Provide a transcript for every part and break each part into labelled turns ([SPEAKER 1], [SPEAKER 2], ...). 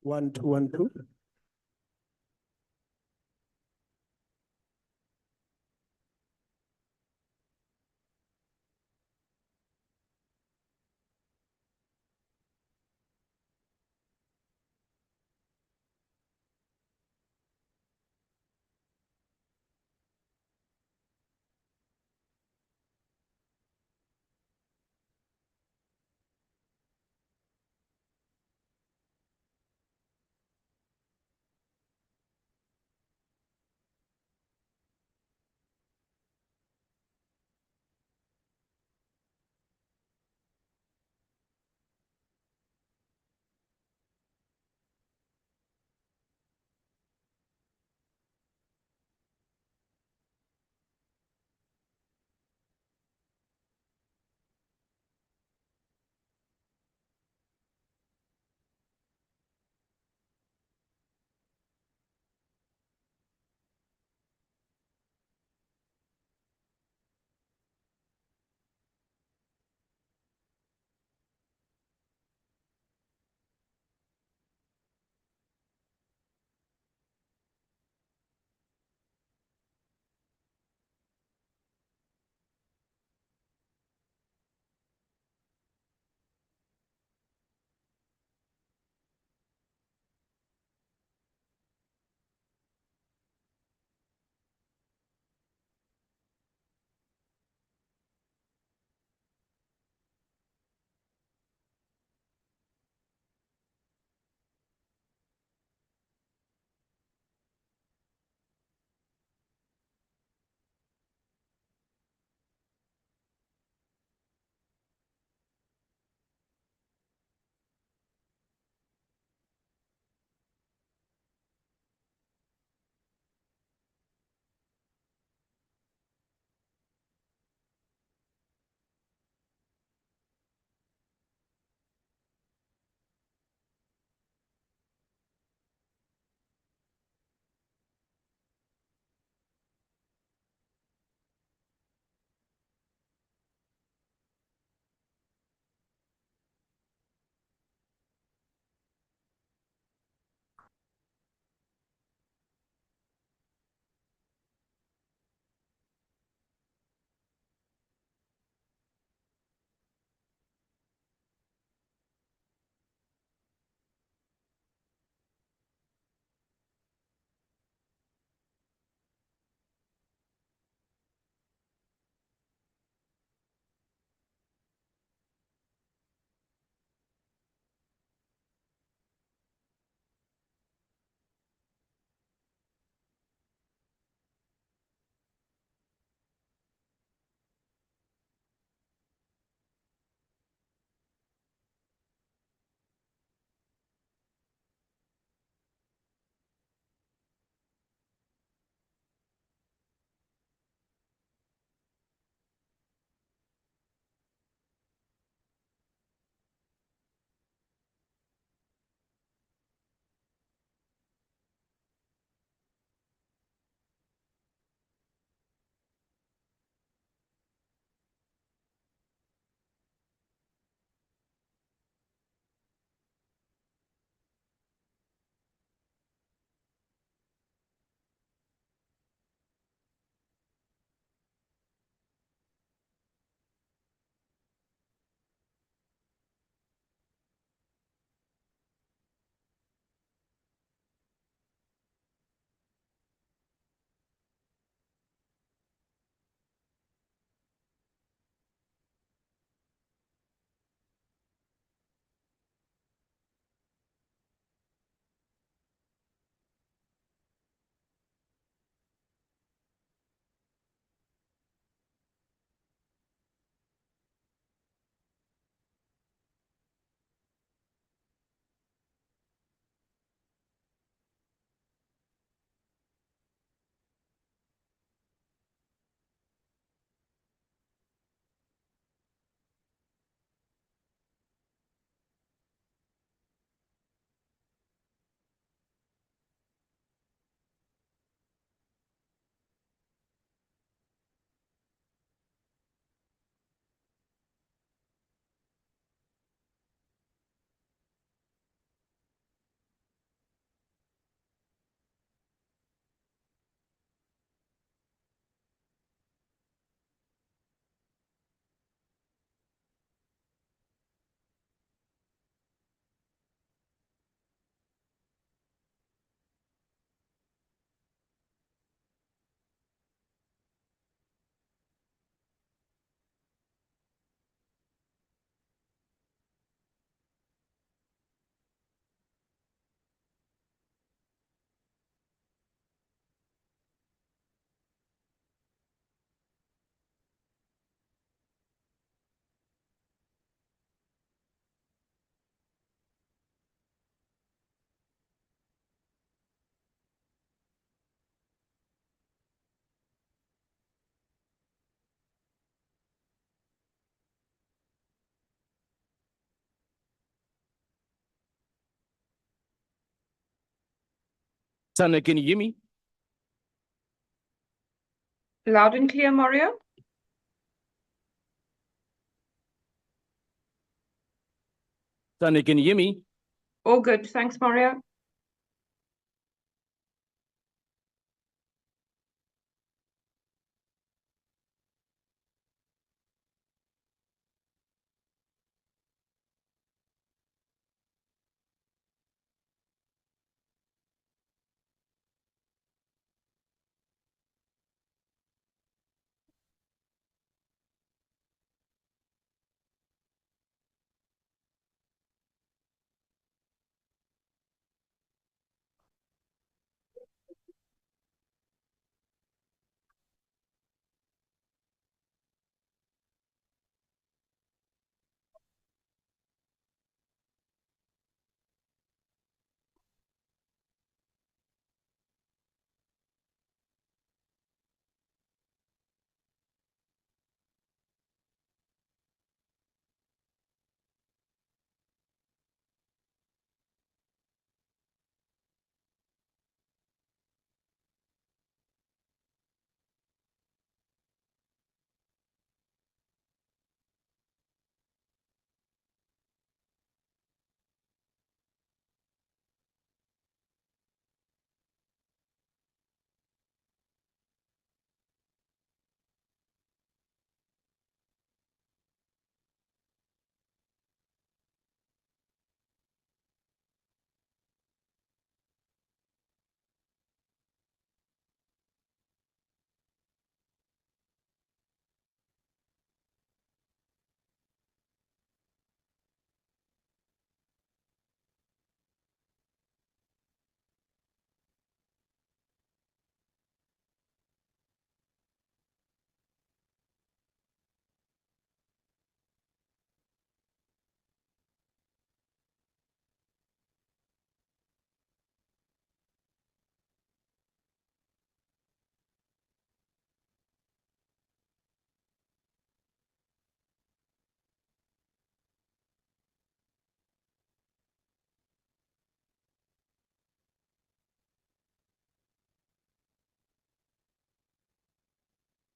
[SPEAKER 1] 1, 2, 1, 2. Tanya, can you hear me?
[SPEAKER 2] Loud and clear, Mario.
[SPEAKER 1] Tanya, can you hear me?
[SPEAKER 2] All good. Thanks, Mario.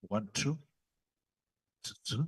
[SPEAKER 3] One, two, two.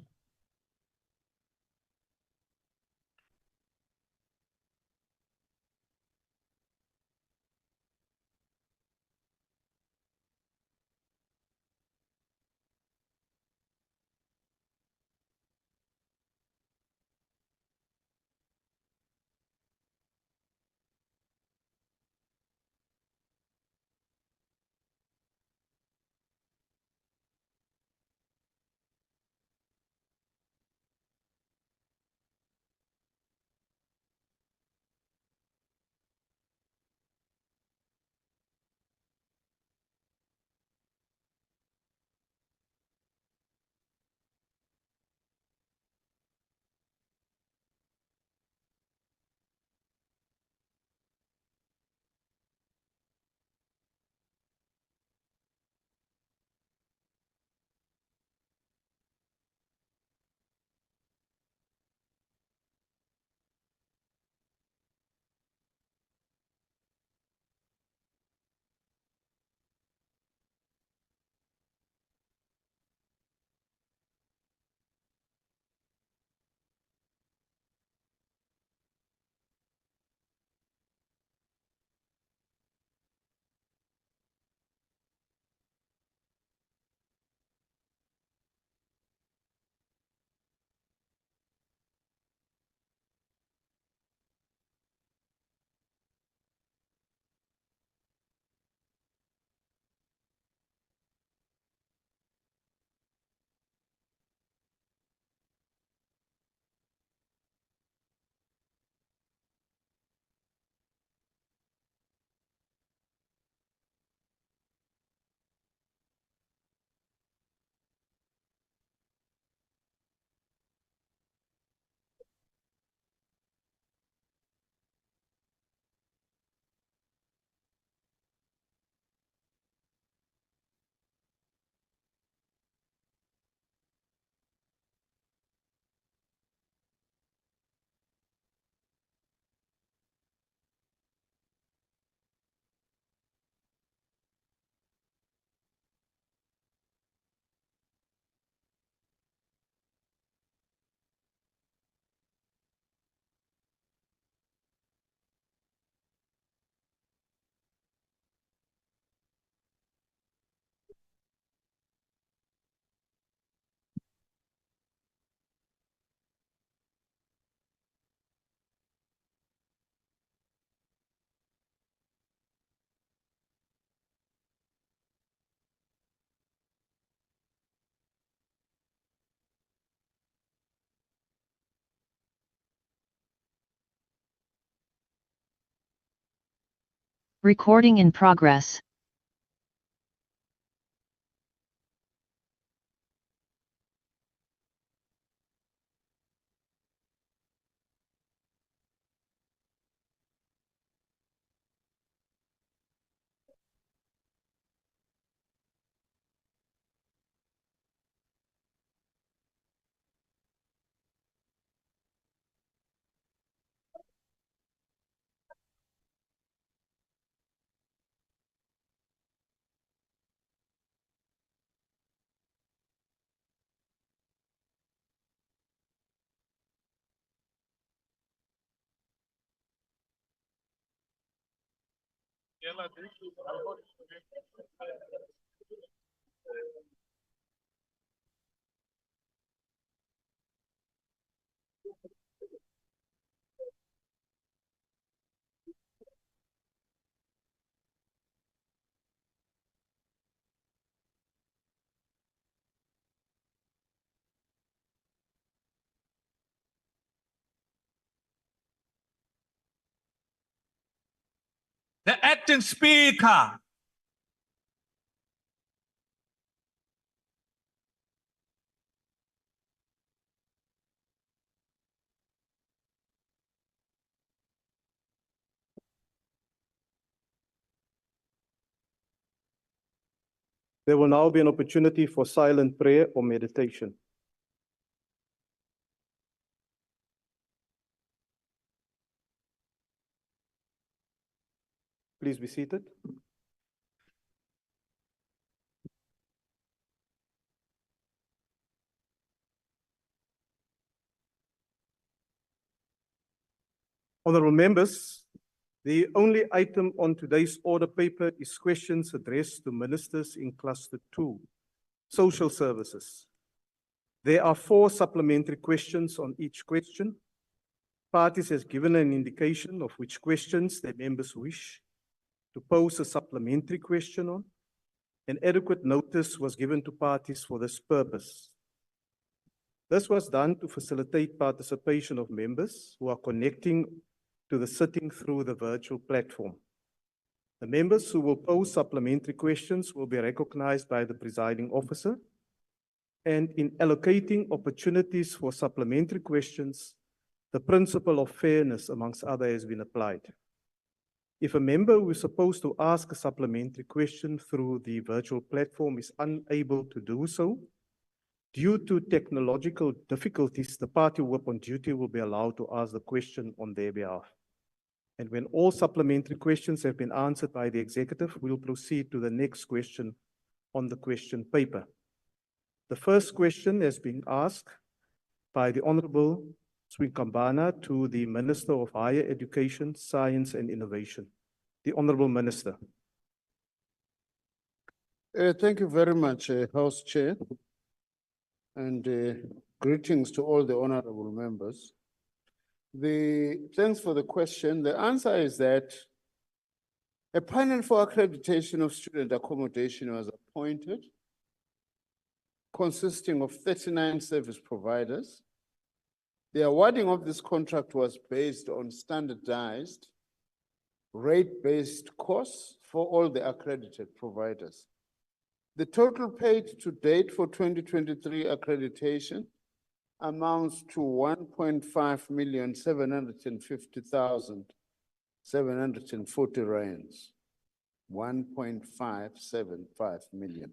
[SPEAKER 4] Recording in progress.
[SPEAKER 3] The acting speaker.
[SPEAKER 5] There will now be an opportunity for silent prayer or meditation. Please be seated. Honorable members, the only item on today's order paper is questions addressed to ministers in Cluster 2, Social Services. There are 4 supplementary questions on each question. Parties has given an indication of which questions their members wish to pose a supplementary question on. An adequate notice was given to parties for this purpose. This was done to facilitate participation of members who are connecting to the sitting through the virtual platform. The members who will pose supplementary questions will be recognized by the presiding officer, and in allocating opportunities for supplementary questions, the principle of fairness amongst others has been applied. If a member who is supposed to ask a supplementary question through the virtual platform is unable to do so, due to technological difficulties, the party whip on duty will be allowed to ask the question on their behalf. And when all supplementary questions have been answered by the executive, we'll proceed to the next question on the question paper. The first question has been asked by the Honorable Swikambana to the Minister of Higher Education, Science and Innovation. The Honorable Minister.
[SPEAKER 6] Thank you very much, House Chair, and greetings to all the honorable members. Thanks for the question. The answer is that a panel for accreditation of student accommodation was appointed, consisting of 39 service providers. The awarding of this contract was based on standardized, rate-based costs for all the accredited providers. The total paid to date for 2023 accreditation amounts to 1,750,740 rands, 1.575 million.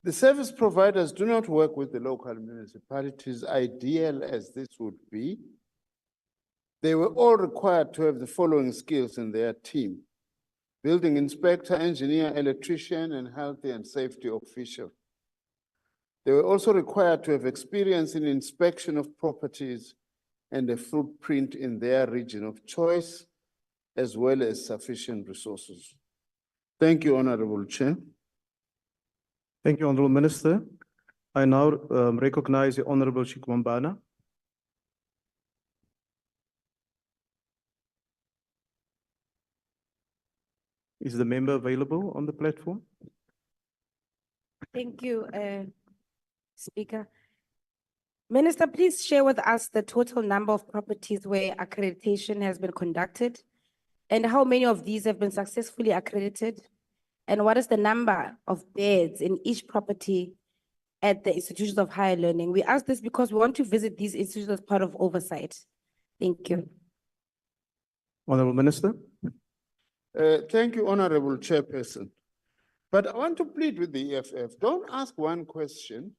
[SPEAKER 6] The service providers do not work with the local municipalities, ideal as this would be. They were all required to have the following skills in their team: building inspector, engineer, electrician, and health and safety official. They were also required to have experience in inspection of properties and a footprint in their region of choice, as well as sufficient resources. Thank you, Honorable Chair.
[SPEAKER 5] Thank you, Honorable Minister. I now recognize the Honorable Shikwambana. Is the member available on the platform?
[SPEAKER 7] Thank you, Speaker. Minister, please share with us the total number of properties where accreditation has been conducted And how many of these have been successfully accredited? And what is the number of beds in each property at the institutions of higher learning? We ask this because we want to visit these institutions as part of oversight. Thank you.
[SPEAKER 5] Honorable Minister.
[SPEAKER 6] Thank you, Honorable Chairperson. But I want to plead with the EFF. Don't ask one question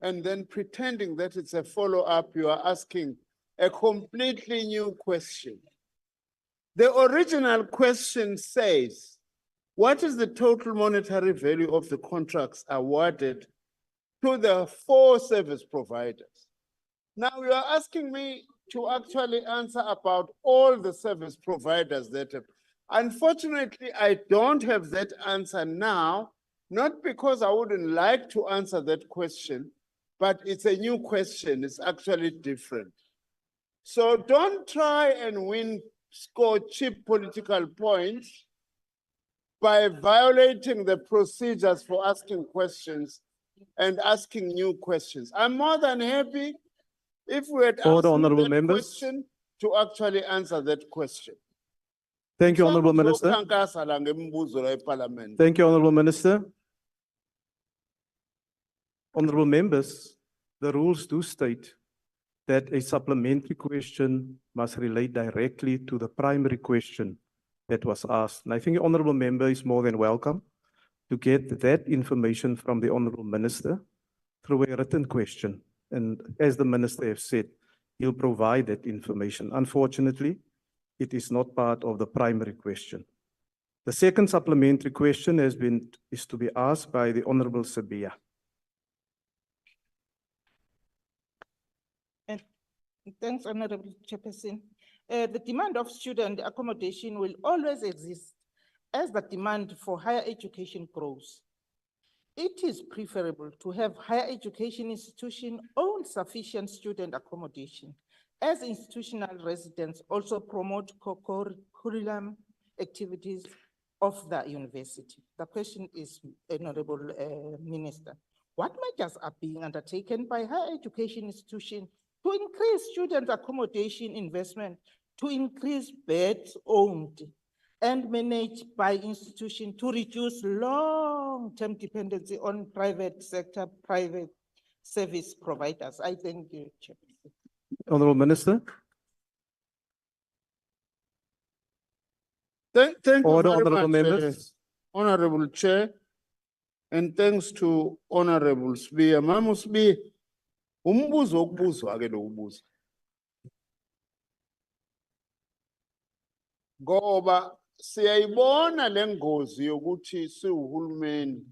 [SPEAKER 6] and then pretending that it's a follow-up, you are asking a completely new question. The original question says, what is the total monetary value of the contracts awarded to the 4 service providers? Now you are asking me to actually answer about all the service providers that have. Unfortunately, I don't have that answer now, not because I wouldn't like to answer that question, but it's a new question. It's actually different. So don't try and score cheap political points by violating the procedures for asking questions and asking new questions. I'm more than happy if we had
[SPEAKER 5] Order,
[SPEAKER 6] asked
[SPEAKER 5] honorable
[SPEAKER 6] that
[SPEAKER 5] members.
[SPEAKER 6] question to actually answer that question.
[SPEAKER 5] Thank you, Honorable Minister.
[SPEAKER 6] Uzokhankasa la ngemibuzo la eParliament.
[SPEAKER 5] Thank you, Honorable Minister. Honorable members, the rules do state that a supplementary question must relate directly to the primary question that was asked. And I think the Honorable Member is more than welcome to get that information from the Honorable Minister through a written question. And as the Minister has said, he'll provide that information. Unfortunately, it is not part of the primary question. The second supplementary question is to be asked by the Honorable Sabia.
[SPEAKER 4] Thanks, Honorable Chairperson. The demand of student accommodation will always exist as the demand for higher education grows. It is preferable to have higher education institutions own sufficient student accommodation, as institutional residents also promote curriculum activities of the university. The question is, Honorable Minister, what measures are being undertaken by higher education institutions to increase student accommodation investment, to increase beds owned and managed by institutions to reduce long-term dependency on private sector, private service providers? I thank you, Chairperson.
[SPEAKER 5] Honorable Minister.
[SPEAKER 6] Thank you
[SPEAKER 5] Order,
[SPEAKER 6] very
[SPEAKER 5] honorable
[SPEAKER 6] much,
[SPEAKER 5] members.
[SPEAKER 6] Honorable Chair, and thanks to Honorable Sbiya. Mama Sbiya, umbuzo okubuzwa ke lo ubuzo. Ngoba siyayibona lengozi yokuthi siwuhulumeni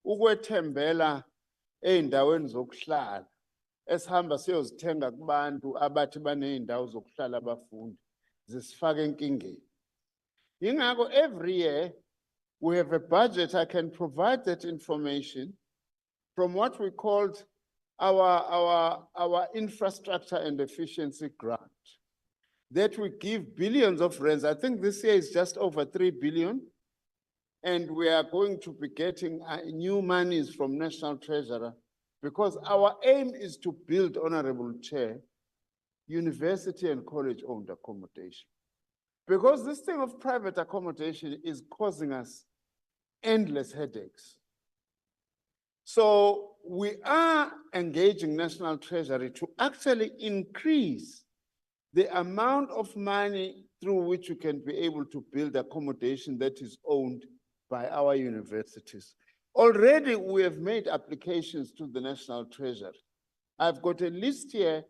[SPEAKER 6] ukwethembela eindaweni zokuhlala esihamba siyozithenga kubantu abathi baneyindawo zokuhlala abafundi zisifaka enkingeni. Ingakho every year we have a budget. I can provide that information from what we called our infrastructure and efficiency grant, that we give billions of rands. I think this year is just over 3 billion. And we are going to be getting new monies from National Treasurer, because our aim is to build, Honorable Chair, university and college-owned accommodation. Because this thing of private accommodation is causing us endless headaches. So we are engaging National Treasury to actually increase the amount of money through which you can be able to build accommodation that is owned by our universities. Already we have made applications to the National Treasury. I've got a list here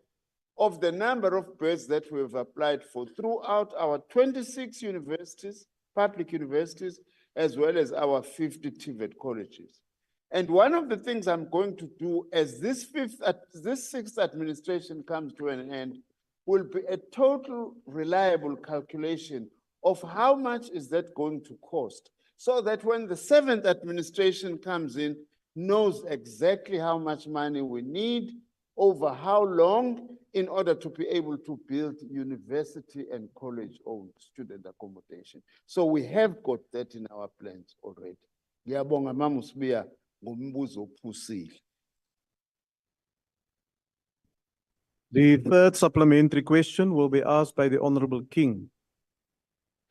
[SPEAKER 6] of the number of beds that we have applied for throughout our 26 universities, public universities, as well as our 50 TVET colleges. And one of the things I'm going to do as this sixth administration comes to an end will be a total reliable calculation of how much is that going to cost, so that when the 7th administration comes in, knows exactly how much money we need over how long in order to be able to build university and college-owned student accommodation. So we have got that in our plans already. Ngiyabonga Mama Sbiya ngombuzo ophusile.
[SPEAKER 5] The third supplementary question will be asked by the Honorable King.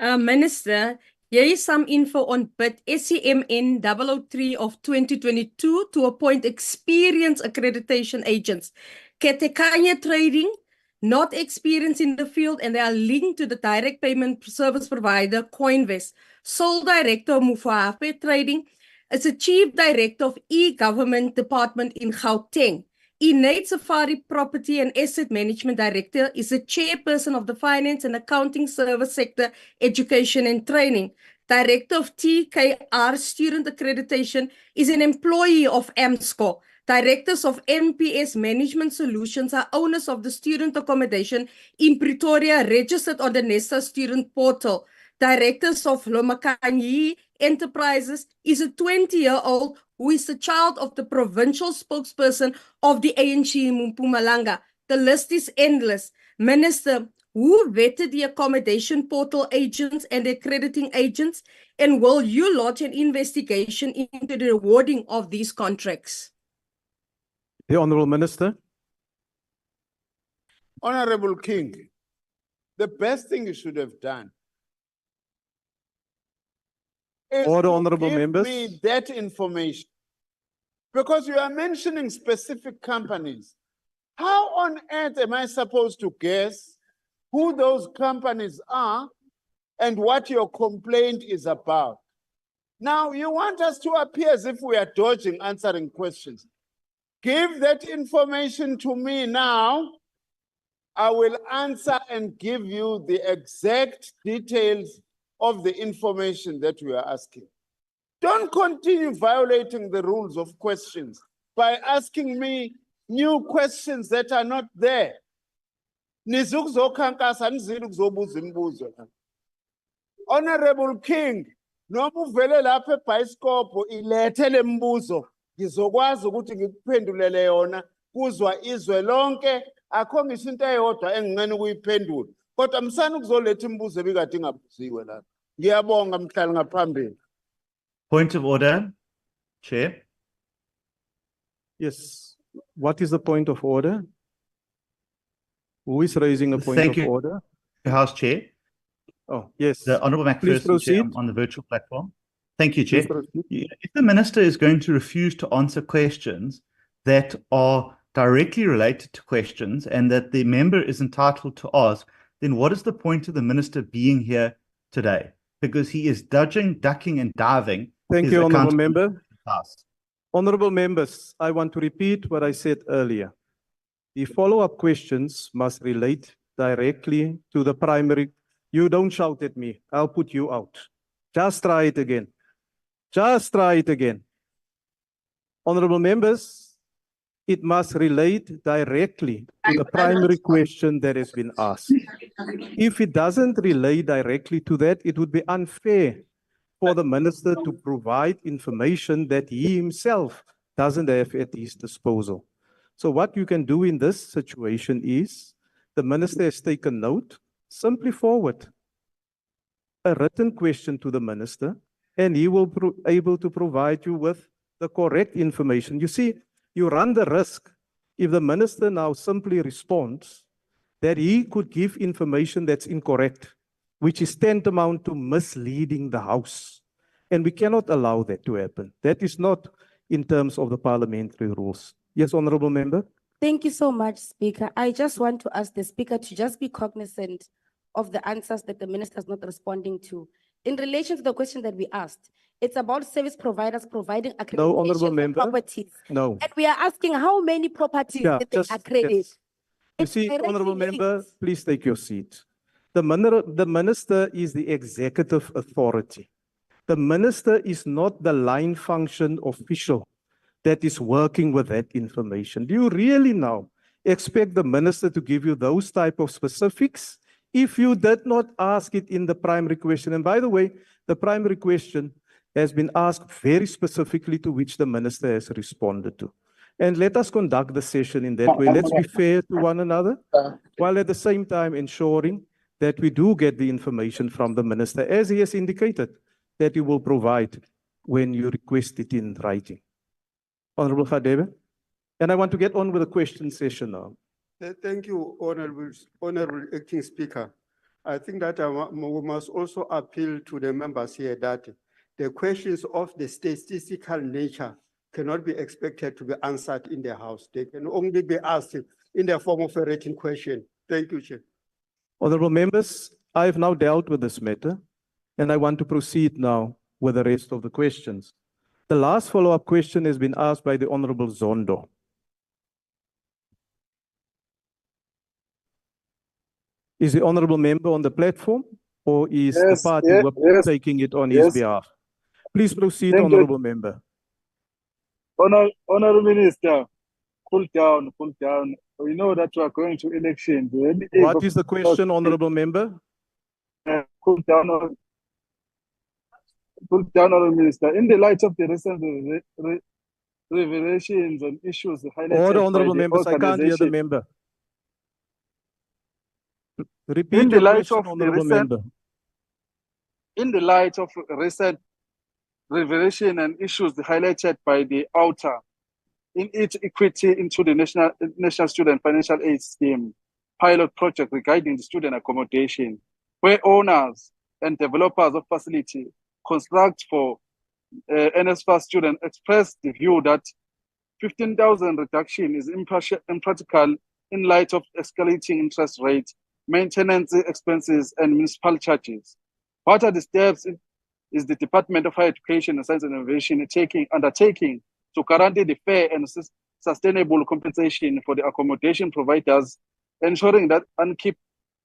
[SPEAKER 8] Minister, here is some info on bid SCMN 003 of 2022 to appoint experienced accreditation agents. Ketekanye Trading, not experienced in the field, and they are linked to the direct payment service provider Coinvest. Sole Director Mufahape Trading is a Chief Director of E-Government Department in Gauteng. Innate Safari Property and Asset Management Director is a chairperson of the Finance and Accounting Service Sector, Education and Training. Director of TKR Student Accreditation is an employee of AMSCO. Directors of NPS Management Solutions are owners of the student accommodation in Pretoria, registered on the NESTA student portal. Directors of Lomakanyi Enterprises is a 20-year-old who is the child of the provincial spokesperson of the ANC in Mpumalanga. The list is endless. Minister, who vetted the accommodation portal agents and accrediting agents, and will you lodge an investigation into the awarding of these contracts?
[SPEAKER 5] The Honourable Minister.
[SPEAKER 6] Honorable King, the best thing you should have done is
[SPEAKER 5] Order,
[SPEAKER 6] to
[SPEAKER 5] honourable
[SPEAKER 6] give
[SPEAKER 5] members.
[SPEAKER 6] me that information. Because you are mentioning specific companies. How on earth am I supposed to guess who those companies are and what your complaint is about? Now, you want us to appear as if we are dodging answering questions. Give that information to me now. I will answer and give you the exact details of the information that we are asking. Don't continue violating the rules of questions by asking me new questions that are not there. Honorable King, noma uvele lapha ebhayisikopo ilethe le mbuzo ngizokwazi ukuthi ngikuphendulele yona kuzwa izwe lonke, akho ngisho into eyodwa engingene ukuyiphendula. Kodwa msana ukuzoletha imibuzo ebikade ingabuziwe lapha. Ngiyabonga mhlali ngaphambili.
[SPEAKER 3] Point of order, Chair.
[SPEAKER 5] Yes. What is the point of order? Who is raising a point
[SPEAKER 3] Thank
[SPEAKER 5] of
[SPEAKER 3] you.
[SPEAKER 5] order?
[SPEAKER 3] House Chair.
[SPEAKER 5] Oh, yes.
[SPEAKER 3] The Honourable
[SPEAKER 5] Please
[SPEAKER 3] McPherson, Chair,
[SPEAKER 5] proceed.
[SPEAKER 3] on the virtual platform. Thank you,
[SPEAKER 5] Please
[SPEAKER 3] Chair.
[SPEAKER 5] proceed.
[SPEAKER 3] If the Minister is going to refuse to answer questions that are directly related to questions and that the member is entitled to ask, then what is the point of the Minister being here today? Because he is dodging, ducking and diving.
[SPEAKER 5] Thank
[SPEAKER 3] his
[SPEAKER 5] you, Honourable
[SPEAKER 3] accountability
[SPEAKER 5] Member.
[SPEAKER 3] task.
[SPEAKER 5] Honourable members, I want to repeat what I said earlier. The follow-up questions must relate directly to the primary. You don't shout at me. I'll put you out. Just try it again. Just try it again. Honourable members, it must relate directly to the primary question that has been asked. If it doesn't relate directly to that, it would be unfair for the minister to provide information that he himself doesn't have at his disposal. So what you can do in this situation is, the minister has taken note, simply forward a written question to the minister, and he will be able to provide you with the correct information. You see, you run the risk, if the minister now simply responds, that he could give information that's incorrect, which is tantamount to misleading the House. And we cannot allow that to happen. That is not in terms of the parliamentary rules. Yes, Honourable Member?
[SPEAKER 7] Thank you so much, Speaker. I just want to ask the Speaker to just be cognizant of the answers that the Minister is not responding to. In relation to the question that we asked, it's about service providers providing accreditation
[SPEAKER 5] Honourable
[SPEAKER 7] for
[SPEAKER 5] Member.
[SPEAKER 7] properties.
[SPEAKER 5] No.
[SPEAKER 7] And we are asking how many properties
[SPEAKER 5] Yeah,
[SPEAKER 7] did they
[SPEAKER 5] just-
[SPEAKER 7] accredit?
[SPEAKER 5] yes. You
[SPEAKER 7] It's
[SPEAKER 5] see,
[SPEAKER 7] directly
[SPEAKER 5] Honourable Member,
[SPEAKER 7] linked.
[SPEAKER 5] please take your seat. The minister is the executive authority. The minister is not the line function official that is working with that information. Do you really now expect the minister to give you those type of specifics if you did not ask it in the primary question? And by the way, the primary question has been asked very specifically to which the minister has responded to. And let us conduct the session in that way. Let's be fair to one another, while at the same time ensuring that we do get the information from the minister, as he has indicated that he will provide when you request it in writing. Honourable Khadebe. And I want to get on with the question session now.
[SPEAKER 9] Thank you, Honourable Acting Speaker. I think that we must also appeal to the members here that the questions of the statistical nature cannot be expected to be answered in the House. They can only be asked in the form of a written question. Thank you, Chair.
[SPEAKER 5] Honorable members, I have now dealt with this matter, and I want to proceed now with the rest of the questions. The last follow-up question has been asked by the Honorable Zondo. Is the honorable member on the platform, or is the
[SPEAKER 10] Yes,
[SPEAKER 5] party
[SPEAKER 10] yes,
[SPEAKER 5] taking it on his
[SPEAKER 10] yes.
[SPEAKER 5] behalf? Please proceed,
[SPEAKER 10] Thank you.
[SPEAKER 5] honorable member.
[SPEAKER 10] Honorable Minister, cool down, cool down. We know that you are going to elections.
[SPEAKER 5] What is the question, honorable member?
[SPEAKER 10] Cool down, honorable Minister. In the light of the recent revelations and issues highlighted
[SPEAKER 5] Order,
[SPEAKER 10] by
[SPEAKER 5] honorable
[SPEAKER 10] the
[SPEAKER 5] members, I can't hear the
[SPEAKER 10] organization,
[SPEAKER 5] member.
[SPEAKER 10] In
[SPEAKER 5] Repeat
[SPEAKER 10] the
[SPEAKER 5] your
[SPEAKER 10] light
[SPEAKER 5] question,
[SPEAKER 10] of the
[SPEAKER 5] honorable
[SPEAKER 10] recent-
[SPEAKER 5] member.
[SPEAKER 10] in the light of recent revelation and issues highlighted by the outer in its equity into the National Student Financial Aid Scheme pilot project regarding the student accommodation, where owners and developers of facility construct for NSFAS students expressed the view that 15,000 reduction is impractical in light of escalating interest rates, maintenance expenses, and municipal charges. What are the steps is the Department of Higher Education and Science and Innovation undertaking to guarantee the fair and sustainable compensation for the accommodation providers, ensuring that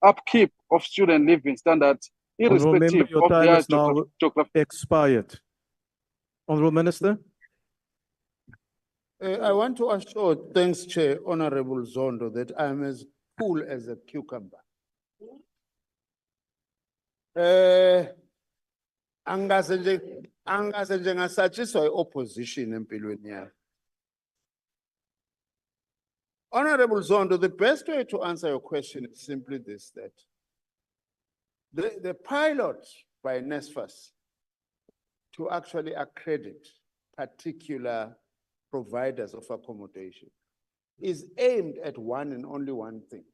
[SPEAKER 10] upkeep of student living standards,
[SPEAKER 5] Honorable member,
[SPEAKER 10] irrespective
[SPEAKER 5] your
[SPEAKER 10] of
[SPEAKER 5] time
[SPEAKER 10] their
[SPEAKER 5] is now expired. Honorable Minister.
[SPEAKER 6] I want to assure, thanks, Chair, Honorable Zondo, that I'm as cool as a cucumber. Angase njengasatshiswa i-opposition empilweni yakhe. Honorable Zondo, the best way to answer your question is simply this, that the pilot by NSFAS to actually accredit particular providers of accommodation is aimed at one and only one thing,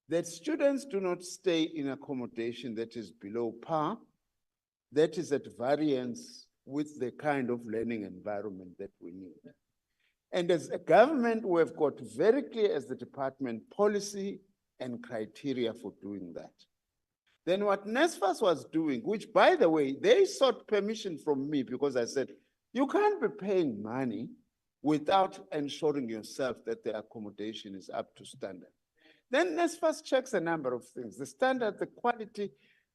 [SPEAKER 6] that students do not stay in accommodation that is below par, that is at variance with the kind of learning environment that we need. And as a government, we have got very clear as the department policy and criteria for doing that. Then what NSFAS was doing, which by the way, they sought permission from me because I said, you can't be paying money without ensuring yourself that the accommodation is up to standard. Then NSFAS checks a number of things, the standard, the quality,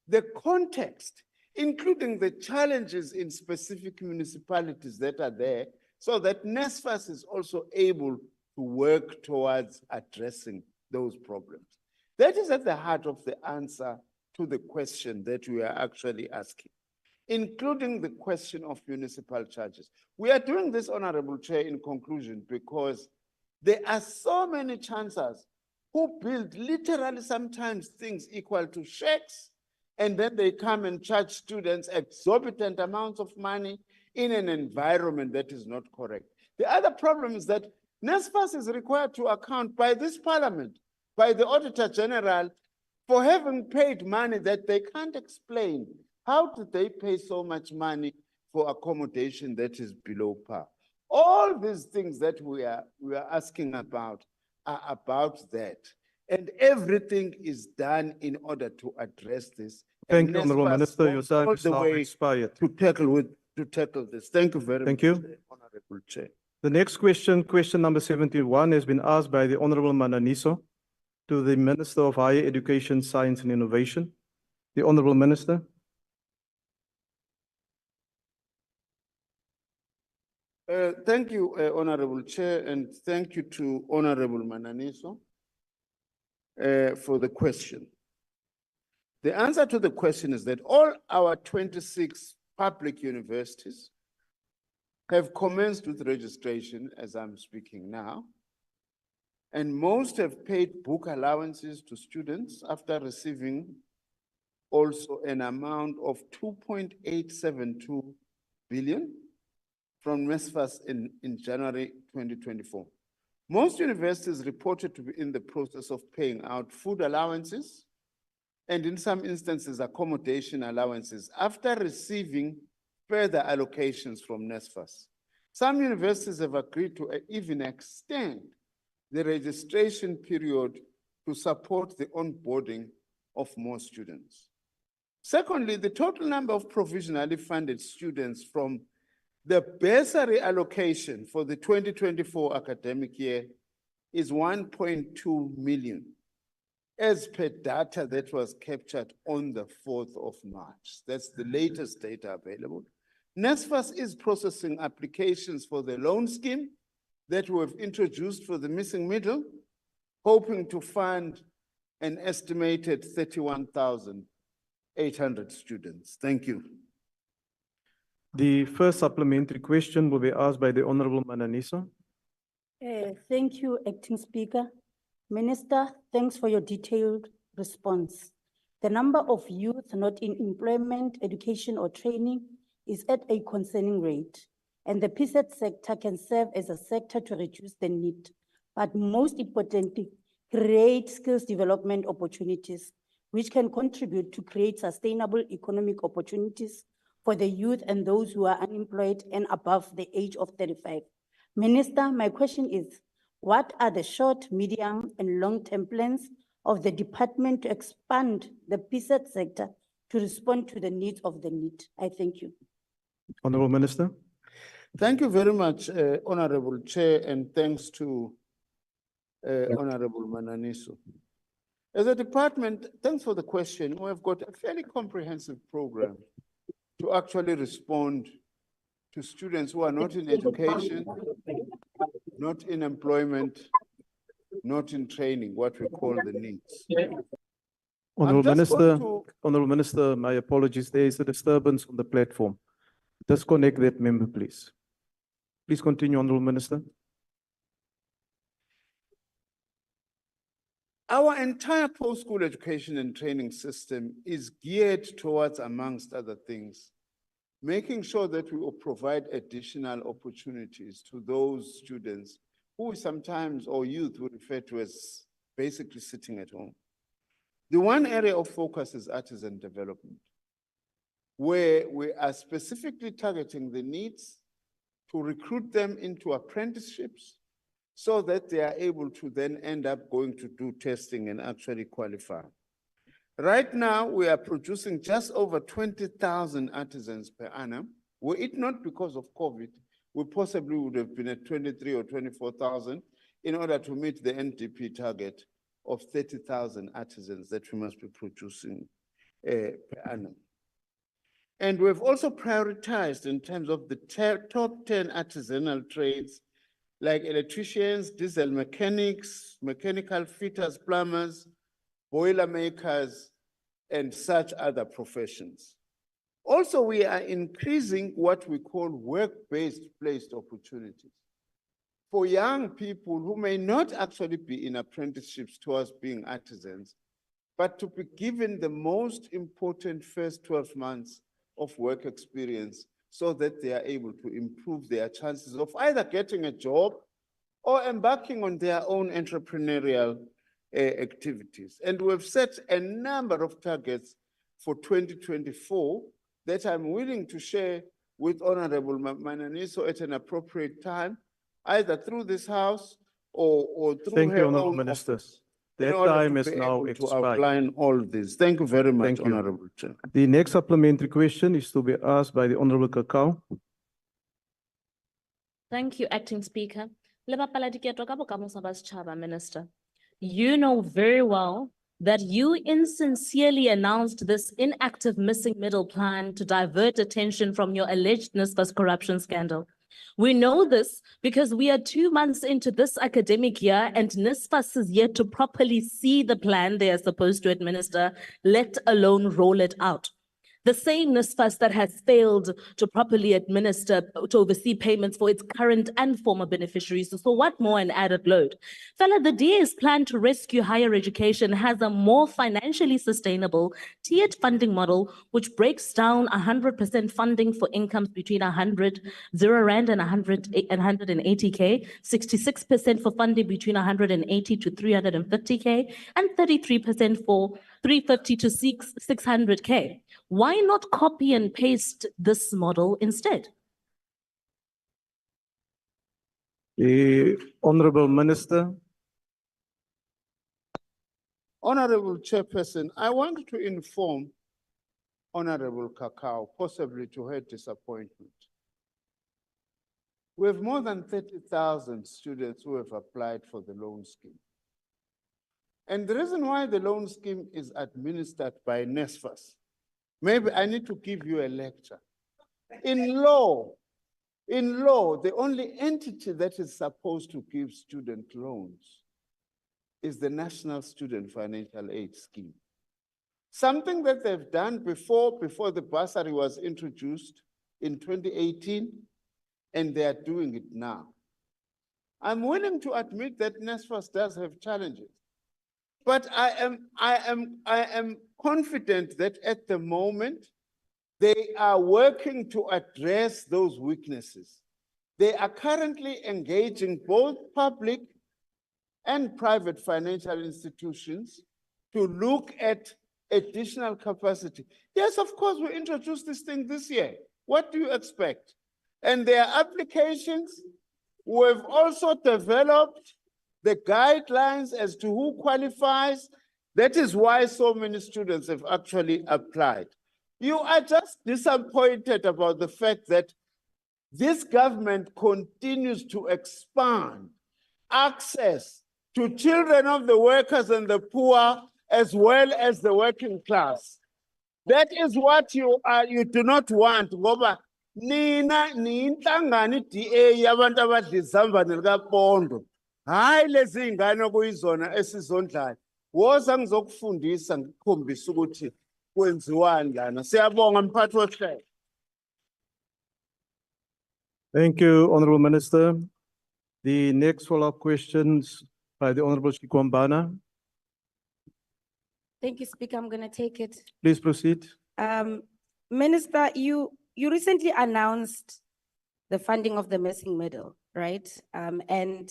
[SPEAKER 6] the context, including the challenges in specific municipalities that are there, so that NSFAS is also able to work towards addressing those problems. That is at the heart of the answer to the question that we are actually asking, including the question of municipal charges. We are doing this, Honorable Chair, in conclusion, because there are so many chancellors who build literally sometimes things equal to shacks, and then they come and charge students exorbitant amounts of money in an environment that is not correct. The other problem is that NSFAS is required to account by this parliament, by the Auditor General, for having paid money that they can't explain. How did they pay so much money for accommodation that is below par? All these things that we are asking about are about that. And everything is done in order to address this.
[SPEAKER 5] Thank you, Honorable Minister. Your time is now expired.
[SPEAKER 6] To tackle this. Thank you very much.
[SPEAKER 5] Thank you.
[SPEAKER 6] Honorable Chair.
[SPEAKER 5] The next question, question number 71, has been asked by the Honorable Mananiso to the Minister of Higher Education, Science and Innovation. The Honorable Minister.
[SPEAKER 6] Thank you, Honorable Chair, and thank you to Honorable Mananiso for the question. The answer to the question is that all our 26 public universities have commenced with registration as I'm speaking now, and most have paid book allowances to students after receiving also an amount of 2.872 billion from NSFAS in January 2024. Most universities reported to be in the process of paying out food allowances and in some instances, accommodation allowances after receiving further allocations from NSFAS. Some universities have agreed to even extend the registration period to support the onboarding of more students. Secondly, the total number of provisionally funded students from the bursary allocation for the 2024 academic year is 1.2 million, as per data that was captured on the 4th of March. That's the latest data available. NSFAS is processing applications for the loan scheme that we have introduced for the missing middle, hoping to fund an estimated 31,800 students. Thank you.
[SPEAKER 5] The first supplementary question will be asked by the Honorable Mananiso.
[SPEAKER 11] Thank you, Acting Speaker. Minister, thanks for your detailed response. The number of youth not in employment, education, or training is at a concerning rate, and the PSET sector can serve as a sector to reduce the need, but most importantly, create skills development opportunities, which can contribute to create sustainable economic opportunities for the youth and those who are unemployed and above the age of 35. Minister, my question is, what are the short, medium, and long-term plans of the department to expand the PSET sector to respond to the needs of the need? I thank you.
[SPEAKER 5] Honorable Minister.
[SPEAKER 6] Thank you very much, Honorable Chair, and thanks to Honorable Mananiso. As a department, thanks for the question. We have got a fairly comprehensive program to actually respond to students who are not in education, not in employment, not in training, what we call the needs.
[SPEAKER 5] Honorable Minister, my apologies. There is a disturbance on the platform. Disconnect that member, please. Please continue, Honorable Minister.
[SPEAKER 6] Our entire post-school education and training system is geared towards, amongst other things, making sure that we will provide additional opportunities to those students who sometimes, or youth, we refer to as basically sitting at home. The one area of focus is artisan development, where we are specifically targeting the needs to recruit them into apprenticeships so that they are able to then end up going to do testing and actually qualify. Right now, we are producing just over 20,000 artisans per annum. Were it not because of COVID, we possibly would have been at 23 or 24,000 in order to meet the NDP target of 30,000 artisans that we must be producing per annum. And we've also prioritized in terms of the top 10 artisanal trades like electricians, diesel mechanics, mechanical fitters, plumbers, boiler makers, and such other professions. Also, we are increasing what we call work-based placed opportunities for young people who may not actually be in apprenticeships towards being artisans, but to be given the most important first 12 months of work experience so that they are able to improve their chances of either getting a job or embarking on their own entrepreneurial activities. And we've set a number of targets for 2024 that I'm willing to share with Honorable Mananiso at an appropriate time, either through this House or through
[SPEAKER 5] Thank
[SPEAKER 6] her
[SPEAKER 5] you, Honorable
[SPEAKER 6] own
[SPEAKER 5] Minister.
[SPEAKER 6] office,
[SPEAKER 5] That
[SPEAKER 6] in order
[SPEAKER 5] time
[SPEAKER 6] to
[SPEAKER 5] is
[SPEAKER 6] be
[SPEAKER 5] now
[SPEAKER 6] able to
[SPEAKER 5] expired.
[SPEAKER 6] outline all this. Thank you very much,
[SPEAKER 5] Thank you.
[SPEAKER 6] Honorable Chair.
[SPEAKER 5] The next supplementary question is to be asked by the Honorable Kakao.
[SPEAKER 12] Thank you, Acting Speaker. Minister, you know very well that you insincerely announced this inactive missing middle plan to divert attention from your alleged NSFAS corruption scandal. We know this because we are 2 months into this academic year and NSFAS is yet to properly see the plan they are supposed to administer, let alone roll it out. The same NSFAS that has failed to properly administer, to oversee payments for its current and former beneficiaries. So what more an added load? Fella, the DA's plan to rescue higher education has a more financially sustainable tiered funding model, which breaks down 100% funding for incomes between 0 Rand and 180K, 66% for funding between 180 to 350K, and 33% for 350 to 600K. Why not copy and paste this model instead?
[SPEAKER 5] The Honorable Minister.
[SPEAKER 6] Honorable Chairperson, I want to inform Honorable Kakao, possibly to her disappointment. We have more than 30,000 students who have applied for the loan scheme. And the reason why the loan scheme is administered by NSFAS, maybe I need to give you a lecture. In law, the only entity that is supposed to give student loans is the National Student Financial Aid Scheme. Something that they've done before the bursary was introduced in 2018, and they are doing it now. I'm willing to admit that NSFAS does have challenges, but I am confident that at the moment, they are working to address those weaknesses. They are currently engaging both public and private financial institutions to look at additional capacity. Yes, of course, we introduced this thing this year. What do you expect? And their applications, we've also developed the guidelines as to who qualifies. That is why so many students have actually applied. You are just disappointed about the fact that this government continues to expand access to children of the workers and the poor, as well as the working class. That is what you do not want. Ngoba nina niinhlangano DA yabantu abadlizamba nelikapondo. Hayi lezi ingane kuyizona esizondlayo. Woza ngizokufundisa ngikukhombisa ukuthi kwenziwani lana. Siyabonga mphathi wohlelo.
[SPEAKER 5] Thank you, Honorable Minister. The next follow-up questions by the Honorable Shikwambana.
[SPEAKER 7] Thank you, Speaker. I'm going to take it.
[SPEAKER 5] Please proceed.
[SPEAKER 7] Minister, you recently announced the funding of the missing middle, right? And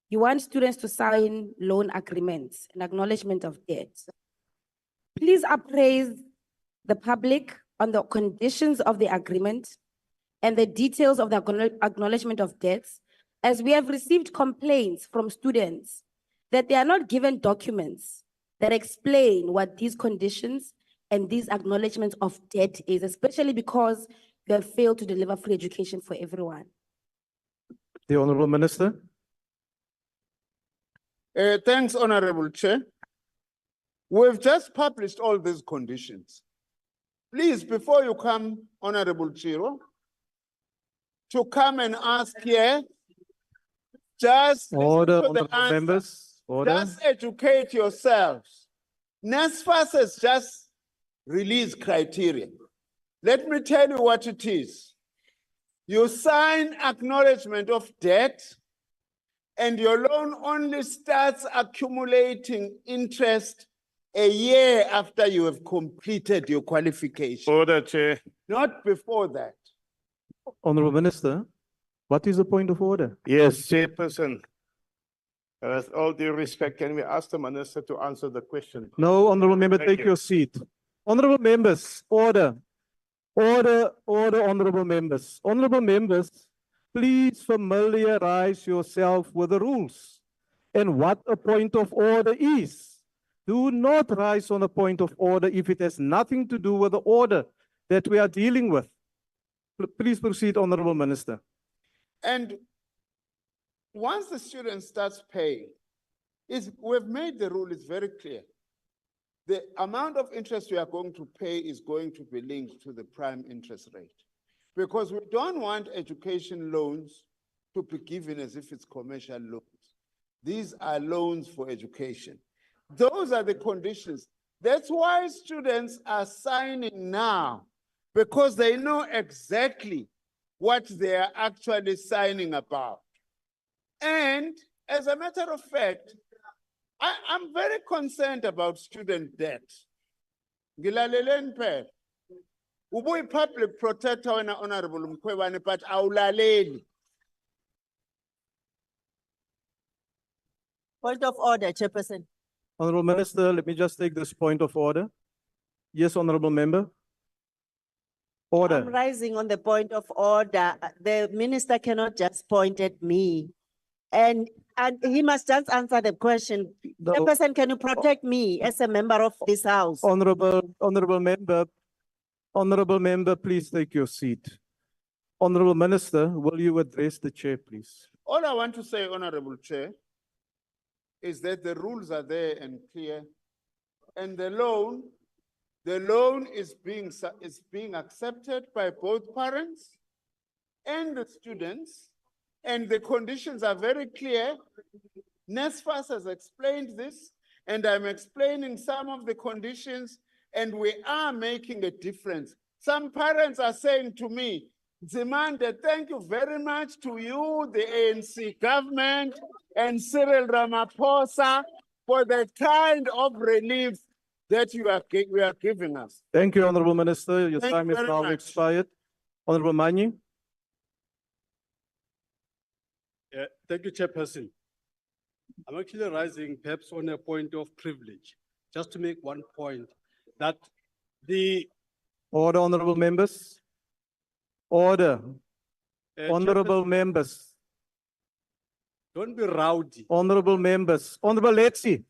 [SPEAKER 7] you want students to sign loan agreements and acknowledgement of debt. Please appraise the public on the conditions of the agreement and the details of the acknowledgement of debts, as we have received complaints from students that they are not given documents that explain what these conditions and these acknowledgements of debt is, especially because you have failed to deliver free education for everyone.
[SPEAKER 5] The Honorable Minister.
[SPEAKER 6] Thanks, Honorable Chair. We've just published all these conditions. Please, before you come, Honorable Chiro, to come and ask here, just
[SPEAKER 5] Order,
[SPEAKER 6] listen to the
[SPEAKER 5] honorable
[SPEAKER 6] answer.
[SPEAKER 5] members. Order.
[SPEAKER 6] Just educate yourselves. NSFAS has just released criteria. Let me tell you what it is. You sign acknowledgement of debt, and your loan only starts accumulating interest a year after you have completed your qualification.
[SPEAKER 1] Order, Chair.
[SPEAKER 6] Not before that.
[SPEAKER 5] Honorable Minister, what is the point of order?
[SPEAKER 1] Yes, Chairperson. With all due respect, can we ask the Minister to answer the question?
[SPEAKER 5] No, Honorable Member,
[SPEAKER 1] Thank
[SPEAKER 5] take
[SPEAKER 1] you.
[SPEAKER 5] your seat. Honorable members, order. Order, honorable members. Honorable members, please familiarize yourself with the rules and what a point of order is. Do not rise on a point of order if it has nothing to do with the order that we are dealing with. Please proceed, Honorable Minister.
[SPEAKER 6] And once the student starts paying, we've made the rule, it's very clear. The amount of interest we are going to pay is going to be linked to the prime interest rate. Because we don't want education loans to be given as if it's commercial loans. These are loans for education. Those are the conditions. That's why students are signing now, because they know exactly what they are actually signing about. And as a matter of fact, I'm very concerned about student debt. Ngilaleleni phela. Ubuyi public protector wena Honorable Mkhwebane, but awulaleli.
[SPEAKER 13] Point of order, Chairperson.
[SPEAKER 5] Honorable Minister, let me just take this point of order. Yes, Honorable Member.
[SPEAKER 13] I'm
[SPEAKER 5] Order.
[SPEAKER 13] rising on the point of order. The minister cannot just point at me. And he must just answer the question.
[SPEAKER 5] The-
[SPEAKER 13] Chairperson, can you protect me as a member of this house?
[SPEAKER 5] Honorable Member, please take your seat. Honorable Minister, will you address the chair, please?
[SPEAKER 6] All I want to say, Honorable Chair, is that the rules are there and clear. And the loan is being accepted by both parents and the students. And the conditions are very clear. NSFAS has explained this, and I'm explaining some of the conditions, and we are making a difference. Some parents are saying to me, Zimande, thank you very much to you, the ANC government, and Cyril Ramaphosa for the kind of relief that you are giving us.
[SPEAKER 5] Thank you, Honorable Minister. Your
[SPEAKER 6] Thank
[SPEAKER 5] time
[SPEAKER 6] you
[SPEAKER 5] is
[SPEAKER 6] very
[SPEAKER 5] now
[SPEAKER 6] much.
[SPEAKER 5] expired. Honorable Manyi.
[SPEAKER 9] Thank you, Chairperson. I'm actually rising perhaps on a point of privilege, just to make one point that the
[SPEAKER 5] Order, honorable members. Order, honorable
[SPEAKER 9] Chairperson,
[SPEAKER 5] members,
[SPEAKER 9] don't be rowdy.
[SPEAKER 5] honorable members, Honorable Letsi.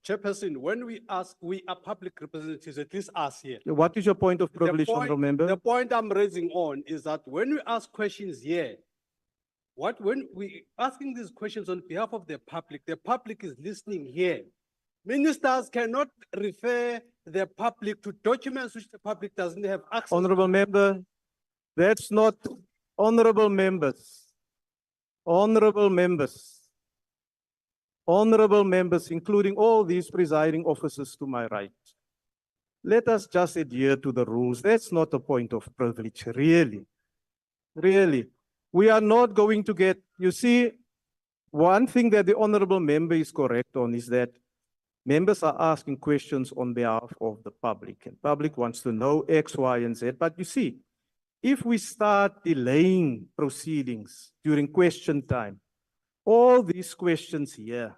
[SPEAKER 9] Chairperson, when we ask, we are public representatives, at least us here.
[SPEAKER 5] What is your point of privilege, honorable member?
[SPEAKER 9] The point I'm raising on is that when we ask questions here, when we asking these questions on behalf of the public is listening here. Ministers cannot refer the public to documents which the public doesn't have access.
[SPEAKER 5] Honorable member, that's not, honorable members, honorable members, honorable members, including all these presiding officers to my right. Let us just adhere to the rules. That's not a point of privilege, really. Really. We are not going to get, you see, one thing that the honorable member is correct on is that members are asking questions on behalf of the public, and public wants to know X, Y, and Z. But you see, if we start delaying proceedings during question time, all these questions here,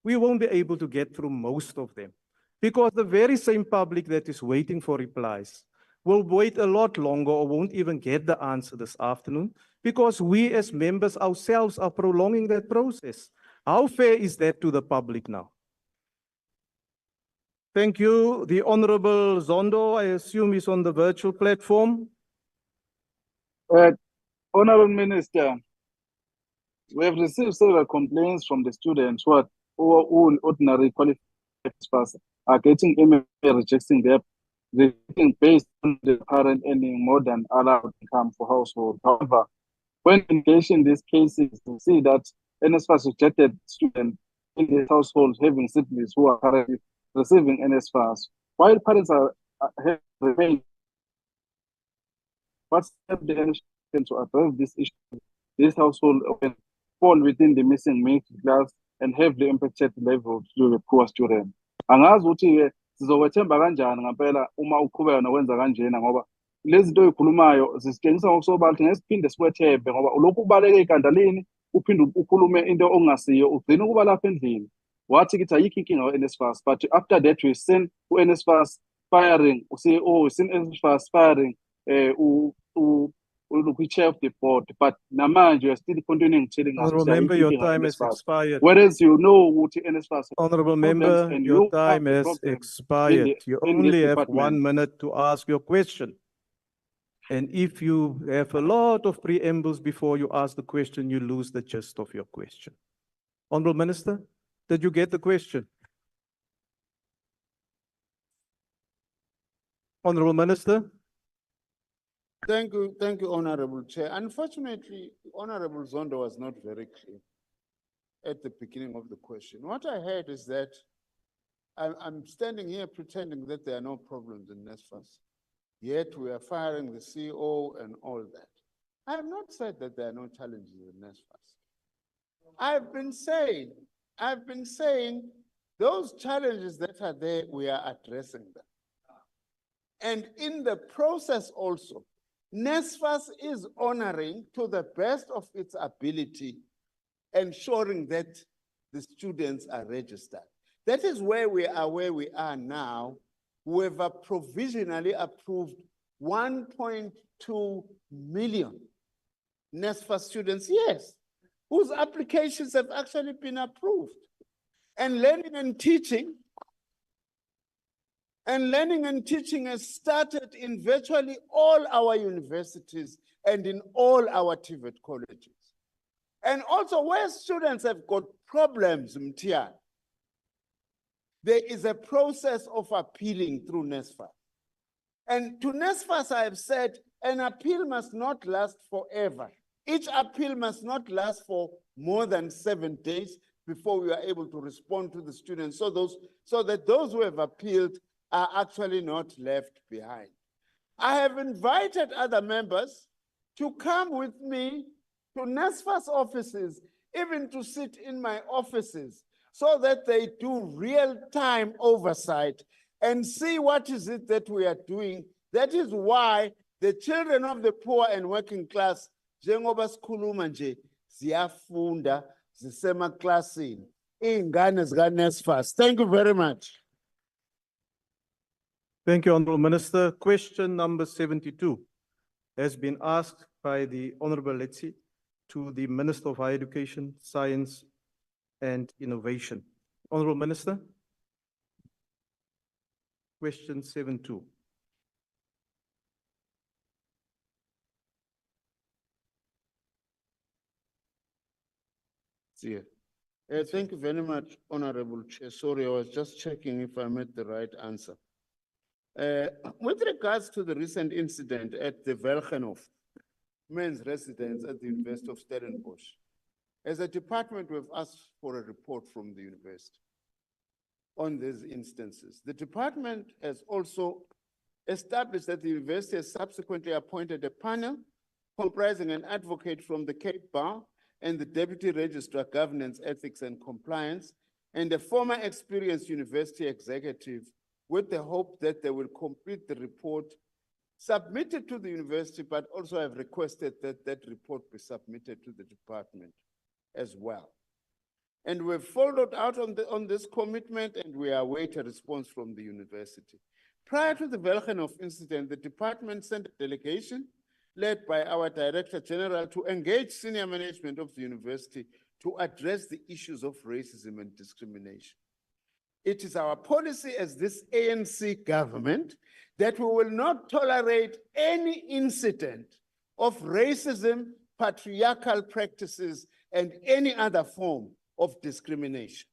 [SPEAKER 5] we won't be able to get through most of them, because the very same public that is waiting for replies will wait a lot longer or won't even get the answer this afternoon, because we as members ourselves are prolonging that process. How fair is that to the public now? Thank you. The Honorable Zondo, I assume, is on the virtual platform.
[SPEAKER 10] Honorable Minister, we have received several complaints from the students who are ordinary qualified experts are getting email rejecting their rating based on the parent earning more than allowed income for household. However, when engaged in these cases, we see that NSFAS rejected students in the household having siblings who are currently receiving NSFAS, while parents have remained. What's the NSFAS to address this issue? This household fall within the missing middle class and heavily impacted level to the poor student. Angazi ukuthi sizowethemba kanjani ngempela uma uqhubeka nokwenza kanjena ngoba lezi zinto oyikhulumayo zisitshengisa ngokusobala ukuthi ngesiphinde sikwethembe ngoba ulokhu ubaleke ekandaleni uphinde ukhulume into ongasiyo ugcina ukuba lapha endlini. Wathi kithi ayikho inkinga ku-NSFAS, but after that we send u-NSFAS firing, we say, oh, we send NSFAS firing chair of the board, but namanje you are still continuing telling us.
[SPEAKER 5] Honorable member, your time has expired.
[SPEAKER 10] Whereas you know what NSFAS.
[SPEAKER 5] Honorable member, your time has expired. You only have 1 minute to ask your question. And if you have a lot of preambles before you ask the question, you lose the gist of your question. Honorable Minister, did you get the question? Honorable Minister.
[SPEAKER 6] Thank you, Honorable Chair. Unfortunately, Honorable Zondo was not very clear at the beginning of the question. What I heard is that I'm standing here pretending that there are no problems in NSFAS. Yet we are firing the CEO and all that. I have not said that there are no challenges in NSFAS. I've been saying those challenges that are there, we are addressing them. And in the process also, NSFAS is honoring to the best of its ability, ensuring that the students are registered. That is where we are now. We have provisionally approved 1.2 million NSFAS students, yes, whose applications have actually been approved. And learning and teaching has started in virtually all our universities and in all our TVET colleges. And also where students have got problems, Mtian, there is a process of appealing through NSFAS. And to NSFAS, I have said, an appeal must not last forever. Each appeal must not last for more than 7 days before we are able to respond to the students, so that those who have appealed are actually not left behind. I have invited other members to come with me to NSFAS offices, even to sit in my offices, so that they do real-time oversight and see what is it that we are doing. That is why the children of the poor and working class, njengoba sikhuluma nje, ziyafunda, zisemaklasini, iy'ngane zika-NSFAS. Thank you very much.
[SPEAKER 5] Thank you, Honorable Minister. Question number 72 has been asked by the Honorable Letsi to the Minister of Higher Education, Science and Innovation. Honorable Minister. Question 72.
[SPEAKER 6] Thank you very much, Honorable Chair. Sorry, I was just checking if I made the right answer. With regards to the recent incident at the Vocational men's residence at the University of Stellenbosch, as a department, we've asked for a report from the university on these instances. The department has also established that the university has subsequently appointed a panel comprising an advocate from the Cape Bar and the Deputy Registrar Governance, Ethics and Compliance, and a former experienced university executive, with the hope that they will complete the report submitted to the university, but also have requested that that report be submitted to the department as well. And we've followed out on this commitment, and we await a response from the university. Prior to the Vocational incident, the department sent a delegation led by our Director General to engage senior management of the university to address the issues of racism and discrimination. It is our policy as this ANC government that we will not tolerate any incident of racism, patriarchal practices, and any other form of discrimination.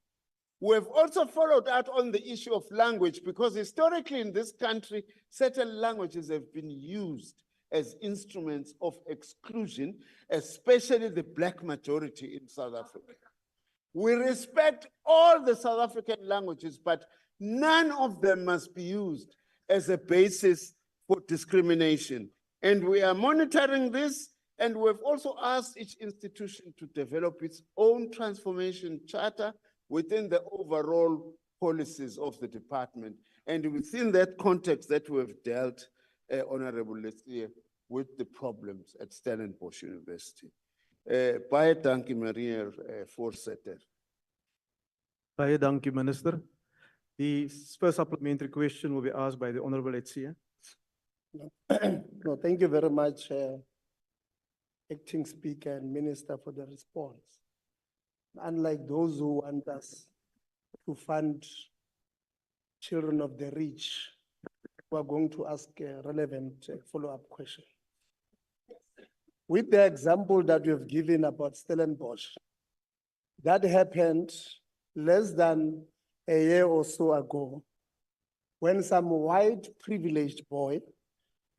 [SPEAKER 6] We have also followed out on the issue of language, because historically in this country, certain languages have been used as instruments of exclusion, especially the Black majority in South Africa. We respect all the South African languages, but none of them must be used as a basis for discrimination. And we are monitoring this, and we've also asked each institution to develop its own transformation charter within the overall policies of the department. And within that context that we've dealt, Honorable Letsi, with the problems at Stellenbosch University. Baie dankie, meneer voorsitter.
[SPEAKER 5] Baie dankie, Minister. The first supplementary question will be asked by the Honorable Letsi.
[SPEAKER 14] No, thank you very much, Acting Speaker and Minister, for the response. Unlike those who want us to fund children of the rich, we are going to ask a relevant follow-up question. With the example that you have given about Stellenbosch, that happened less than a year or so ago, when some white privileged boy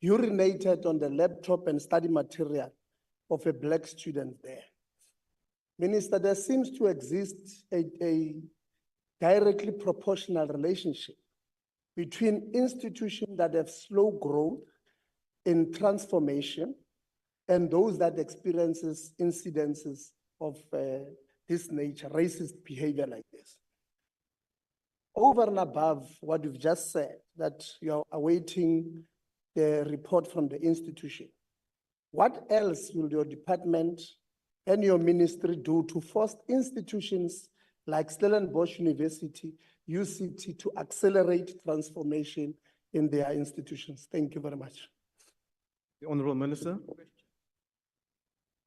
[SPEAKER 14] urinated on the laptop and study material of a Black student there. Minister, there seems to exist a directly proportional relationship between institutions that have slow growth in transformation and those that experiences incidences of this nature, racist behavior like this. Over and above what you've just said, that you're awaiting the report from the institution, what else will your department and your ministry do to force institutions like Stellenbosch University, UCT, to accelerate transformation in their institutions? Thank you very much.
[SPEAKER 5] The Honorable Minister.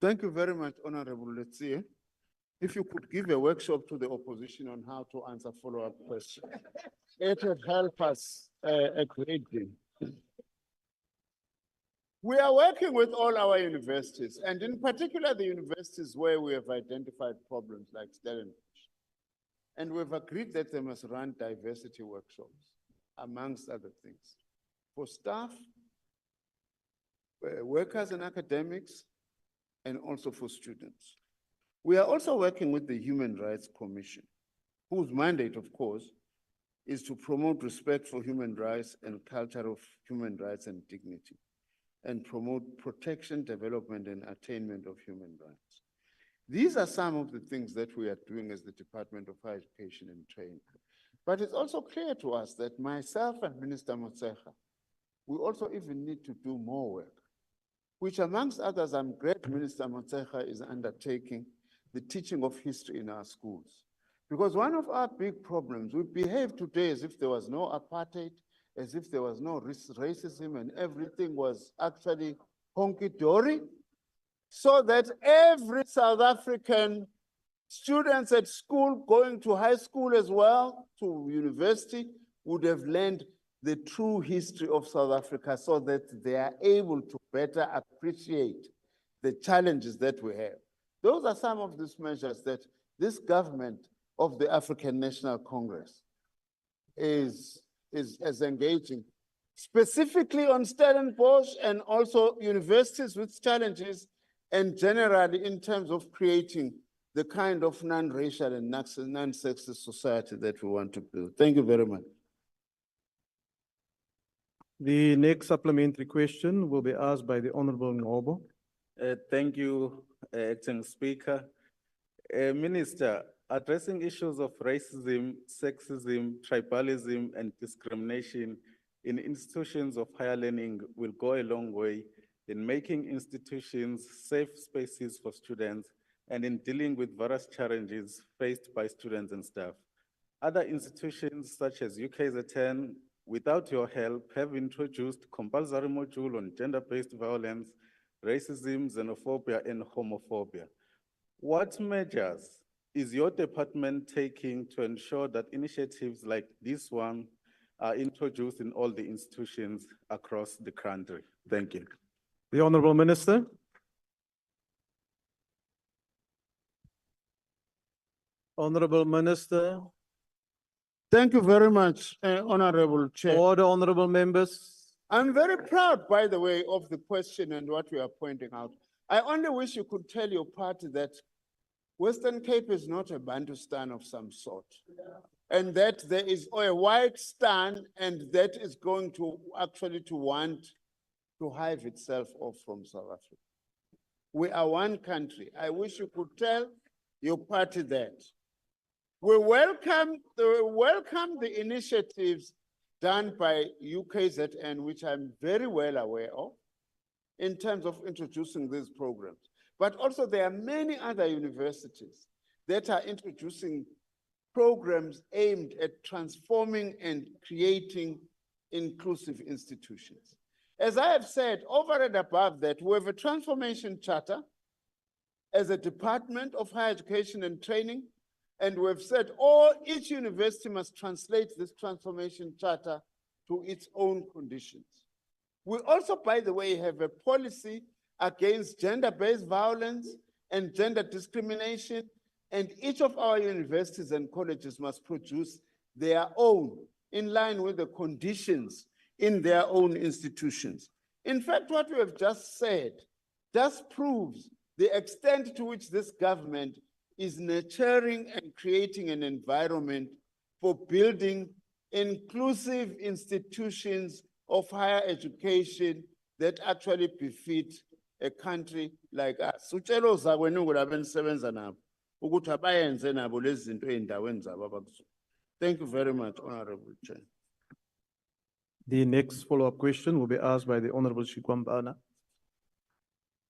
[SPEAKER 6] Thank you very much, Honorable Letsie. If you could give a workshop to the opposition on how to answer follow-up questions, it would help us a great deal. We are working with all our universities, and in particular the universities where we have identified problems like Stellenbosch. And we've agreed that they must run diversity workshops, amongst other things, for staff, workers and academics, and also for students. We are also working with the Human Rights Commission, whose mandate, of course, is to promote respect for human rights and culture of human rights and dignity, and promote protection, development, and attainment of human rights. These are some of the things that we are doing as the Department of Higher Education and Training. But it's also clear to us that myself and Minister Motshekga, we also even need to do more work, which amongst others, I'm glad Minister Motshekga is undertaking the teaching of history in our schools. Because one of our big problems, we behave today as if there was no apartheid, as if there was no racism and everything was actually honky-dory, so that every South African students at school, going to high school as well, to university, would have learned the true history of South Africa so that they are able to better appreciate the challenges that we have. Those are some of these measures that this government of the African National Congress is engaging, specifically on Stellenbosch and also universities with challenges, and generally in terms of creating the kind of non-racial and non-sexist society that we want to build. Thank you very much.
[SPEAKER 5] The next supplementary question will be asked by the Honorable Ngobo.
[SPEAKER 15] Thank you, Acting Speaker. Minister, addressing issues of racism, sexism, tribalism, and discrimination in institutions of higher learning will go a long way in making institutions safe spaces for students and in dealing with various challenges faced by students and staff. Other institutions such as UKZN, without your help, have introduced compulsory module on gender-based violence, racism, xenophobia, and homophobia. What measures is your department taking to ensure that initiatives like this one are introduced in all the institutions across the country? Thank you.
[SPEAKER 5] The Honorable Minister. Honorable Minister.
[SPEAKER 6] Thank you very much, Honorable Chair.
[SPEAKER 5] Order, honorable members.
[SPEAKER 6] I'm very proud, by the way, of the question and what we are pointing out. I only wish you could tell your party that Western Cape is not a Bantustan of some sort, and that there is a white stan, and that is going to actually want to hive itself off from South Africa. We are one country. I wish you could tell your party that. We welcome the initiatives done by UKZN, which I'm very well aware of, in terms of introducing these programs. But also there are many other universities that are introducing programs aimed at transforming and creating inclusive institutions. As I have said, over and above that, we have a transformation charter as a Department of Higher Education and Training, and we've said each university must translate this transformation charter to its own conditions. We also, by the way, have a policy against gender-based violence and gender discrimination, and each of our universities and colleges must produce their own in line with the conditions in their own institutions. In fact, what we have just said just proves the extent to which this government is nurturing and creating an environment for building inclusive institutions of higher education that actually befit a country like us. Utshelo zakwenu ngolabenisebenza nabo ukuthi abayenze nabo lezi zinto ey'ndaweni zabo abakuzo. Thank you very much, Honorable Chair.
[SPEAKER 5] The next follow-up question will be asked by the Honorable Shikwambana.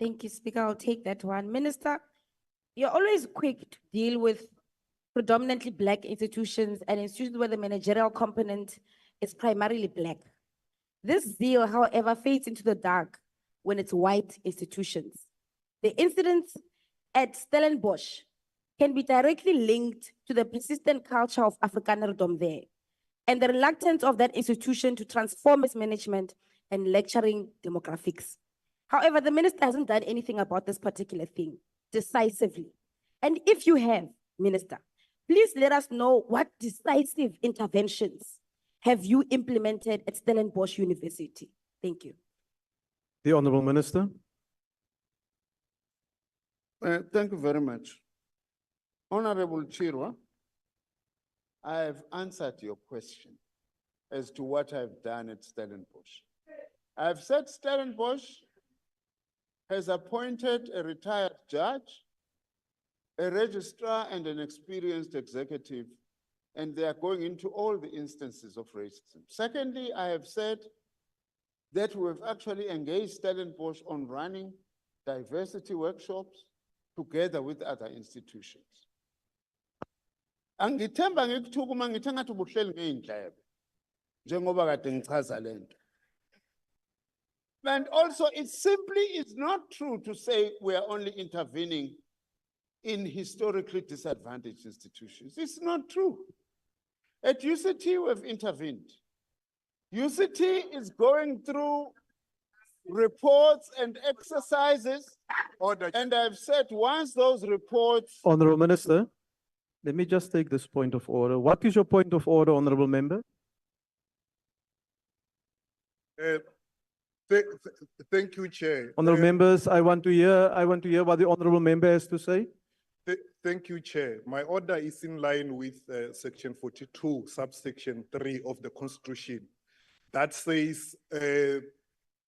[SPEAKER 7] Thank you, Speaker. I'll take that one. Minister, you're always quick to deal with predominantly Black institutions and institutions where the managerial component is primarily Black. This zeal, however, fades into the dark when it's white institutions. The incidents at Stellenbosch can be directly linked to the persistent culture of Afrikanerdom there and the reluctance of that institution to transform its management and lecturing demographics. However, the minister hasn't done anything about this particular thing decisively. And if you have, Minister, please let us know what decisive interventions have you implemented at Stellenbosch University? Thank you.
[SPEAKER 5] The Honorable Minister.
[SPEAKER 6] Thank you very much. Honorable Chirwa, I have answered your question as to what I've done at Stellenbosch. I've said Stellenbosch has appointed a retired judge, a registrar, and an experienced executive, and they are going into all the instances of racism. Secondly, I have said that we've actually engaged Stellenbosch on running diversity workshops together with other institutions. Angithemba ngikuthukuma uma ngithe ngathi ubuhleli ngey'ndlebe njengoba kade ngichaza le nto. And also, it simply is not true to say we are only intervening in historically disadvantaged institutions. It's not true. At UCT, we've intervened. UCT is going through reports and exercises. And I've said once those reports.
[SPEAKER 5] Honorable Minister, let me just take this point of order. What is your point of order, Honorable Member?
[SPEAKER 16] Thank you, Chair.
[SPEAKER 5] Honorable members, I want to hear what the Honorable Member has to say.
[SPEAKER 16] Thank you, Chair. My order is in line with Section 42, subsection 3 of the Constitution. That says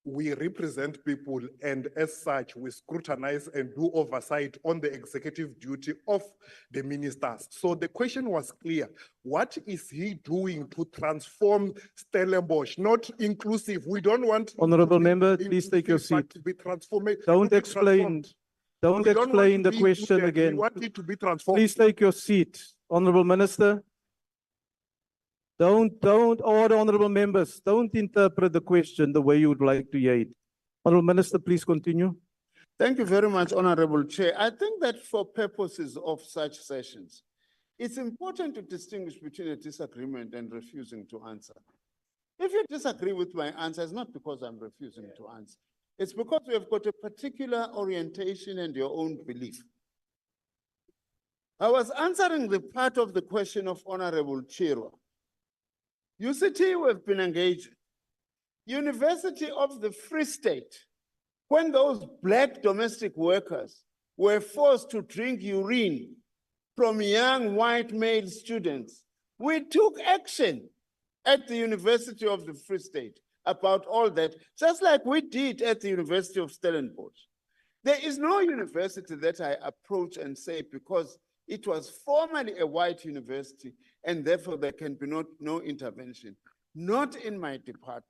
[SPEAKER 16] we represent people, and as such, we scrutinize and do oversight on the executive duty of the ministers. So the question was clear. What is he doing to transform Stellenbosch? Not inclusive. We don't want.
[SPEAKER 5] Honorable Member, please take your seat.
[SPEAKER 16] To be transformed.
[SPEAKER 5] Don't explain the question again.
[SPEAKER 16] We want it to be transformed.
[SPEAKER 5] Please take your seat. Honorable Minister. Don't order, honorable members. Don't interpret the question the way you would like to hear it. Honorable Minister, please continue.
[SPEAKER 6] Thank you very much, Honorable Chair. I think that for purposes of such sessions, it's important to distinguish between a disagreement and refusing to answer. If you disagree with my answer, it's not because I'm refusing to answer. It's because we have got a particular orientation and your own belief. I was answering the part of the question of Honorable Chirwa. UCT, we've been engaged. University of the Free State, when those Black domestic workers were forced to drink urine from young white male students, we took action at the University of the Free State about all that, just like we did at the University of Stellenbosch. There is no university that I approach and say, because it was formerly a white university, and therefore there can be no intervention. Not in my department,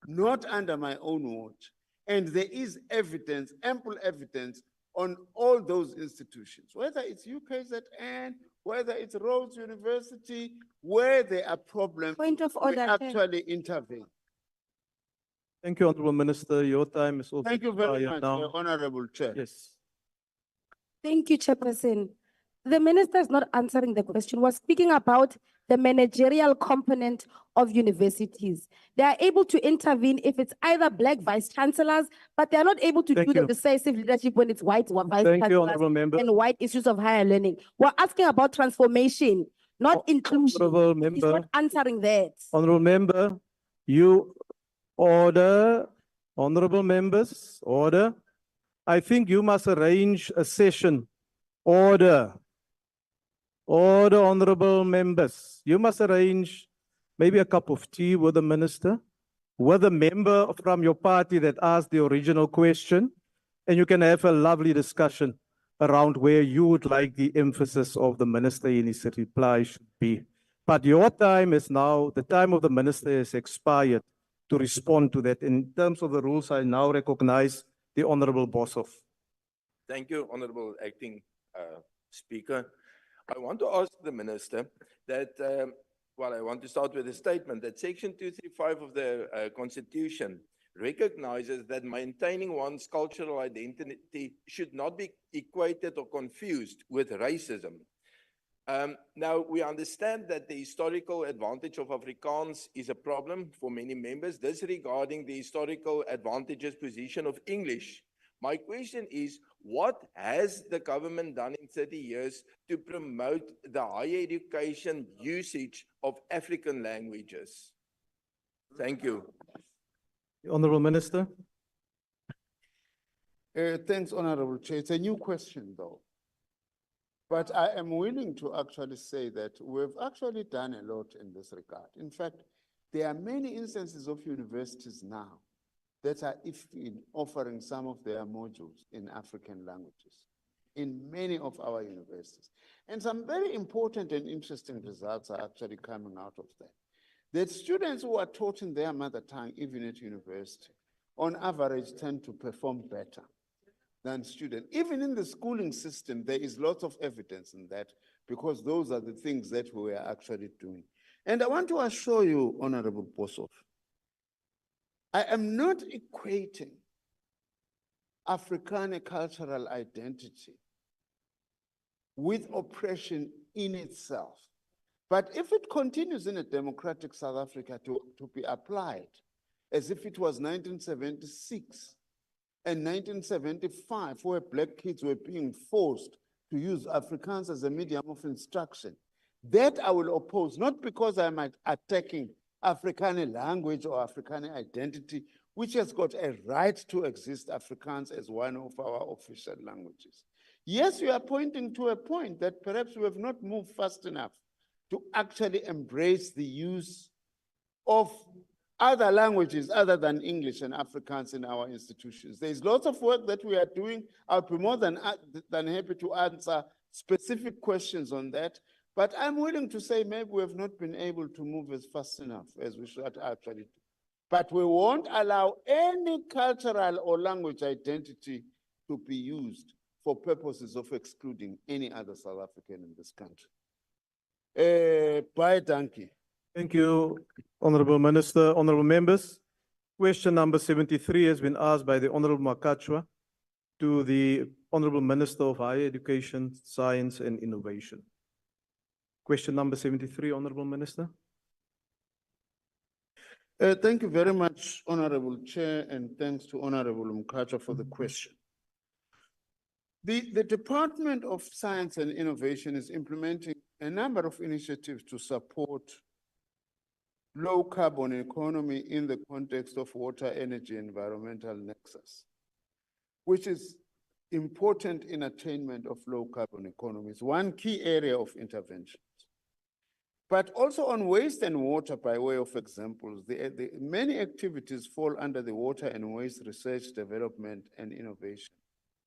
[SPEAKER 6] not under my own watch. And there is evidence, ample evidence on all those institutions, whether it's UKZN, whether it's Rhodes University, where there are problems,
[SPEAKER 7] Point of order,
[SPEAKER 6] we actually intervene.
[SPEAKER 5] Thank you, Honorable Minister. Your time is also
[SPEAKER 6] Thank you very much,
[SPEAKER 5] now.
[SPEAKER 6] Honorable Chair.
[SPEAKER 5] Yes.
[SPEAKER 7] Thank you, Chairperson. The minister is not answering the question. We're speaking about the managerial component of universities. They are able to intervene if it's either Black vice chancellors, but they are not able to do the decisive leadership when it's white vice chancellors and white issues of higher learning. We're asking about transformation, not inclusion.
[SPEAKER 5] Honorable
[SPEAKER 7] He's
[SPEAKER 5] Member.
[SPEAKER 7] not answering that.
[SPEAKER 5] Honorable Member, you order. Honorable members, order. I think you must arrange a session. Order. Order, honorable members. You must arrange maybe a cup of tea with the minister, with a member from your party that asked the original question, and you can have a lovely discussion around where you would like the emphasis of the minister in his reply should be. But your time is now, the time of the minister has expired to respond to that. In terms of the rules, I now recognize the Honorable Boshoff.
[SPEAKER 17] Thank you, Honorable Acting Speaker. I want to ask the Minister that, well, I want to start with a statement that Section 235 of the Constitution recognizes that maintaining one's cultural identity should not be equated or confused with racism. Now, we understand that the historical advantage of Afrikaans is a problem for many members, disregarding the historical advantageous position of English. My question is, what has the government done in 30 years to promote the higher education usage of African languages? Thank you.
[SPEAKER 5] The Honorable Minister.
[SPEAKER 6] Thanks, Honorable Chair. It's a new question, though. But I am willing to actually say that we've actually done a lot in this regard. In fact, there are many instances of universities now that are offering some of their modules in African languages in many of our universities. And some very important and interesting results are actually coming out of that. That students who are taught in their mother tongue, even at university, on average tend to perform better than students. Even in the schooling system, there is lots of evidence in that, because those are the things that we are actually doing. And I want to assure you, Honorable Boshoff, I am not equating Afrikaner cultural identity with oppression in itself. But if it continues in a democratic South Africa to be applied as if it was 1976 and 1975, where Black kids were being forced to use Afrikaans as a medium of instruction, that I will oppose, not because I'm attacking Afrikaner language or Afrikaner identity, which has got a right to exist, Afrikaans as one of our official languages. Yes, you are pointing to a point that perhaps we have not moved fast enough to actually embrace the use of other languages other than English and Afrikaans in our institutions. There's lots of work that we are doing. I'll be more than happy to answer specific questions on that. But I'm willing to say maybe we have not been able to move as fast enough as we should actually do. But we won't allow any cultural or language identity to be used for purposes of excluding any other South African in this country. Bye, donkey.
[SPEAKER 5] Thank you, Honorable Minister. Honorable members, question number 73 has been asked by the Honorable Makachwa to the Honorable Minister of Higher Education, Science and Innovation. Question number 73, Honorable Minister.
[SPEAKER 6] Thank you very much, Honorable Chair, and thanks to Honorable Mkhatshwa for the question. The Department of Science and Innovation is implementing a number of initiatives to support low carbon economy in the context of water, energy, environmental nexus, which is important in attainment of low carbon economy. It's one key area of interventions. But also on waste and water, by way of examples, the many activities fall under the Water and Waste Research, Development and Innovation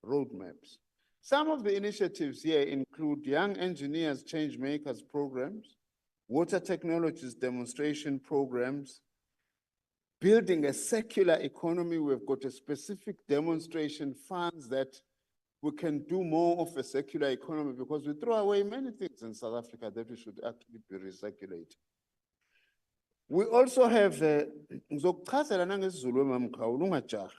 [SPEAKER 6] roadmaps. Some of the initiatives here include Young Engineers Change Makers programs, water technologies demonstration programs, building a circular economy. We've got a specific demonstration funds that we can do more of a circular economy, because we throw away many things in South Africa that we should actually be recirculating. We also have ngizokuchazela nangesizulu eMamkhawula ungajahi.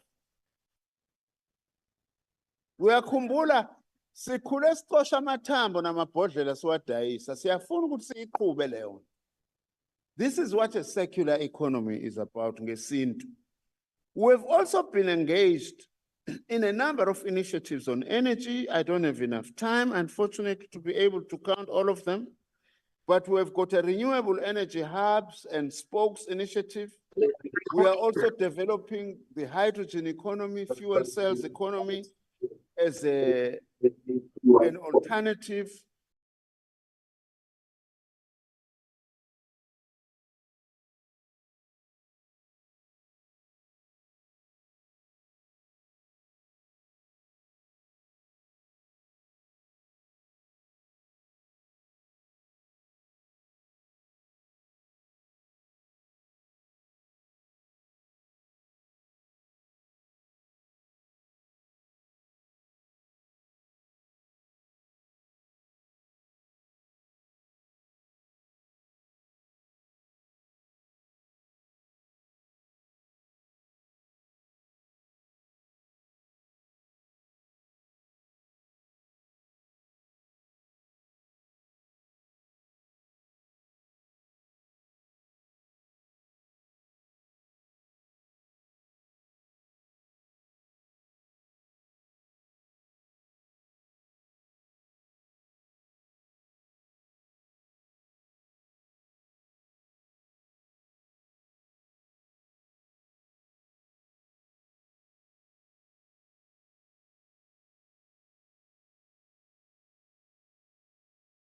[SPEAKER 6] Uyakhumbula sikhule sicosha amathambo namabhodlela siwadayisa, siyafuna ukuthi siyiqhube leyo. This is what a circular economy is about ngesintu. We've also been engaged in a number of initiatives on energy. I don't have enough time, unfortunately, to be able to count all of them, but we've got a renewable energy hubs and spokes initiative. We are also developing the hydrogen economy, fuel cells economy as an alternative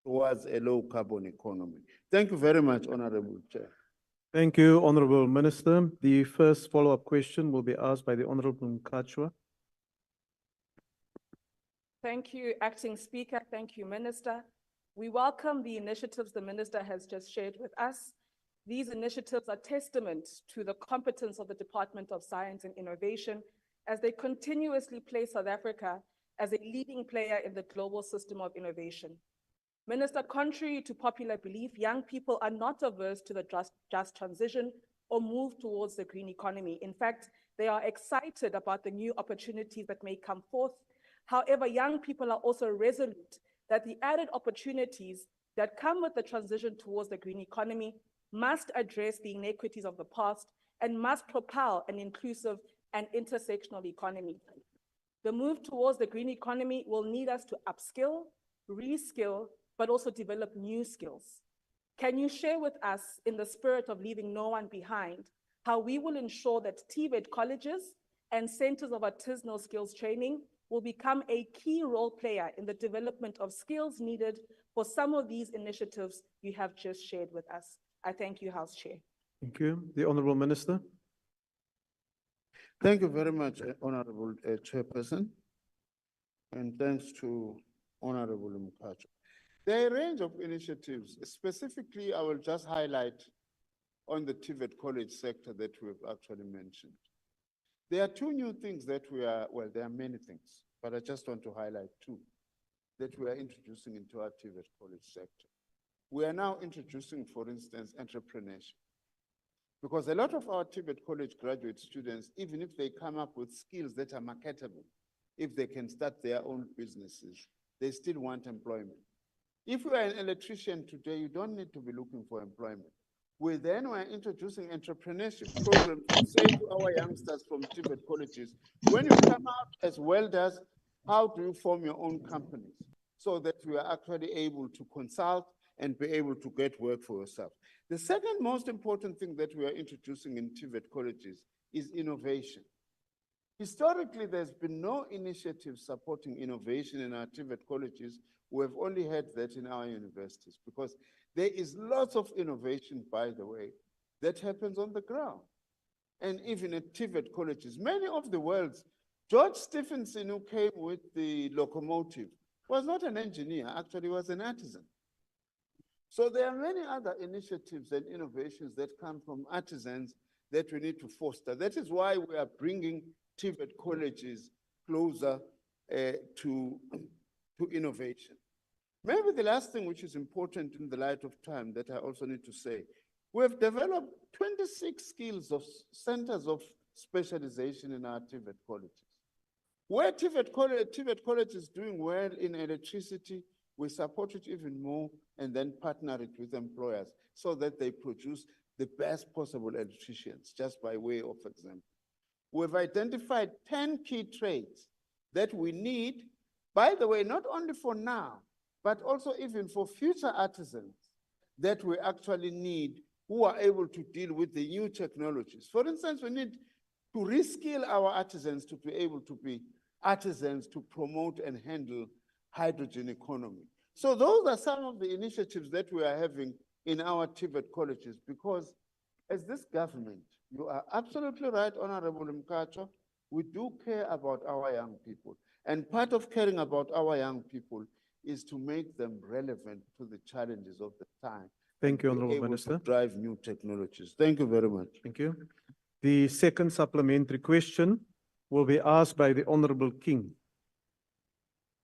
[SPEAKER 6] towards a low carbon economy. Thank you very much, Honorable Chair.
[SPEAKER 5] Thank you, Honorable Minister. The first follow-up question will be asked by the Honorable Mkhatshwa.
[SPEAKER 2] Thank you, Acting Speaker. Thank you, Minister. We welcome the initiatives the Minister has just shared with us. These initiatives are testament to the competence of the Department of Science and Innovation as they continuously place South Africa as a leading player in the global system of innovation. Minister, contrary to popular belief, young people are not averse to the just transition or move towards the green economy. In fact, they are excited about the new opportunities that may come forth. However, young people are also resolute that the added opportunities that come with the transition towards the green economy must address the inequities of the past and must propel an inclusive and intersectional economy. The move towards the green economy will need us to upskill, reskill, but also develop new skills. Can you share with us, in the spirit of leaving no one behind, how we will ensure that TVET colleges and centers of artisanal skills training will become a key role player in the development of skills needed for some of these initiatives you have just shared with us? I thank you, House Chair.
[SPEAKER 5] Thank you. The Honorable Minister.
[SPEAKER 6] Thank you very much, Honorable Chairperson. And thanks to Honorable Mkhatshwa. There are a range of initiatives. Specifically, I will just highlight on the TVET college sector that we've actually mentioned. There are two new things that well, there are many things, but I just want to highlight two that we are introducing into our TVET college sector. We are now introducing, for instance, entrepreneurship. Because a lot of our TVET college graduate students, even if they come up with skills that are marketable, if they can start their own businesses, they still want employment. If you are an electrician today, you don't need to be looking for employment. We then were introducing entrepreneurship programs to say to our youngsters from TVET colleges, when you come out as welders, how do you form your own companies so that you are actually able to consult and be able to get work for yourself? The second most important thing that we are introducing in TVET colleges is innovation. Historically, there's been no initiative supporting innovation in our TVET colleges. We have only had that in our universities because there is lots of innovation, by the way, that happens on the ground. And even at TVET colleges, many of the world's, George Stephenson, who came with the locomotive, was not an engineer, actually was an artisan. So there are many other initiatives and innovations that come from artisans that we need to foster. That is why we are bringing TVET colleges closer to innovation. Maybe the last thing which is important in the light of time that I also need to say, we have developed 26 skills of centers of specialization in our TVET colleges. Where TVET college is doing well in electricity, we support it even more and then partner it with employers so that they produce the best possible electricians, just by way of example. We've identified 10 key traits that we need, by the way, not only for now, but also even for future artisans that we actually need who are able to deal with the new technologies. For instance, we need to reskill our artisans to be able to be artisans to promote and handle hydrogen economy. So those are some of the initiatives that we are having in our TVET colleges, because as this government, you are absolutely right, Honorable Mkhatshwa, we do care about our young people. And part of caring about our young people is to make them relevant to the challenges of the time.
[SPEAKER 5] Thank you,
[SPEAKER 6] and be
[SPEAKER 5] Honorable
[SPEAKER 6] able to
[SPEAKER 5] Minister.
[SPEAKER 6] drive new technologies. Thank you very much.
[SPEAKER 5] Thank you. The second supplementary question will be asked by the Honorable King.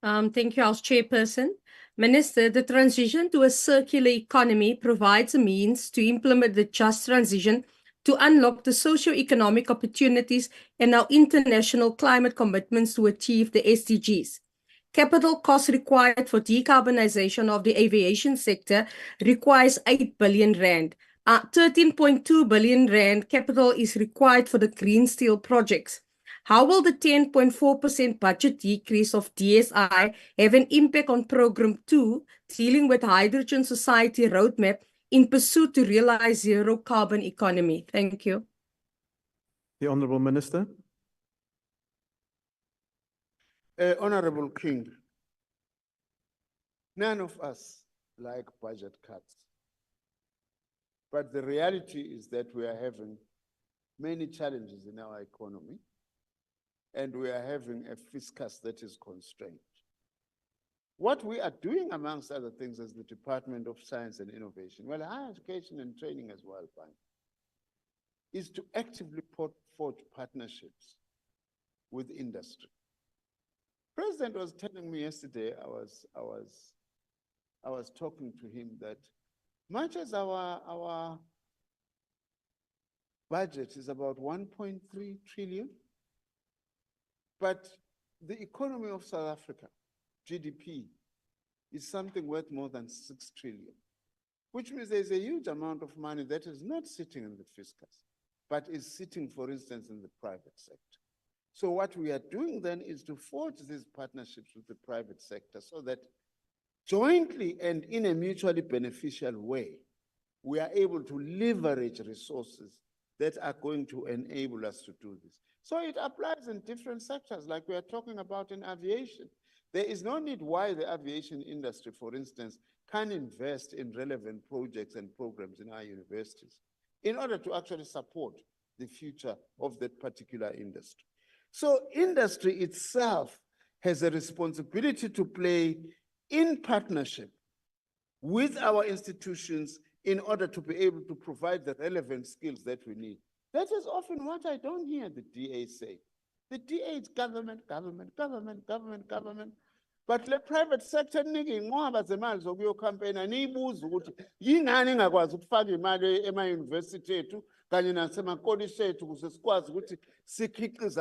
[SPEAKER 8] Thank you, House Chairperson. Minister, the transition to a circular economy provides a means to implement the just transition to unlock the socio-economic opportunities and our international climate commitments to achieve the SDGs. Capital costs required for decarbonization of the aviation sector requires 8 billion rand. 13.2 billion rand capital is required for the green steel projects. How will the 10.4% budget decrease of DSI have an impact on Program 2, dealing with Hydrogen Society Roadmap in pursuit to realize zero carbon economy? Thank you.
[SPEAKER 5] The Honorable Minister.
[SPEAKER 6] Honorable King, none of us like budget cuts. But the reality is that we are having many challenges in our economy, and we are having a fiscus that is constrained. What we are doing, amongst other things, as the Department of Science and Innovation, well, higher education and training as well, is to actively forge partnerships with industry. President was telling me yesterday, I was talking to him that much as our budget is about 1.3 trillion, but the economy of South Africa, GDP, is something worth more than 6 trillion, which means there's a huge amount of money that is not sitting in the fiscus, but is sitting, for instance, in the private sector. So what we are doing then is to forge these partnerships with the private sector so that jointly and in a mutually beneficial way, we are able to leverage resources that are going to enable us to do this. So it applies in different sectors, like we are talking about in aviation. There is no need why the aviation industry, for instance, can invest in relevant projects and programs in our universities in order to actually support the future of that particular industry. So industry itself has a responsibility to play in partnership with our institutions in order to be able to provide the relevant skills that we need. That is often what I don't hear the DA say. The DA is government, government, government, government, government. But the private sector niki ngoba zemali zokuyo campaign aniyibuza ukuthi yingani engakwazi ukufaka imali ema-university ethu kanye nasemakolisi ethu ukuze sikwazi ukuthi sikhiqize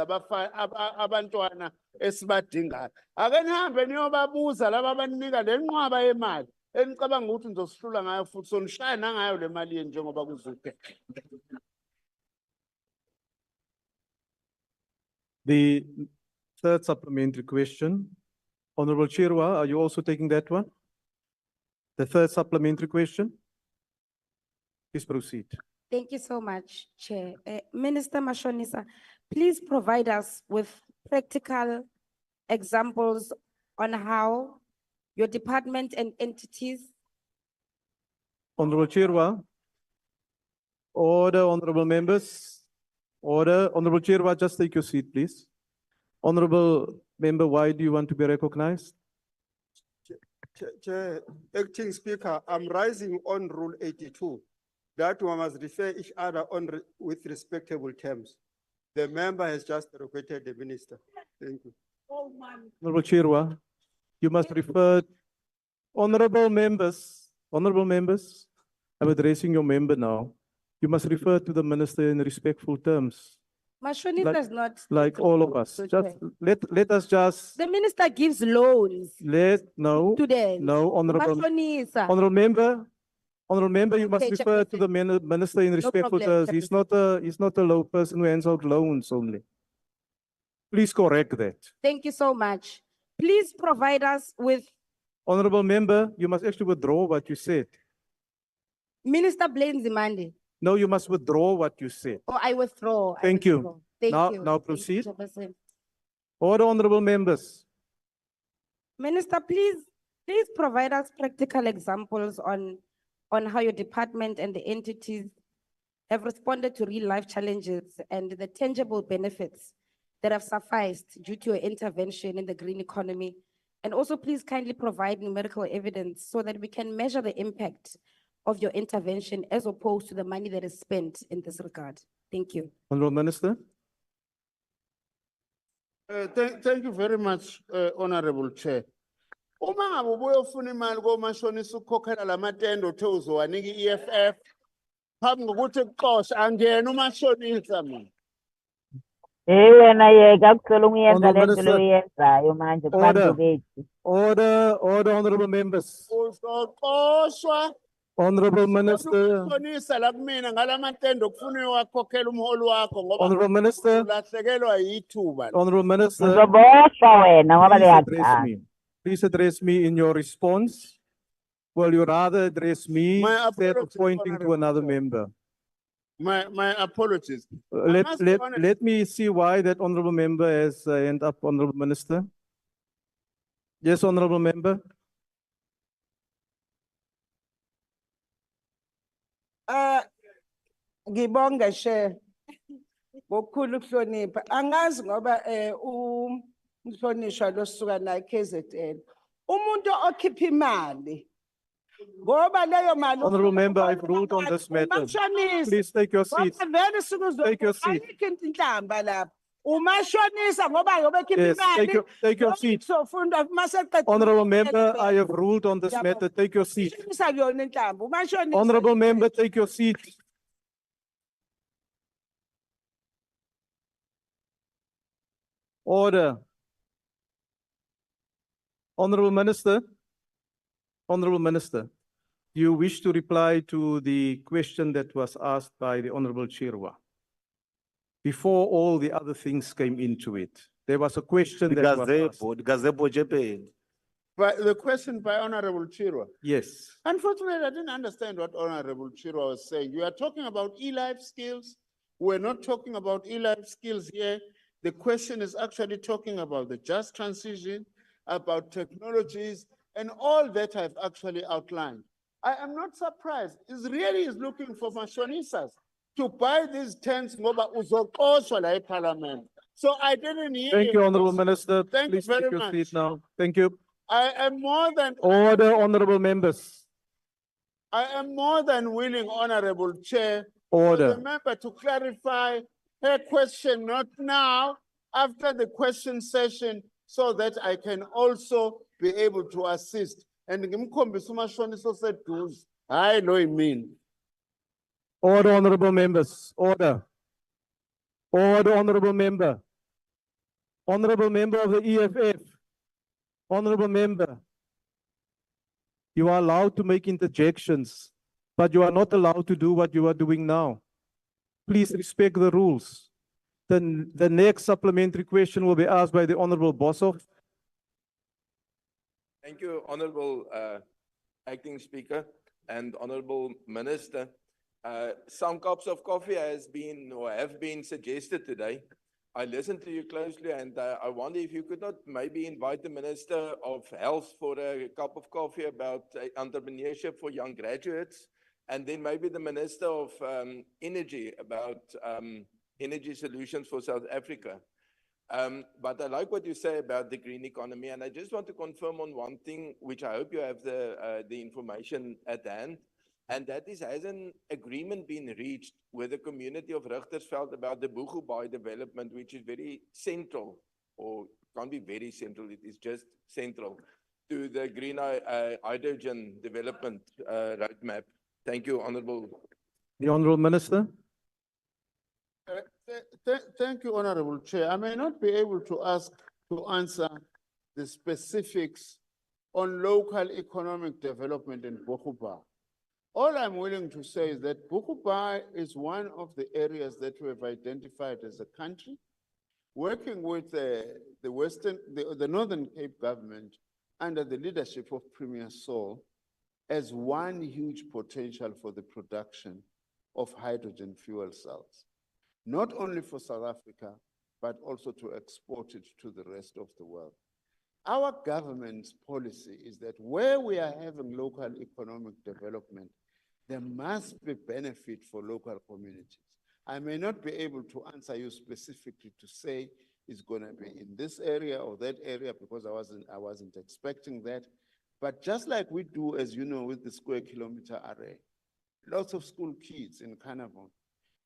[SPEAKER 6] abantwana esibadingayo. Ake nihambe niyobabuza laba abanika le nqwaba yemali enicabanga ukuthi nizosihlula ngayo futhi sonishaya nangayo le mali yenu njengoba kuzuke.
[SPEAKER 5] The third supplementary question. Honorable Chirwa, are you also taking that one? The third supplementary question? Please proceed.
[SPEAKER 7] Thank you so much, Chair. Minister Mashonisa, please provide us with practical examples on how your department and entities.
[SPEAKER 5] Honorable Chirwa. Order, honorable members. Order. Honorable Chirwa, just take your seat, please. Honorable member, why do you want to be recognized?
[SPEAKER 9] Chair, Acting Speaker, I'm rising on Rule 82. That one must refer each other with respectable terms. The member has just requested the minister. Thank you.
[SPEAKER 5] Honorable Chirwa, you must refer, honorable members, I'm addressing your member now. You must refer to the minister in respectful terms.
[SPEAKER 7] Mashonisa is not.
[SPEAKER 5] Like all of us. Just let us just.
[SPEAKER 7] The minister gives loans.
[SPEAKER 5] No, honorable.
[SPEAKER 7] Mashonisa.
[SPEAKER 5] Honorable member, you must refer to the minister in respectful terms. He's not a low person who hands out loans only. Please correct that.
[SPEAKER 7] Thank you so much. Please provide us with.
[SPEAKER 5] Honorable member, you must actually withdraw what you said.
[SPEAKER 7] Minister blames Zimande.
[SPEAKER 5] No, you must withdraw what you said.
[SPEAKER 7] Oh, I withdraw.
[SPEAKER 5] Thank you.
[SPEAKER 7] Thank you.
[SPEAKER 5] Now proceed.
[SPEAKER 7] Thank you,
[SPEAKER 5] Order, honorable members.
[SPEAKER 7] Minister, please provide us practical examples on how your department and the entities have responded to real life challenges and the tangible benefits that have sufficed due to your intervention in the green economy. And also please kindly provide numerical evidence so that we can measure the impact of your intervention as opposed to the money that is spent in this regard. Thank you.
[SPEAKER 5] Honorable Minister.
[SPEAKER 6] Thank you very much, Honorable Chair. Uma ngabe ubuye ufuna imali komashonisa ukukhokhela lamatende othe uzowanika i-EFF phambi ngokuthi kuxoshe angena umashonisa mina.
[SPEAKER 18] Wena yeka kucela ungiyenza le nto loyenzayo manje kubantu bethu.
[SPEAKER 5] Order, honorable members.
[SPEAKER 6] Uzoxoshwa.
[SPEAKER 5] Honorable Minister.
[SPEAKER 6] Umashonisa la kumina ngalamatende okufuna uyowakhokhela umholi wakho ngoba
[SPEAKER 5] Honorable Minister.
[SPEAKER 6] ulahlekelwa yithuba.
[SPEAKER 5] Honorable Minister.
[SPEAKER 18] Uzoboshwa wena ngoba leyadala.
[SPEAKER 5] Please address me in your response. Well, you rather address me instead of pointing to another member.
[SPEAKER 6] My apologies.
[SPEAKER 5] Let me see why that honorable member has hand up, honorable minister. Yes, honorable member.
[SPEAKER 4] Ngibonga share. Ngokukhulu ukuhlonipha. Angazi ngoba umhlonishwa losuka la KZN. Umuntu okhipha imali. Ngoba leyo mali.
[SPEAKER 5] Honorable member, I've ruled on this matter. Please take your seat. Take your seat. Yes, take your seat. Honorable member, I have ruled on this matter. Take your seat. Honorable member, take your seat. Order. Honorable Minister. Honorable Minister, do you wish to reply to the question that was asked by the Honorable Chirwa? Before all the other things came into it, there was a question that was asked.
[SPEAKER 6] But the question by Honorable Chirwa.
[SPEAKER 5] Yes.
[SPEAKER 6] Unfortunately, I didn't understand what Honorable Chirwa was saying. You are talking about e-life skills. We're not talking about e-life skills here. The question is actually talking about the just transition, about technologies, and all that I've actually outlined. I am not surprised. Israeli is looking for mashonisas to buy these tents ngoba uzoqoshwa la eParliament. So I didn't hear.
[SPEAKER 5] Thank you, Honorable Minister.
[SPEAKER 6] Thank
[SPEAKER 5] Please
[SPEAKER 6] you very
[SPEAKER 5] take your
[SPEAKER 6] much.
[SPEAKER 5] seat now. Thank you.
[SPEAKER 6] I am more than
[SPEAKER 5] Order, honorable members.
[SPEAKER 6] I am more than willing, Honorable Chair,
[SPEAKER 5] Order.
[SPEAKER 6] for the member to clarify her question, not now, after the question session, so that I can also be able to assist. And ngimkhombisa umashoniso seduze. Hayi lo yimini.
[SPEAKER 5] Order, honorable members. Order. Order, honorable member. Honorable member of the EFF. Honorable member. You are allowed to make interjections, but you are not allowed to do what you are doing now. Please respect the rules. Then the next supplementary question will be asked by the Honorable Boshoff.
[SPEAKER 17] Thank you, Honorable Acting Speaker and Honorable Minister. Some cups of coffee has been or have been suggested today. I listened to you closely, and I wonder if you could not maybe invite the Minister of Health for a cup of coffee about entrepreneurship for young graduates, and then maybe the Minister of Energy about energy solutions for South Africa. But I like what you say about the green economy, and I just want to confirm on one thing, which I hope you have the information at hand, and that is, has an agreement been reached with the community of Richtersveld about the Boegoebaai development, which is very central, or can't be very central, it is just central, to the green hydrogen development roadmap. Thank you, Honorable.
[SPEAKER 5] The Honorable Minister.
[SPEAKER 6] Thank you, Honorable Chair. I may not be able to answer the specifics on local economic development in Boegoebaai. All I'm willing to say is that Boegoebaai is one of the areas that we have identified as a country, working with the Northern Cape government under the leadership of Premier Saul as one huge potential for the production of hydrogen fuel cells, not only for South Africa, but also to export it to the rest of the world. Our government's policy is that where we are having local economic development, there must be benefit for local communities. I may not be able to answer you specifically to say it's going to be in this area or that area because I wasn't expecting that. But just like we do, as you know, with the square kilometer array, lots of school kids in Carnarvon,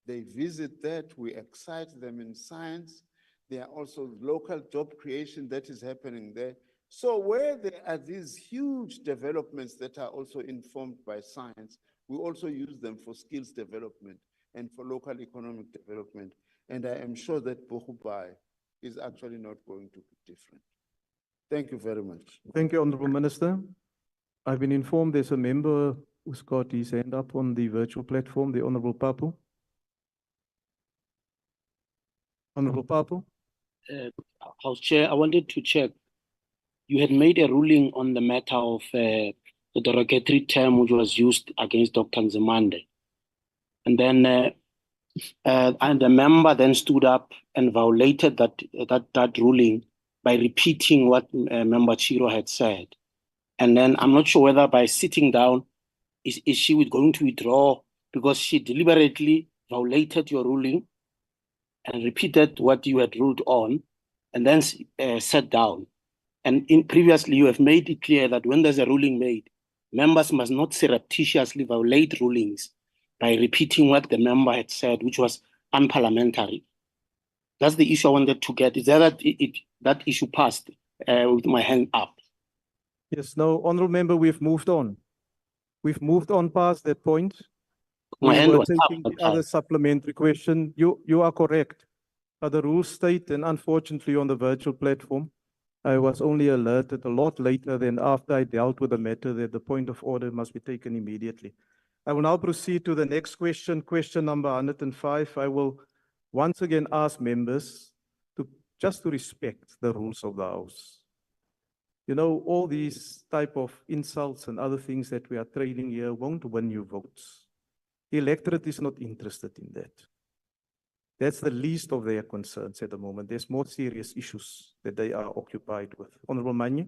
[SPEAKER 6] they visit that, we excite them in science. There are also local job creation that is happening there. So where there are these huge developments that are also informed by science, we also use them for skills development and for local economic development. And I am sure that Boegoebaai is actually not going to be different. Thank you very much.
[SPEAKER 5] Thank you, Honorable Minister. I've been informed there's a member who's got his hand up on the virtual platform, the Honorable Papu. Honorable Papu.
[SPEAKER 19] House Chair, I wanted to check. You had made a ruling on the matter of the derogatory term which was used against Dr. Nzimande. And then and the member then stood up and violated that ruling by repeating what Member Chiro had said. And then I'm not sure whether by sitting down, is she going to withdraw because she deliberately violated your ruling and repeated what you had ruled on, and then sat down. And previously, you have made it clear that when there's a ruling made, members must not surreptitiously violate rulings by repeating what the member had said, which was unparliamentary. That's the issue I wanted to get. Is that that issue passed with my hand up?
[SPEAKER 5] Yes, no, honorable member, we've moved on. We've moved on past that point.
[SPEAKER 19] My
[SPEAKER 5] We
[SPEAKER 19] hand
[SPEAKER 5] were
[SPEAKER 19] was up
[SPEAKER 5] taking
[SPEAKER 19] at
[SPEAKER 5] the other supplementary question. You are correct. The rules state, and unfortunately on the virtual platform, I was only alerted a lot later than after I dealt with the matter that the point of order must be taken immediately. I will now proceed to the next question, question number 105. I will once again ask members to just to respect the rules of the House. You know, all these type of insults and other things that we are trading here won't win you votes. The electorate is not interested in that. That's the least of their concerns at the moment. There's more serious issues that they are occupied with. Honorable Manye.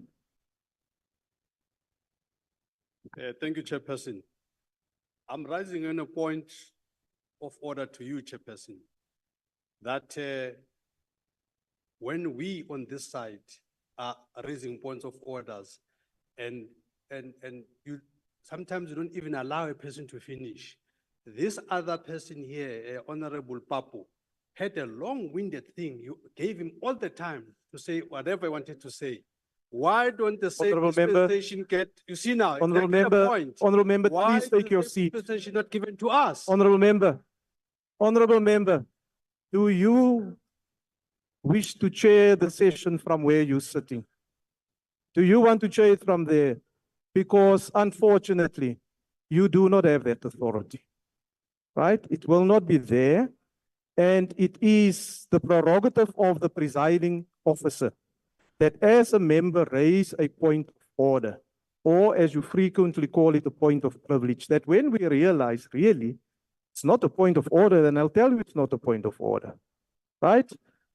[SPEAKER 20] Thank you, Chairperson. I'm rising on a point of order to you, Chairperson, that when we on this side are raising points of orders and you sometimes you don't even allow a person to finish. This other person here, Honorable Papu, had a long-winded thing. You gave him all the time to say whatever he wanted to say. Why don't the same dispensation get, you see now,
[SPEAKER 5] Honorable
[SPEAKER 20] exactly the
[SPEAKER 5] member,
[SPEAKER 20] point.
[SPEAKER 5] honorable member,
[SPEAKER 20] Why
[SPEAKER 5] please take
[SPEAKER 20] is
[SPEAKER 5] your
[SPEAKER 20] the
[SPEAKER 5] seat.
[SPEAKER 20] dispensation not given to us?
[SPEAKER 5] Honorable member, do you wish to chair the session from where you're sitting? Do you want to chair it from there? Because unfortunately, you do not have that authority, right? It will not be there. And it is the prerogative of the presiding officer that as a member raise a point of order, or as you frequently call it, a point of privilege, that when we realize really it's not a point of order, then I'll tell you it's not a point of order, right?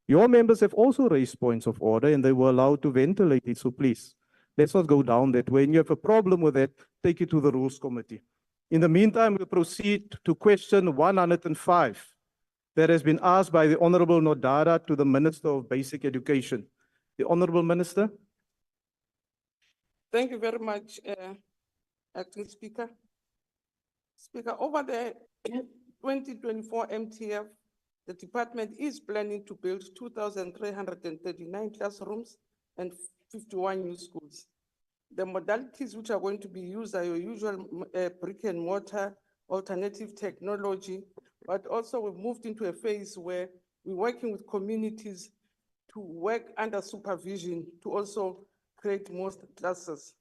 [SPEAKER 5] Your members have also raised points of order and they were allowed to ventilate it. So please, let's not go down that way. When you have a problem with that, take it to the Rules Committee. In the meantime, we'll proceed to question 105 that has been asked by the Honorable Nodada to the Minister of Basic Education. The Honorable Minister.
[SPEAKER 21] Thank you very much, Acting Speaker. Speaker, over the 2024 MTF, the department is planning to build 2,339 classrooms and 51 new schools. The modalities which are going to be used are your usual brick and mortar, alternative technology, but also we've moved into a phase where we're working with communities to work under supervision to also create more classes.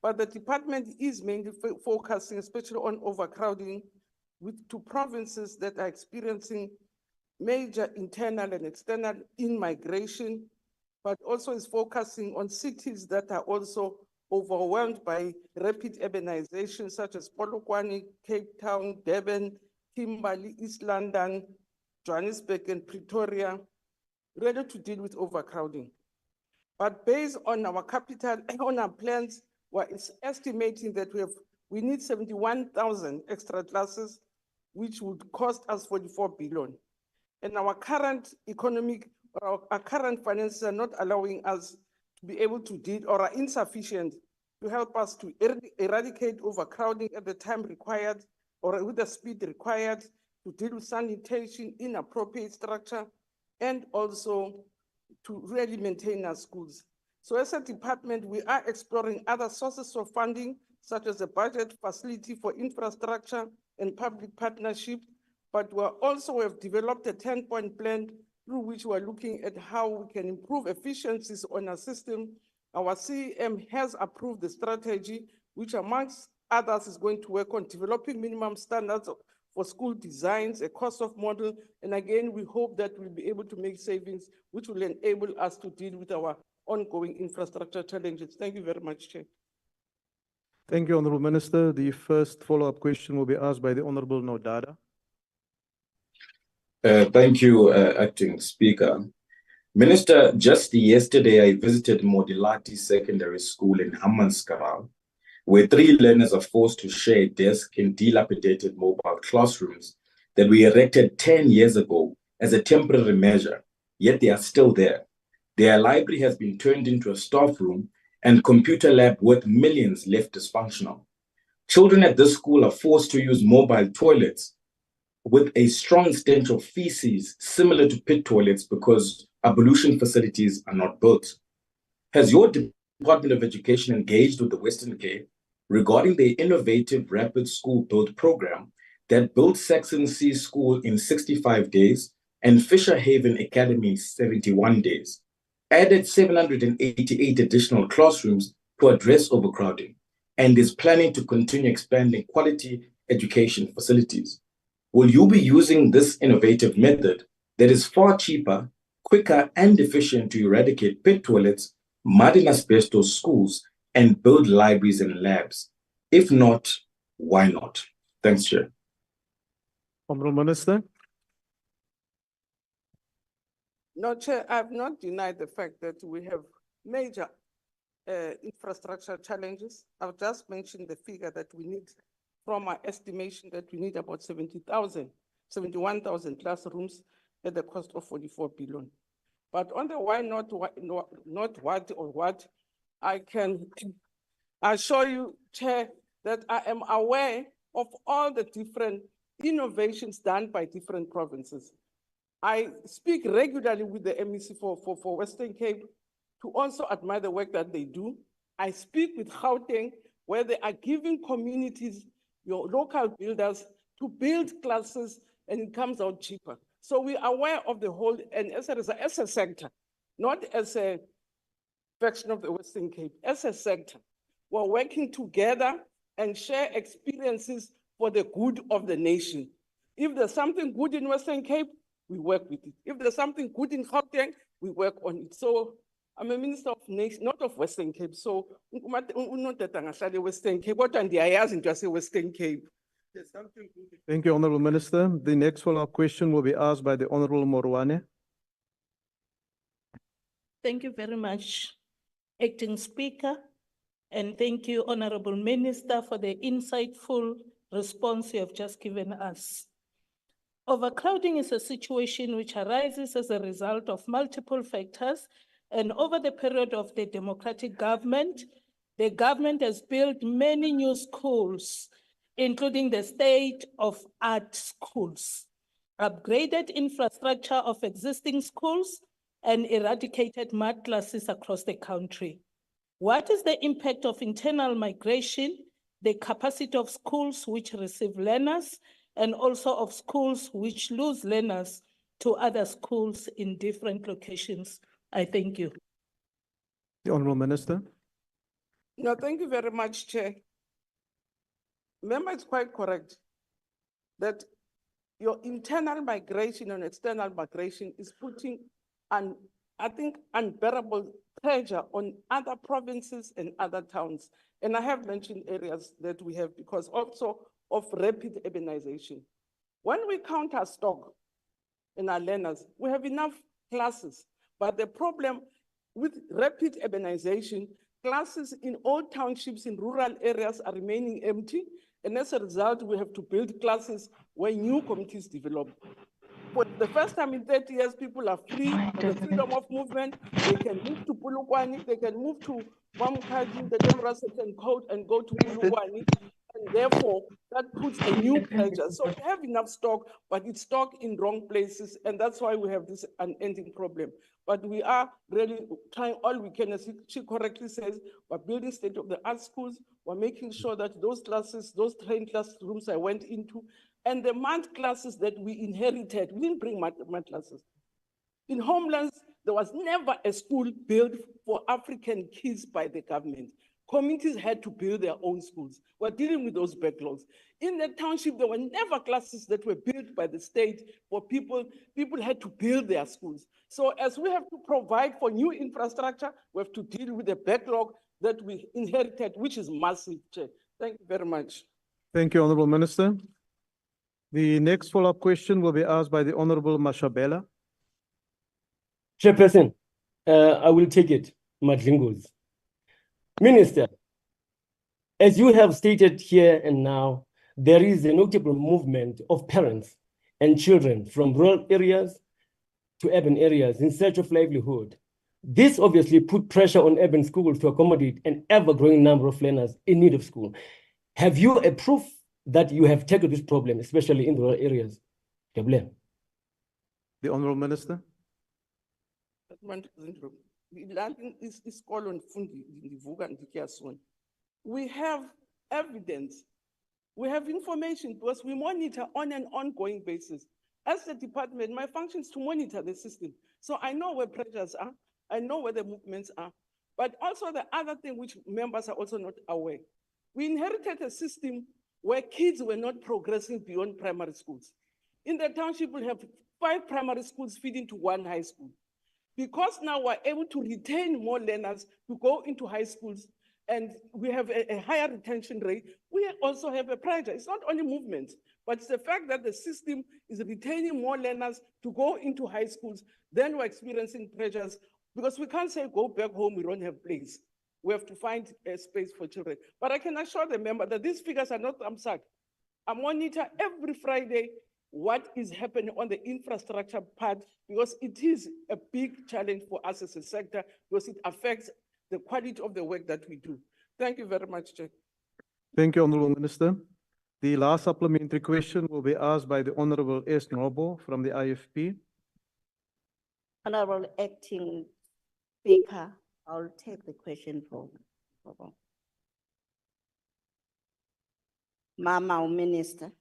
[SPEAKER 21] But the department is mainly focusing especially on overcrowding with 2 provinces that are experiencing major internal and external in-migration, but also is focusing on cities that are also overwhelmed by rapid urbanization, such as Polokwane, Cape Town, Durban, Kimberley, East London, Johannesburg, and Pretoria, ready to deal with overcrowding. But based on our capital, on our plans, we're estimating that we need 71,000 extra classes, which would cost us 44 billion. And our current our current finances are not allowing us to be able to deal or are insufficient to help us to eradicate overcrowding at the time required or with the speed required to deal with sanitation, inappropriate structure, and also to really maintain our schools. So as a department, we are exploring other sources of funding, such as a budget facility for infrastructure and public partnership, but we also have developed a 10-point plan through which we're looking at how we can improve efficiencies on our system. Our CEM has approved the strategy, which amongst others is going to work on developing minimum standards for school designs, a cost of model, and again, we hope that we'll be able to make savings, which will enable us to deal with our ongoing infrastructure challenges. Thank you very much, Chair.
[SPEAKER 5] Thank you, Honorable Minister. The first follow-up question will be asked by the Honorable Nodada.
[SPEAKER 22] Thank you, Acting Speaker. Minister, just yesterday I visited Modilati Secondary School in Hammanskraal, where 3 learners are forced to share a desk in dilapidated mobile classrooms that we erected 10 years ago as a temporary measure, yet they are still there. Their library has been turned into a staff room and computer lab worth millions left dysfunctional. Children at this school are forced to use mobile toilets with a strong stench of feces similar to pit toilets because ablution facilities are not built. Has your Department of Education engaged with the Western Cape regarding the innovative rapid school build program that built Saxon Sea School in 65 days and Fisher Haven Academy in 71 days, added 788 additional classrooms to address overcrowding, and is planning to continue expanding quality education facilities? Will you be using this innovative method that is far cheaper, quicker, and efficient to eradicate pit toilets, mud and asbestos schools, and build libraries and labs? If not, why not? Thanks, Chair.
[SPEAKER 5] Honourable Minister.
[SPEAKER 21] No, Chair, I've not denied the fact that we have major infrastructure challenges. I've just mentioned the figure that we need, from our estimation, that we need about 71,000 classrooms at the cost of 44 billion. But on the why not what or what, I can assure you, Chair, that I am aware of all the different innovations done by different provinces. I speak regularly with the MEC for Western Cape to also admire the work that they do. I speak with Gauteng, where they are giving communities, your local builders, to build classes, and it comes out cheaper. So we are aware of the whole, and as a sector, not as a fraction of the Western Cape, as a sector, we're working together and share experiences for the good of the nation. If there's something good in Western Cape, we work with it. If there's something good in Gauteng, we work on it. So I'm a minister of nation, not of Western Cape. So Western Cape, what and the ayas into say Western Cape.
[SPEAKER 5] Thank you, Honourable Minister. The next follow-up question will be asked by the Honourable Morwane.
[SPEAKER 3] Thank you very much, Acting Speaker. And thank you, Honourable Minister, for the insightful response you have just given us. Overcrowding is a situation which arises as a result of multiple factors, and over the period of the democratic government, the government has built many new schools, including the state-of-art schools, upgraded infrastructure of existing schools, and eradicated mud classes across the country. What is the impact of internal migration, the capacity of schools which receive learners, and also of schools which lose learners to other schools in different locations? I thank you.
[SPEAKER 5] The Honourable Minister.
[SPEAKER 21] No, thank you very much, Chair. Remember, it's quite correct that your internal migration and external migration is putting an, I think, unbearable pressure on other provinces and other towns. And I have mentioned areas that we have because also of rapid urbanization. When we count our stock and our learners, we have enough classes, but the problem with rapid urbanization, classes in old townships in rural areas are remaining empty, and as a result, we have to build classes where new communities develop. For the first time in 30 years, people are free, the freedom of movement. They can move to Pulukwani, they can move to Mamkadi, the Democratic Code, and go to Pulukwani. And therefore, that puts a new pressure. So we have enough stock, but it's stock in wrong places. And that's why we have this unending problem. But we are really trying all we can, as she correctly says, we're building state-of-the-art schools. We're making sure that those classes, those trained classrooms I went into, and the math classes that we inherited, we didn't bring math classes. In homelands, there was never a school built for African kids by the government. Communities had to build their own schools. We're dealing with those backlogs. In the township, there were never classes that were built by the state for people. People had to build their schools. So as we have to provide for new infrastructure, we have to deal with the backlog that we inherited, which is massive. Chair. Thank you very much.
[SPEAKER 5] Thank you, Honourable Minister. The next follow-up question will be asked by the Honourable Mashabela.
[SPEAKER 11] As you have stated here and now, there is a notable movement of parents and children from rural areas to urban areas in search of livelihood. This obviously put pressure on urban schools to accommodate an ever-growing number of learners in need of school. Have you a proof that you have tackled this problem, especially in rural areas?
[SPEAKER 5] The Honourable Minister.
[SPEAKER 21] We have evidence, we have information because we monitor on an ongoing basis. As the department, my function is to monitor the system. So I know where pressures are, I know where the movements are. But also the other thing which members are also not aware. We inherited a system where kids were not progressing beyond primary schools. In the township, we have 5 primary schools feeding to 1 high school. Because now we're able to retain more learners to go into high schools, and we have a higher retention rate, we also have a pressure. It's not only movement, but it's the fact that the system is retaining more learners to go into high schools. Then we're experiencing pressures because we can't say go back home, we don't have place. We have to find a space for children. But I can assure the member that these figures are not UMSAC. I monitor every Friday what is happening on the infrastructure part, because it is a big challenge for us as a sector, because it affects the quality of the work that we do. Thank you very much, Chair.
[SPEAKER 5] Thank you, Honourable Minister. The last supplementary question will be asked by the Honourable S. Nobo from the IFP.
[SPEAKER 13] Honorable Acting Speaker, I'll take the question from Mama Minister.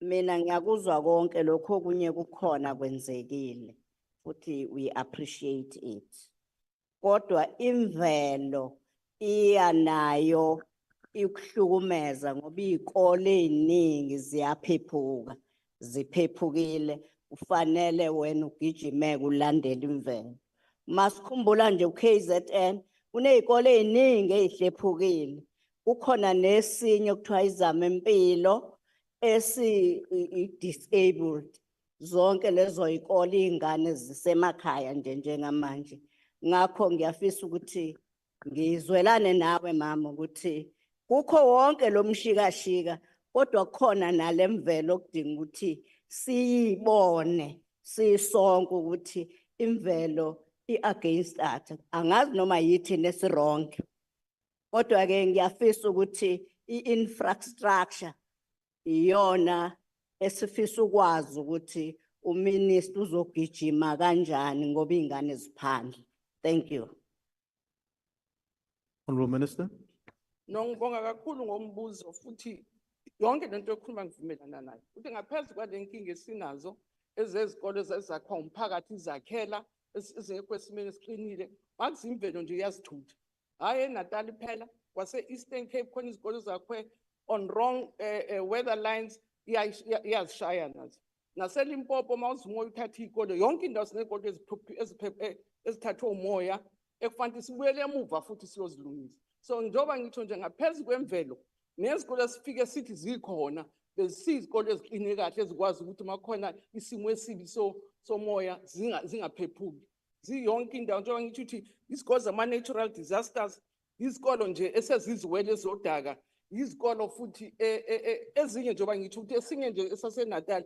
[SPEAKER 13] Mina ngiyakuzwa konke lokho okunye kukhona kwenzekile futhi we appreciate it. Kodwa imvelo iya nayo ikuhlukumeza ngoba izikole eziningi ziyaphephuka, ziphephukile, ufanele wena ugijime kulandela imvelo. Masikhumbula nje uKZN kunezikole eziningi ezihlephukile. Kukhona nesinye okuthiwa izama impilo disabled. Zonke lezo izikole izingane zisemakhaya njengamanje. Ngakho ngiyafisa ukuthi ngizwelane nawe mama ukuthi kukho wonke lo mshikashika, kodwa kukhona nalemvelo okudinga ukuthi siyibone sisonke ukuthi imvelo against us. Angazi noma yithi nesironke. Kodwa ke ngiyafisa ukuthi infrastructure iyona esifisa ukwazi ukuthi uminister uzogijima kanjani ngoba izingane ziphandle. Thank you.
[SPEAKER 5] Honourable Minister.
[SPEAKER 21] Nongibonga kakhulu ngombuzo futhi yonke lento ekhuluma ngivumelana nayo. Ukuthi ngaphezulu kwale nkinga esinazo ezezikole ezakhiwa umphakathi izakhela ezingekho esimeni esiqinile, ngathi imvelo nje iyasithutha. Hayi eNatal phela kwase Eastern Cape khona izikole zakhiwe on wrong weather lines iyazishaya nazo. NaseLimpopo mawuzumoya uthatha izikole yonke indawo sinezikole ezithathwe umoya ekufanele sibuyele emuva futhi siyozilungisa. So njengoba ngitho nje ngaphezulu kwemvelo nezikole esifike sithi zikhona bezizikole eziqine kahle ezikwazi ukuthi makhona isimo esibi somoya zingaphephuki. Ziyonke indawo njengoba ngithi ukuthi izikole zama-natural disasters, izikole nje eseziziwele ezodaka, izikole futhi ezinye njengoba ngithi ukuthi esinye nje esaseNatal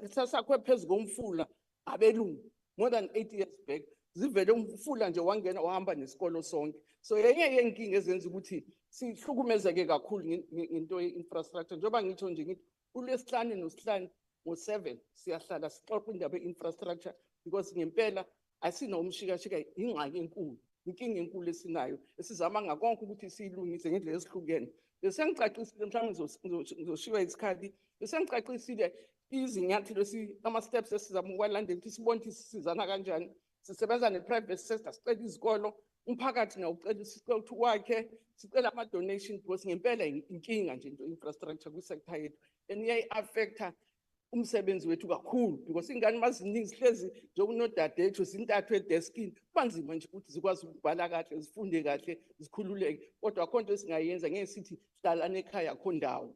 [SPEAKER 21] sasakhwe phezu komfula abelungu more than 8 years back. Zivele umfula nje wangena wahamba nesikolo sonke. So yenye yenkinga ezenza ukuthi sihlukumezeke kakhulu ngento ye-infrastructure. Njengoba ngitho nje ngithi uLwesihlanu noSihlanu ngo-7 siyahlala sixoxa indaba ye-infrastructure because ngempela asinomshikashika ingxaki enkulu, inkinga enkulu esinayo esizama ngakonke ukuthi siyilungise ngendlela ezihlukene. Bese ngicacisile mhlawumbe ngizoshiwa isikhathi, bese ngicacisile izinyathelo ama-steps esizama ukwalandela ukuthi sibone ukuthi sisizana kanjani. Sisebenza ne-private sector, sicela izikolo, umphakathi nawucela sicela ukuthi wakhe, sicela ama-donation because ngempela inkinga nje into infrastructure kwi-sector yethu and iyayi-affecta umsebenzi wethu kakhulu because ingane maziningi sihlezi njengonodadethu zintathu edeskini, kuba nzima nje ukuthi zikwazi ukubhala kahle, zifunde kahle, zikhululeke. Kodwa akho nto esingayenza ngeke sithi hlalane ekhaya akho ndawo.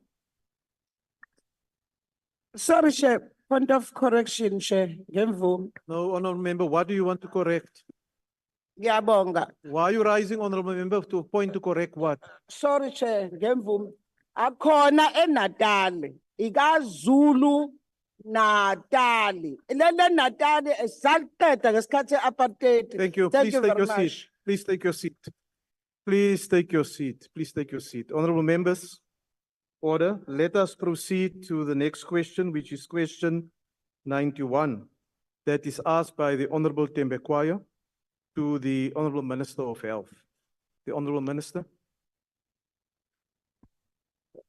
[SPEAKER 12] Sorry, Chair. Point of correction, Chair.
[SPEAKER 5] No, Honourable Member, what do you want to correct?
[SPEAKER 14] Ngiyabonga.
[SPEAKER 5] Why are you rising, honorable member, to point to correct what?
[SPEAKER 14] Sorry, Chair, ngemvume. Akhona eNatali, ikaZulu Natali. Lele Natali esaqeda ngesikhathi apartheid.
[SPEAKER 5] Thank you.
[SPEAKER 14] Thank
[SPEAKER 5] Please
[SPEAKER 14] you
[SPEAKER 5] take
[SPEAKER 14] very
[SPEAKER 5] your
[SPEAKER 14] much.
[SPEAKER 5] seat. Please take your seat. Please take your seat. Please take your seat. Honorable members, order. Let us proceed to the next question, which is question 91. That is asked by the Honorable Tembekwayo to the Honorable Minister of Health. The Honorable Minister.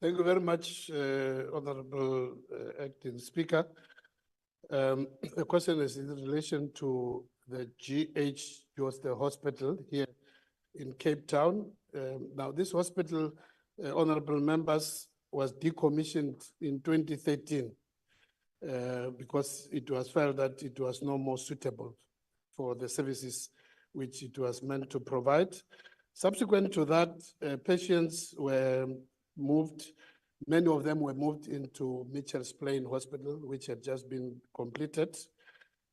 [SPEAKER 1] Thank you very much, Honorable Acting Speaker. The question is in relation to the GH Jooste Hospital here in Cape Town. Now, this hospital, honorable members, was decommissioned in 2013 because it was felt that it was no more suitable for the services which it was meant to provide. Subsequent to that, patients were moved, many of them were moved into Mitchell's Plain Hospital, which had just been completed.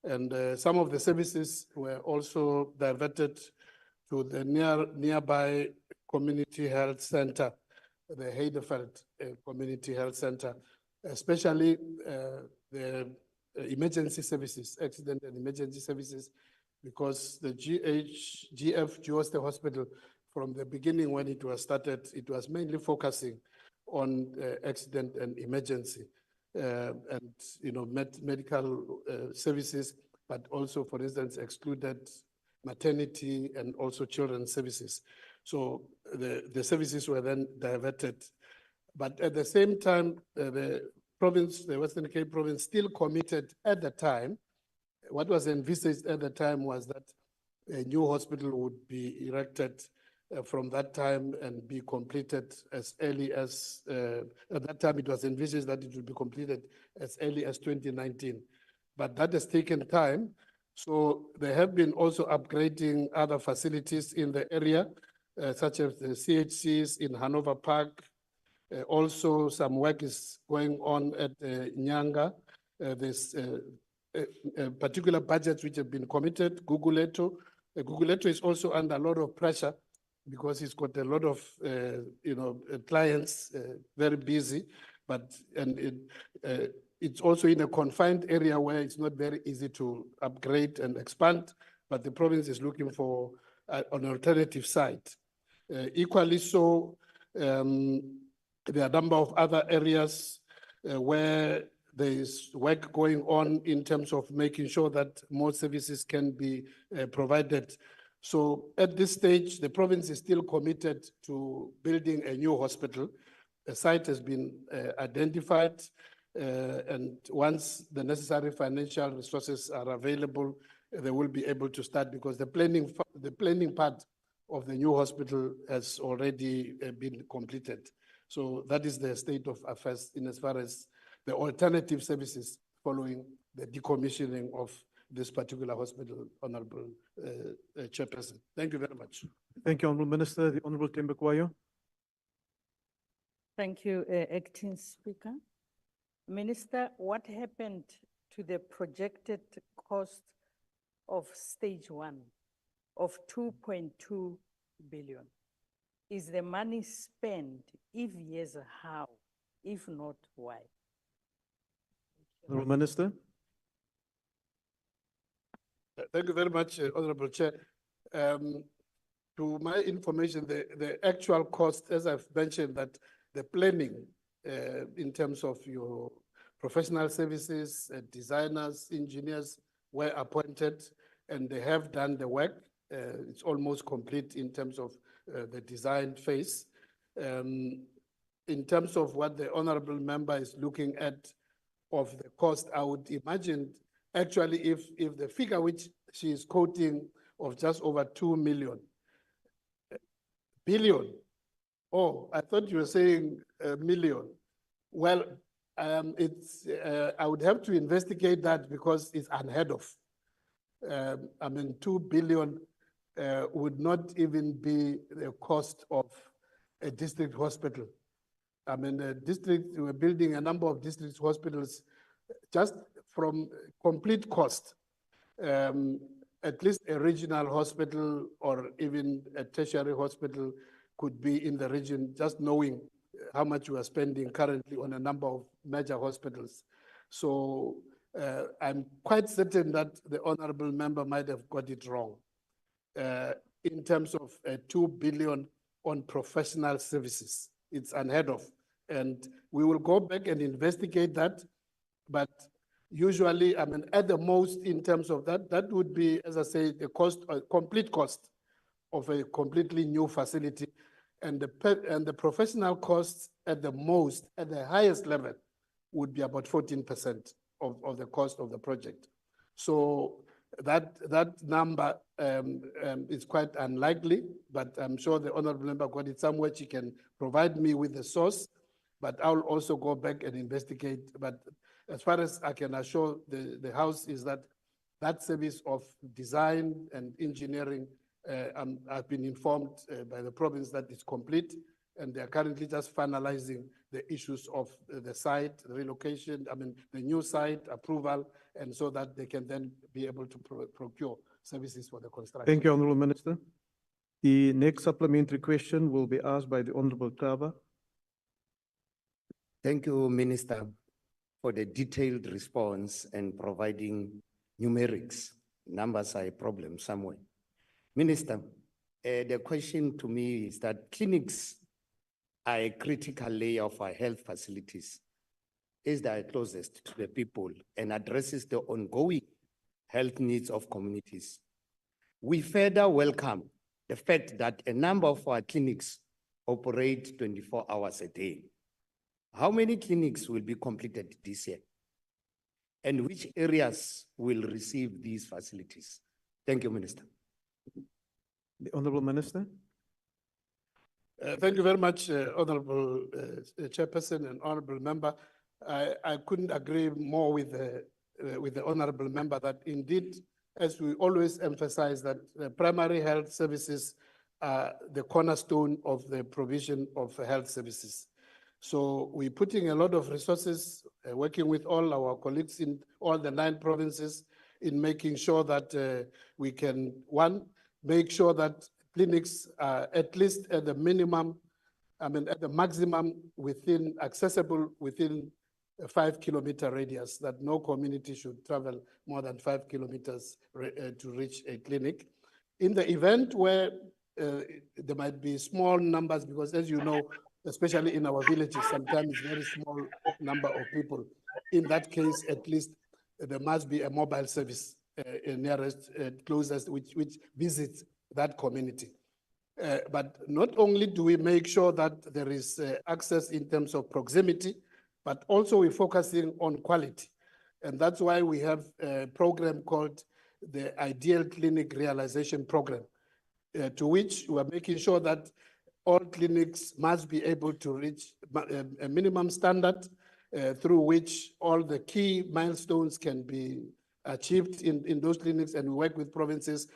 [SPEAKER 1] And some of the services were also diverted to the nearby community health center, the Heideveld Community Health Center, especially the emergency services, accident and emergency services, because the GF Jooste Hospital, from the beginning when it was started, it was mainly focusing on accident and emergency and medical services, but also, for instance, excluded maternity and also children's services. So the services were then diverted. But at the same time, the province, the Western Cape province, still committed at the time. What was envisaged at the time was that a new hospital would be erected from that time and be completed as early as, at that time it was envisaged that it would be completed as early as 2019. But that has taken time. So they have been also upgrading other facilities in the area, such as the CHCs in Hanover Park. Also, some work is going on at Nyanga. There's particular budgets which have been committed. Guguleto is also under a lot of pressure because he's got a lot of clients, very busy, it's also in a confined area where it's not very easy to upgrade and expand, but the province is looking for an alternative site. Equally so, there are a number of other areas where there is work going on in terms of making sure that more services can be provided. So at this stage, the province is still committed to building a new hospital. A site has been identified, and once the necessary financial resources are available, they will be able to start, because the planning part of the new hospital has already been completed. So that is the state of affairs in as far as the alternative services following the decommissioning of this particular hospital, Honorable Chairperson. Thank you very much.
[SPEAKER 5] Thank you, Honorable Minister. The Honorable Tembekwayo.
[SPEAKER 3] Thank you, Acting Speaker. Minister, what happened to the projected cost of stage 1 of 2.2 billion? Is the money spent? If yes, how? If not, why?
[SPEAKER 5] Honorable Minister.
[SPEAKER 1] Thank you very much, Honorable Chair. To my information, the actual cost, as I've mentioned, that the planning in terms of your professional services, designers, engineers were appointed, and they have done the work. It's almost complete in terms of the design phase. In terms of what the honorable member is looking at of the cost, I would imagine actually if the figure which she is quoting of just over 2 billion. Oh, I thought you were saying a million. Well, I would have to investigate that because it's unheard of. 2 billion would not even be the cost of a district hospital. We're building a number of district hospitals just from complete cost. at least a regional hospital or even a tertiary hospital could be in the region, just knowing how much we are spending currently on a number of major hospitals. So I'm quite certain that the honorable member might have got it wrong in terms of 2 billion on professional services. It's unheard of. And we will go back and investigate that. But usually, I mean, at the most in terms of that, that would be, as I say, the cost, complete cost of a completely new facility. And the professional costs at the most, at the highest level, would be about 14% of the cost of the project. So that number is quite unlikely, but I'm sure the honorable member got it somewhere. She can provide me with the source, but I'll also go back and investigate. But as far as I can assure the House is that that service of design and engineering, I've been informed by the province that it's complete, and they're currently just finalizing the issues of the site, the relocation, I mean, the new site approval, and so that they can then be able to procure services for the construction.
[SPEAKER 5] Thank you, Honourable Minister. The next supplementary question will be asked by the Honourable Tava.
[SPEAKER 10] Thank you, Minister, for the detailed response and providing numerics. Numbers are a problem somewhere. Minister, the question to me is that clinics are a critical layer of our health facilities, is that closest to the people and addresses the ongoing health needs of communities. We further welcome the fact that a number of our clinics operate 24 hours a day. How many clinics will be completed this year? And which areas will receive these facilities? Thank you, Minister.
[SPEAKER 5] The Honourable Minister.
[SPEAKER 1] Thank you very much, Honourable Chairperson and Honourable Member. I couldn't agree more with the Honourable Member that indeed, as we always emphasize, that the primary health services are the cornerstone of the provision of health services. So we're putting a lot of resources, working with all our colleagues in all the 9 provinces in making sure that we can, one, make sure that clinics are at least at the minimum, I mean, at the maximum accessible within a 5-kilometer radius, that no community should travel more than 5 kilometers to reach a clinic. In the event where there might be small numbers, because as you know, especially in our villages, sometimes very small number of people. In that case, at least there must be a mobile service nearest, closest, which visits that community. But not only do we make sure that there is access in terms of proximity, but also we're focusing on quality. And that's why we have a program called the Ideal Clinic Realization Program, to which we are making sure that all clinics must be able to reach a minimum standard through which all the key milestones can be achieved in those clinics, and we work with provinces.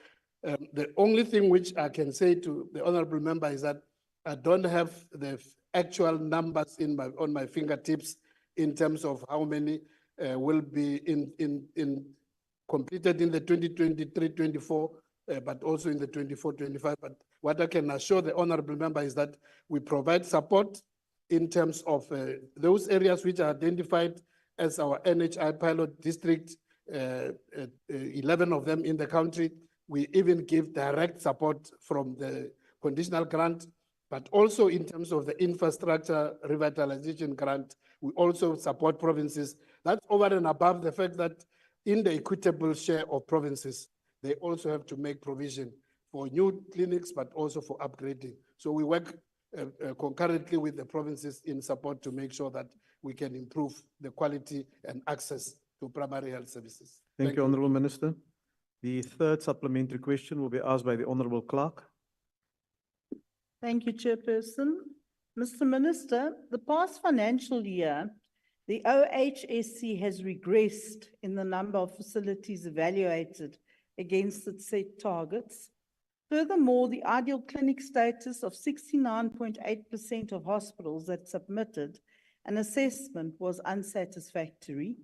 [SPEAKER 1] The only thing which I can say to the honourable member is that I don't have the actual numbers on my fingertips in terms of how many will be completed in the 2023-24, but also in the 24-25. But what I can assure the honourable member is that we provide support in terms of those areas which are identified as our NHI pilot district, 11 of them in the country. We even give direct support from the conditional grant, but also in terms of the infrastructure revitalization grant, we also support provinces. That's over and above the fact that in the equitable share of provinces, they also have to make provision for new clinics, but also for upgrading. So we work concurrently with the provinces in support to make sure that we can improve the quality and access to primary health services.
[SPEAKER 5] Thank you, Honourable Minister. The third supplementary question will be asked by the Honourable Clerk.
[SPEAKER 3] Thank you, Chairperson. Mr. Minister, the past financial year, the OHSC has regressed in the number of facilities evaluated against its set targets. Furthermore, the ideal clinic status of 69.8% of hospitals that submitted an assessment was unsatisfactory.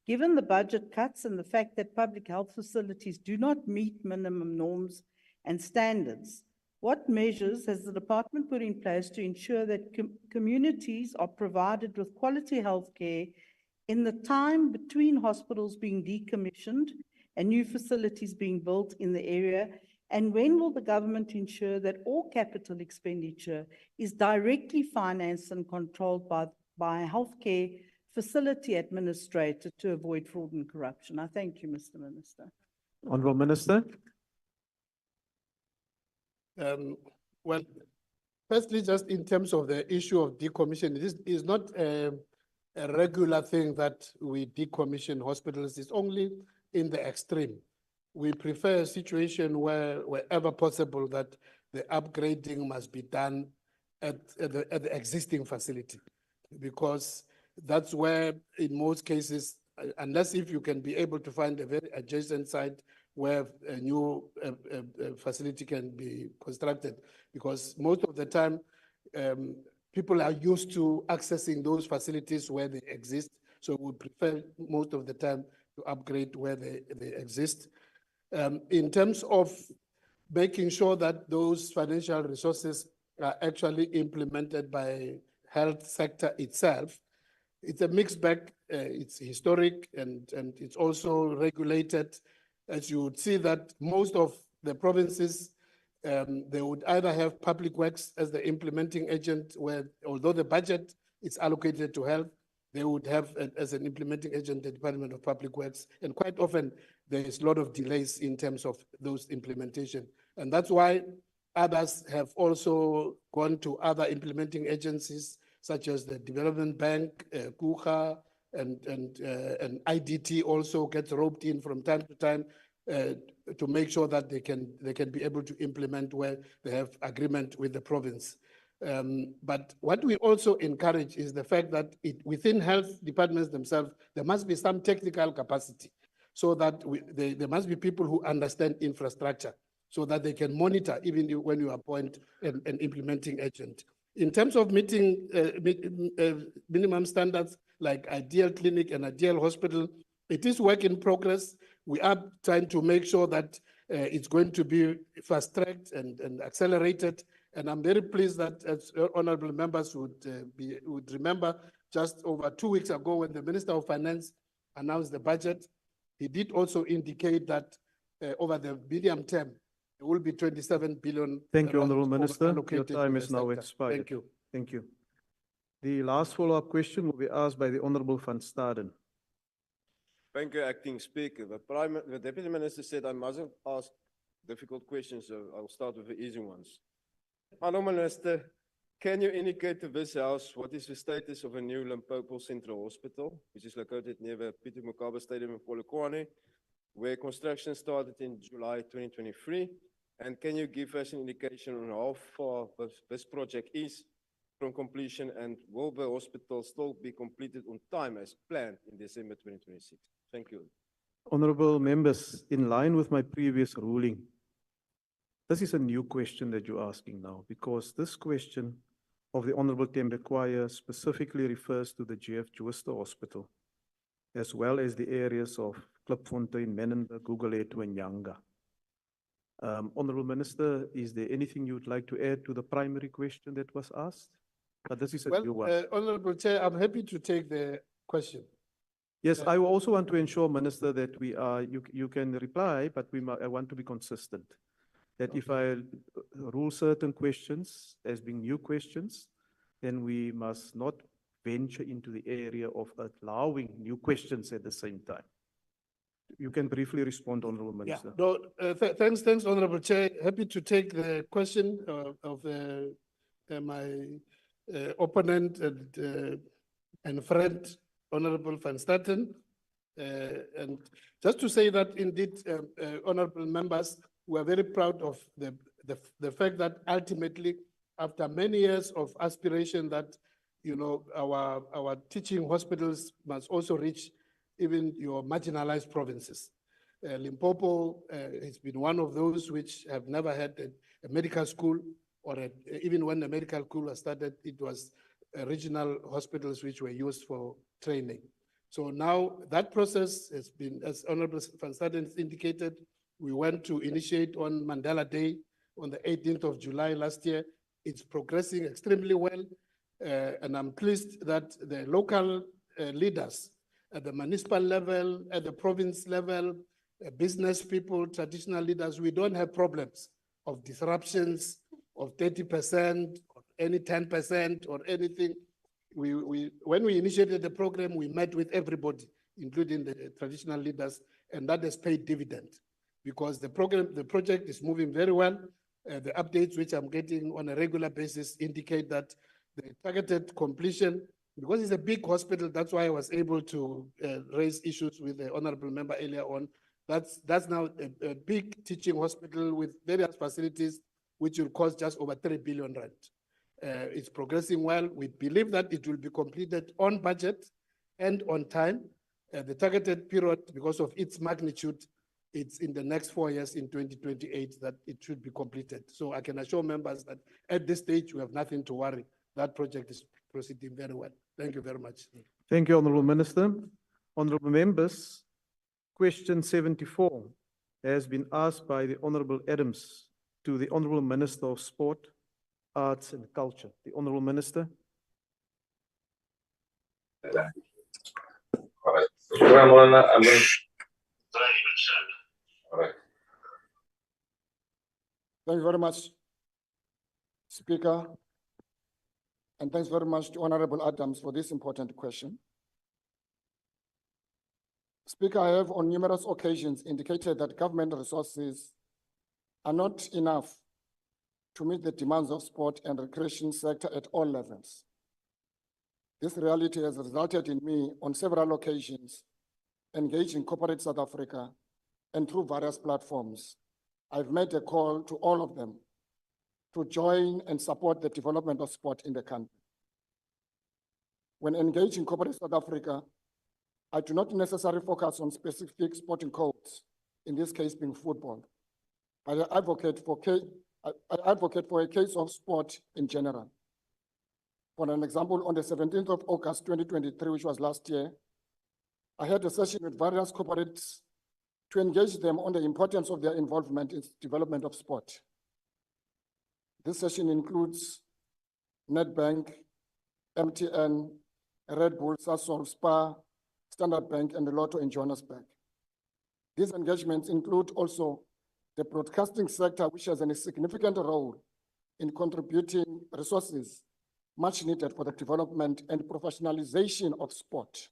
[SPEAKER 12] Given the budget cuts and the fact that public health facilities do not meet minimum norms and standards, what measures has the department put in place to ensure that communities are provided with quality health care in the time between hospitals being decommissioned and new facilities being built in the area? And when will the government ensure that all capital expenditure is directly financed and controlled by a healthcare facility administrator to avoid fraud and corruption? I thank you, Mr. Minister.
[SPEAKER 5] Honourable Minister.
[SPEAKER 1] Well, firstly, just in terms of the issue of decommission, this is not a regular thing that we decommission hospitals. It's only in the extreme. We prefer a situation where, wherever possible, that the upgrading must be done at the existing facility, because that's where, in most cases, unless if you can be able to find a very adjacent site where a new facility can be constructed, because most of the time, people are used to accessing those facilities where they exist. So we prefer most of the time to upgrade where they exist. In terms of making sure that those financial resources are actually implemented by health sector itself, it's a mixed bag. It's historic and it's also regulated. As you would see that most of the provinces, they would either have public works as the implementing agent, where although the budget is allocated to health, they would have as an implementing agent the Department of Public Works. And quite often there is a lot of delays in terms of those implementation. And that's why others have also gone to other implementing agencies, such as the Development Bank, KUHA, and IDT also gets roped in from time to time to make sure that they can be able to implement where they have agreement with the province. But what we also encourage is the fact that within health departments themselves, there must be some technical capacity, so that there must be people who understand infrastructure, so that they can monitor even when you appoint an implementing agent. In terms of meeting minimum standards like ideal clinic and ideal hospital, it is work in progress. We are trying to make sure that it's going to be fast-tracked and accelerated. And I'm very pleased that, as honorable members would remember, just over 2 weeks ago when the Minister of Finance announced the budget, he did also indicate that over the medium term, there will be 27 billion.
[SPEAKER 5] Thank you, Honourable Minister. Your
[SPEAKER 1] allocated
[SPEAKER 5] time
[SPEAKER 1] to
[SPEAKER 5] is
[SPEAKER 1] the
[SPEAKER 5] now
[SPEAKER 1] sector.
[SPEAKER 5] expired.
[SPEAKER 1] Thank you.
[SPEAKER 5] Thank you. The last follow-up question will be asked by the Honourable Van Staden.
[SPEAKER 15] Thank you, Acting Speaker. The Deputy Minister said I mustn't ask difficult questions, so I'll start with the easy ones. Honourable Minister, can you indicate to this House what is the status of a new Limpopo Central Hospital, which is located near the Pieter Mokaba Stadium in Polokwane, where construction started in July 2023? And can you give us an indication on how far this project is from completion, and will the hospital still be completed on time as planned in December 2026? Thank you.
[SPEAKER 5] Honourable members, in line with my previous ruling, this is a new question that you're asking now, because this question of the Honourable Tembekwaya specifically refers to the GF Jooste Hospital, as well as the areas of Klipfontein, Menenberg, Gugulethu, and Nyanga. Honourable Minister, is there anything you would like to add to the primary question that was asked? But this is a new one.
[SPEAKER 1] Honourable Chair, I'm happy to take the question.
[SPEAKER 5] Yes, I also want to ensure, Minister, that you can reply, but I want to be consistent. That if I rule certain questions as being new questions, then we must not venture into the area of allowing new questions at the same time. You can briefly respond, Honourable Minister.
[SPEAKER 1] Yeah, no, thanks, Honourable Chair. Happy to take the question of my opponent and friend, Honourable Van Staden. And just to say that indeed, honourable members, we are very proud of the fact that ultimately, after many years of aspiration, that our teaching hospitals must also reach even your marginalized provinces. Limpopo has been one of those which have never had a medical school, or even when the medical school was started, it was regional hospitals which were used for training. So now that process has been, as Honorable Van Staden indicated, we went to initiate on Mandela Day on the 18th of July last year. It's progressing extremely well. And I'm pleased that the local leaders at the municipal level, at the province level, business people, traditional leaders, we don't have problems of disruptions of 30% or any 10% or anything. When we initiated the program, we met with everybody, including the traditional leaders, and that has paid dividend because the project is moving very well. The updates which I'm getting on a regular basis indicate that the targeted completion, because it's a big hospital, that's why I was able to raise issues with the honorable member earlier on. That's now a big teaching hospital with various facilities, which will cost just over 3 billion rand. It's progressing well. We believe that it will be completed on budget and on time. The targeted period, because of its magnitude, it's in the next 4 years, in 2028, that it should be completed. So I can assure members that at this stage, we have nothing to worry. That project is proceeding very well. Thank you very much.
[SPEAKER 5] Thank you, Honourable Minister. Honourable members, question 74 has been asked by the Honourable Adams to the Honourable Minister of Sport, Arts and Culture. The Honourable Minister.
[SPEAKER 22] All right. I'm going all right.
[SPEAKER 2] Thank you very much, Speaker. And thanks very much to Honorable Adams for this important question. Speaker, I have on numerous occasions indicated that government resources are not enough to meet the demands of sport and recreation sector at all levels. This reality has resulted in me on several occasions engaging Corporate South Africa, and through various platforms, I've made a call to all of them to join and support the development of sport in the country. When engaging Corporate South Africa, I do not necessarily focus on specific sporting codes, in this case being football. I advocate for a case of sport in general. For an example, on the 17th of August, 2023, which was last year, I had a session with various corporates to engage them on the importance of their involvement in development of sport. This session includes Nedbank, MTN, Red Bull, Sasol, Spa, Standard Bank, and the Lotto in Johannesburg. These engagements include also the broadcasting sector, which has a significant role in contributing resources much needed for the development and professionalization of sport.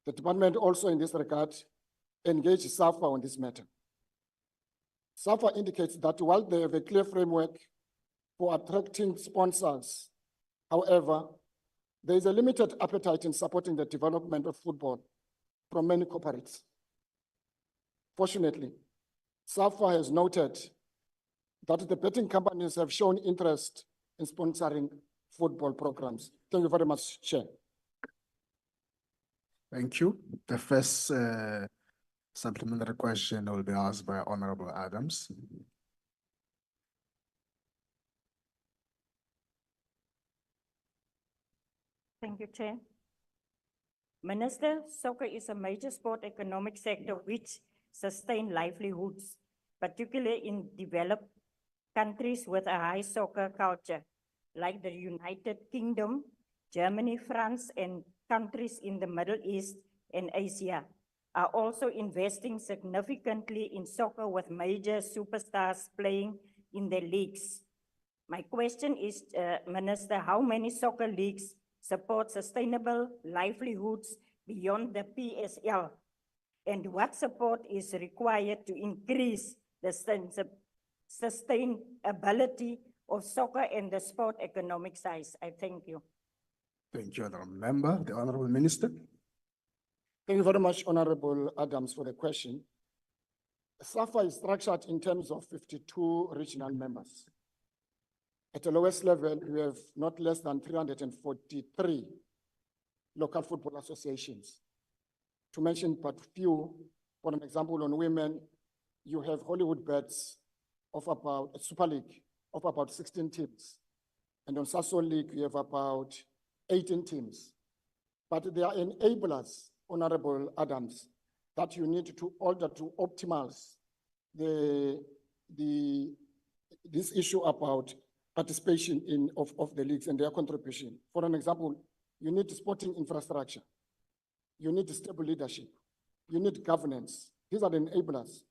[SPEAKER 2] The department also, in this regard, engaged SAFA on this matter. SAFA indicates that while they have a clear framework for attracting sponsors, however, there is a limited appetite in supporting the development of football from many corporates. Fortunately, SAFA has noted that the betting companies have shown interest in sponsoring football programs. Thank you very much, Chair.
[SPEAKER 16] Thank you. The first supplementary question will be asked by Honorable Adams.
[SPEAKER 23] Thank you, Chair. Minister, soccer is a major sport economic sector which sustains livelihoods, particularly in developed countries with a high soccer culture, like the United Kingdom, Germany, France, and countries in the Middle East and Asia are also investing significantly in soccer with major superstars playing in their leagues. My question is, Minister, how many soccer leagues support sustainable livelihoods beyond the PSL? And what support is required to increase the sustainability of soccer and the sport economic size? I thank you.
[SPEAKER 16] Thank you, Honourable Member. The Honourable Minister.
[SPEAKER 2] Thank you very much, Honourable Adams, for the question. SAFA is structured in terms of 52 regional members. At the lowest level, we have not less than 343 local football associations. To mention but few, for an example, on women, you have Hollywood Bets of about a Super League of about 16 teams. And on Sasol League, we have about 18 teams. But there are enablers, Honorable Adams, that you need to order to optimize this issue about participation of the leagues and their contribution. For an example, you need sporting infrastructure, you need stable leadership, you need governance. These are the enablers.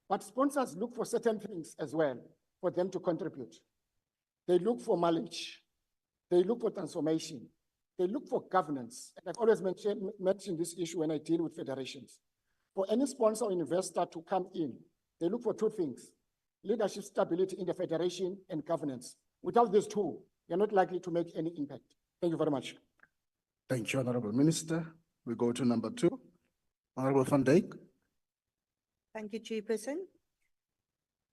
[SPEAKER 2] But sponsors look for certain things as well for them to contribute. They look for mileage, they look for transformation, they look for governance. And I've always mentioned this issue when I deal with federations. For any sponsor or investor to come in, they look for two things: leadership stability in the federation and governance. Without these two, you're not likely to make any impact. Thank you very much.
[SPEAKER 16] Thank you, Honorable Minister. We go to number 2. Honorable Van Dijk.
[SPEAKER 7] Thank you, Chairperson.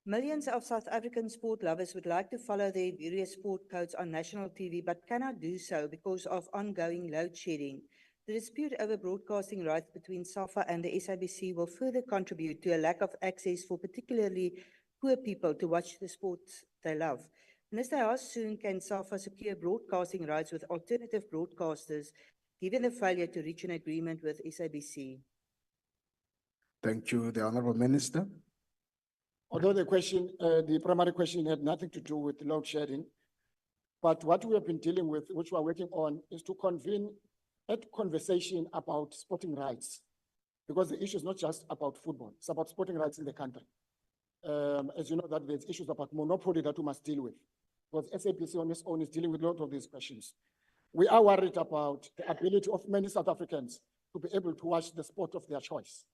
[SPEAKER 7] Millions of South African sport lovers would like to follow their various sport codes on national TV, but cannot do so because of ongoing load shedding. The dispute over broadcasting rights between SAFA and the SABC will further contribute to a lack of access for particularly poor people to watch the sports they love. Minister, how soon can SAFA secure broadcasting rights with alternative broadcasters, given the failure to reach an agreement with SABC?
[SPEAKER 16] Thank you, the Honorable Minister.
[SPEAKER 2] Although the primary question had nothing to do with load shedding, but what we have been dealing with, which we are working on, is to convene a conversation about sporting rights, because the issue is not just about football, it's about sporting rights in the country. As you know, that there's issues about monopoly that we must deal with, because SABC on its own is dealing with a lot of these questions. We are worried about the ability of many South Africans to be able to watch the sport of their choice.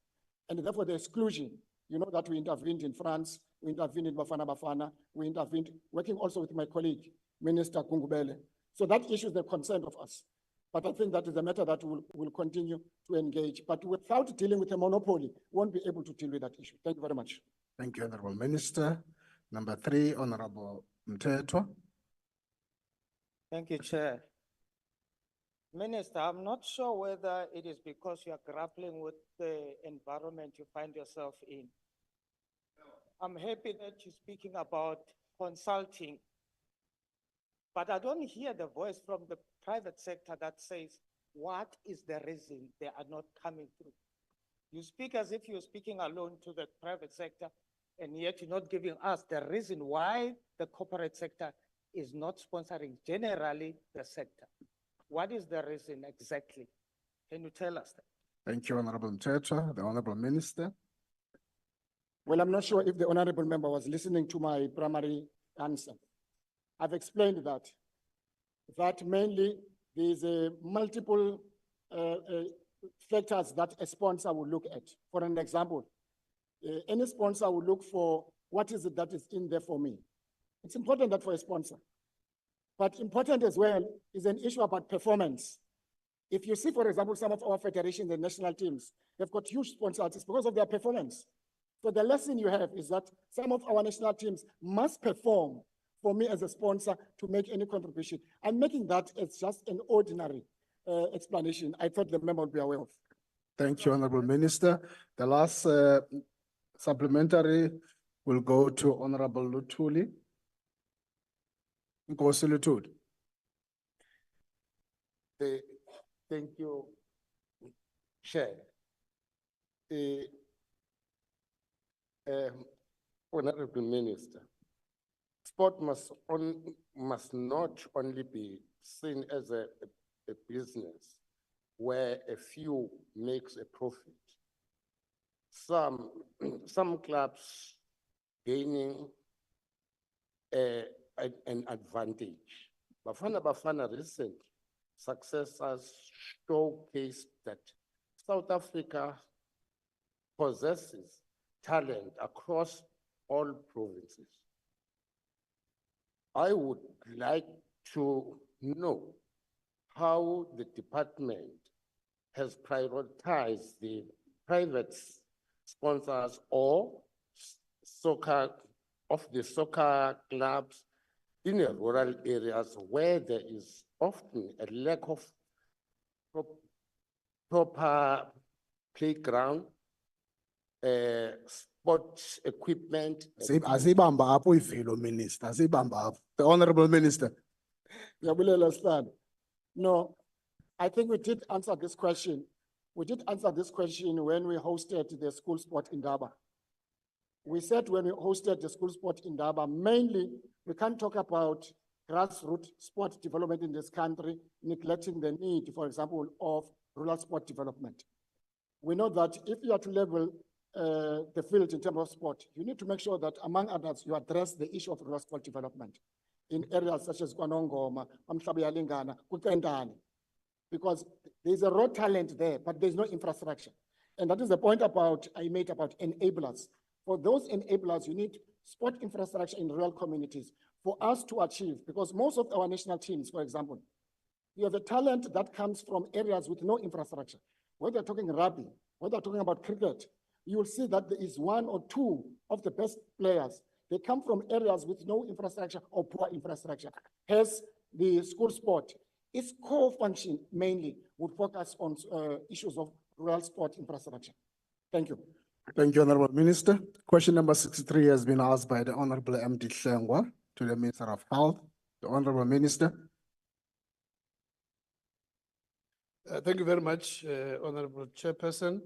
[SPEAKER 2] And therefore the exclusion, you know that we intervened in France, we intervened in Bafana Bafana, we intervened, working also with my colleague, Minister Kungubele. So that issue is the concern of us. But I think that is a matter that we'll continue to engage. But without dealing with a monopoly, we won't be able to deal with that issue. Thank you very much.
[SPEAKER 16] Thank you, Honorable Minister. Number 3, Honorable Mthethwa.
[SPEAKER 8] Thank you, Chair. Minister, I'm not sure whether it is because you are grappling with the environment you find yourself in. I'm happy that you're speaking about consulting, but I don't hear the voice from the private sector that says, what is the reason they are not coming through? You speak as if you're speaking alone to the private sector, and yet you're not giving us the reason why the corporate sector is not sponsoring generally the sector. What is the reason exactly? Can you tell us that?
[SPEAKER 16] Thank you, Honorable Mthethwa. The Honorable Minister.
[SPEAKER 2] Well, I'm not sure if the honorable member was listening to my primary answer. I've explained that mainly there's multiple factors that a sponsor will look at. For an example, any sponsor will look for what is it that is in there for me. It's important that for a sponsor. But important as well is an issue about performance. If you see, for example, some of our federations and national teams, they've got huge sponsors because of their performance. So the lesson you have is that some of our national teams must perform for me as a sponsor to make any contribution. I'm making that as just an ordinary explanation. I thought the member would be aware of.
[SPEAKER 16] Thank you, Honorable Minister. The last supplementary will go to Honorable Luthuli. Nkosi Luthuli.
[SPEAKER 6] Thank you, Chair. Honorable Minister, sport must not only be seen as a business where a few makes a profit. Some clubs gaining an advantage. Bafana recent successors showcased that South Africa possesses talent across all provinces. I would like to know how the department has prioritized the private sponsors or soccer clubs in the rural areas where there is often a lack of proper playground, sports equipment.
[SPEAKER 16] Asibamba apho ivelo, Minister. Asibamba apho. The Honorable Minister.
[SPEAKER 2] Ngiyabulela Sihlalo. No, I think we did answer this question. We did answer this question when we hosted the school sport in Daba. We said when we hosted the school sport in Daba, mainly we can't talk about grassroots sport development in this country, neglecting the need, for example, of rural sport development. We know that if you are to level the field in terms of sport, you need to make sure that, among others, you address the issue of rural sport development in areas such as Kwanongoma, Amhlabiyalingana, Kukendane, because there's a raw talent there, but there's no infrastructure. And that is the point I made about enablers. For those enablers, you need sport infrastructure in rural communities for us to achieve, because most of our national teams, for example, you have a talent that comes from areas with no infrastructure. Whether they're talking rugby, whether they're talking about cricket, you will see that there is one or two of the best players. They come from areas with no infrastructure or poor infrastructure. Hence, the school sport, its core function mainly would focus on issues of rural sport infrastructure. Thank you.
[SPEAKER 16] Thank you, Honorable Minister. Question number 63 has been asked by the Honorable MD Hlengwa to the Minister of Health. The Honorable Minister.
[SPEAKER 1] Thank you very much, Honorable Chairperson,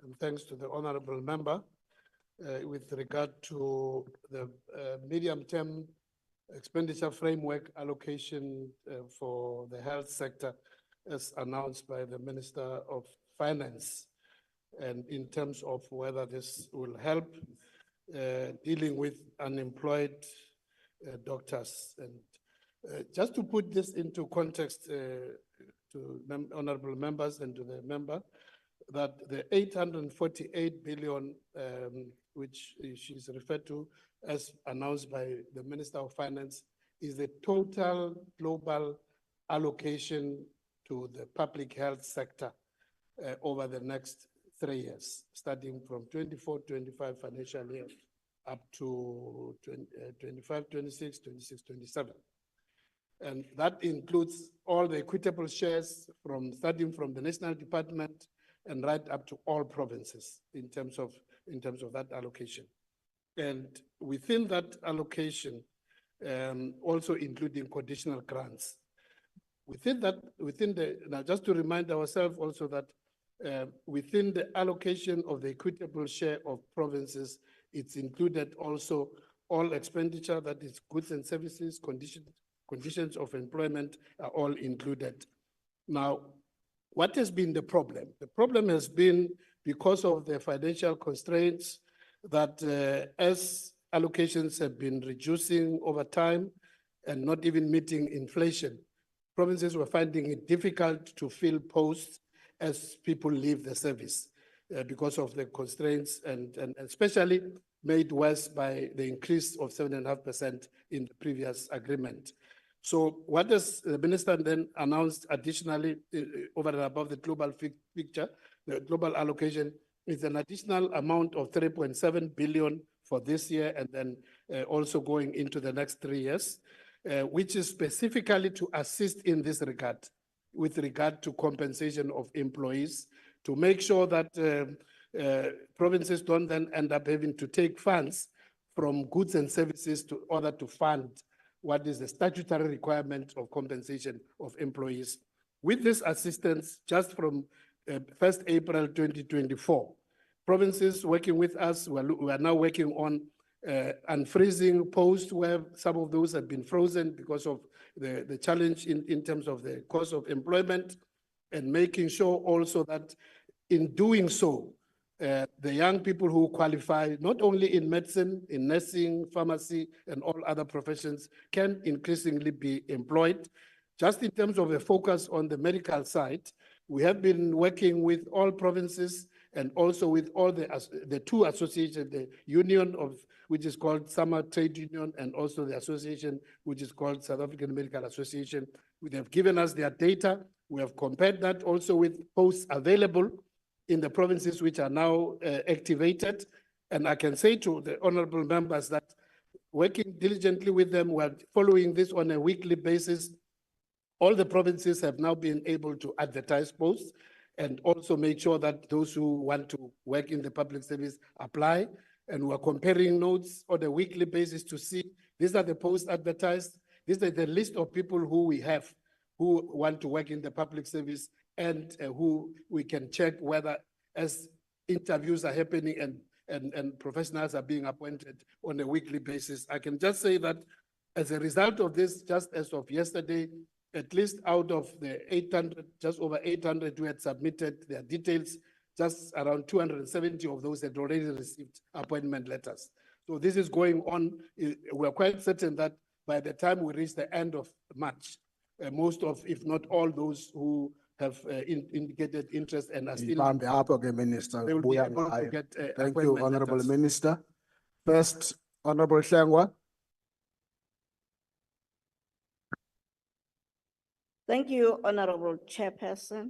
[SPEAKER 1] and thanks to the Honorable Member with regard to the medium-term expenditure framework allocation for the health sector as announced by the Minister of Finance, and in terms of whether this will help dealing with unemployed doctors. And just to put this into context to honorable members and to the member, that the 848 billion, which she's referred to as announced by the Minister of Finance, is the total global allocation to the public health sector over the next 3 years, starting from 24-25 financial year up to 25-26, 26-27. And that includes all the equitable shares starting from the national department and right up to all provinces in terms of that allocation. And within that allocation, also including conditional grants. Now just to remind ourselves also that within the allocation of the equitable share of provinces, it's included also all expenditure, that is goods and services, conditions of employment are all included. Now, what has been the problem? The problem has been because of the financial constraints that as allocations have been reducing over time and not even meeting inflation, provinces were finding it difficult to fill posts as people leave the service because of the constraints and especially made worse by the increase of 7.5% in the previous agreement. So what does the minister then announced additionally over and above the global picture, the global allocation is an additional amount of 3.7 billion for this year and then also going into the next 3 years, which is specifically to assist in this regard, with regard to compensation of employees, to make sure that provinces don't then end up having to take funds from goods and services to order to fund what is the statutory requirement of compensation of employees. With this assistance, just from 1st April 2024, provinces working with us, we are now working on unfreezing posts where some of those have been frozen because of the challenge in terms of the cost of employment, and making sure also that in doing so, the young people who qualify, not only in medicine, in nursing, pharmacy, and all other professions, can increasingly be employed. Just in terms of a focus on the medical side, we have been working with all provinces and also with all the two associations, the union which is called Summer Trade Union, and also the association which is called South African Medical Association. They have given us their data. We have compared that also with posts available in the provinces which are now activated. And I can say to the honorable members that working diligently with them, we're following this on a weekly basis. All the provinces have now been able to advertise posts and also make sure that those who want to work in the public service apply. And we're comparing notes on a weekly basis to see these are the posts advertised. These are the list of people who we have who want to work in the public service and who we can check whether as interviews are happening and professionals are being appointed on a weekly basis. I can just say that as a result of this, just as of yesterday, at least out of the 800, just over 800 who had submitted their details, just around 270 of those had already received appointment letters. So this is going on. We're quite certain that by the time we reach the end of March, most of, if not all those who have indicated interest and are still,
[SPEAKER 16] Minister.
[SPEAKER 1] they will be able to get
[SPEAKER 16] Thank you,
[SPEAKER 1] appointment
[SPEAKER 16] Honorable
[SPEAKER 1] letters.
[SPEAKER 16] Minister. First, Honorable Hlengwa.
[SPEAKER 13] Thank you, Honorable Chairperson.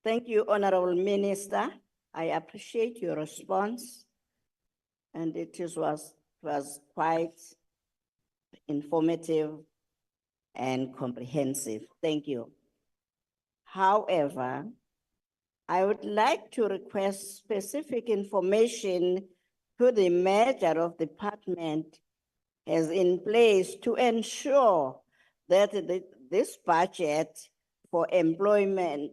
[SPEAKER 13] Thank you, Honorable Minister. I appreciate your response. And it was quite informative and comprehensive. Thank you. However, I would like to request specific information to the manager of the department has in place to ensure that this budget for employing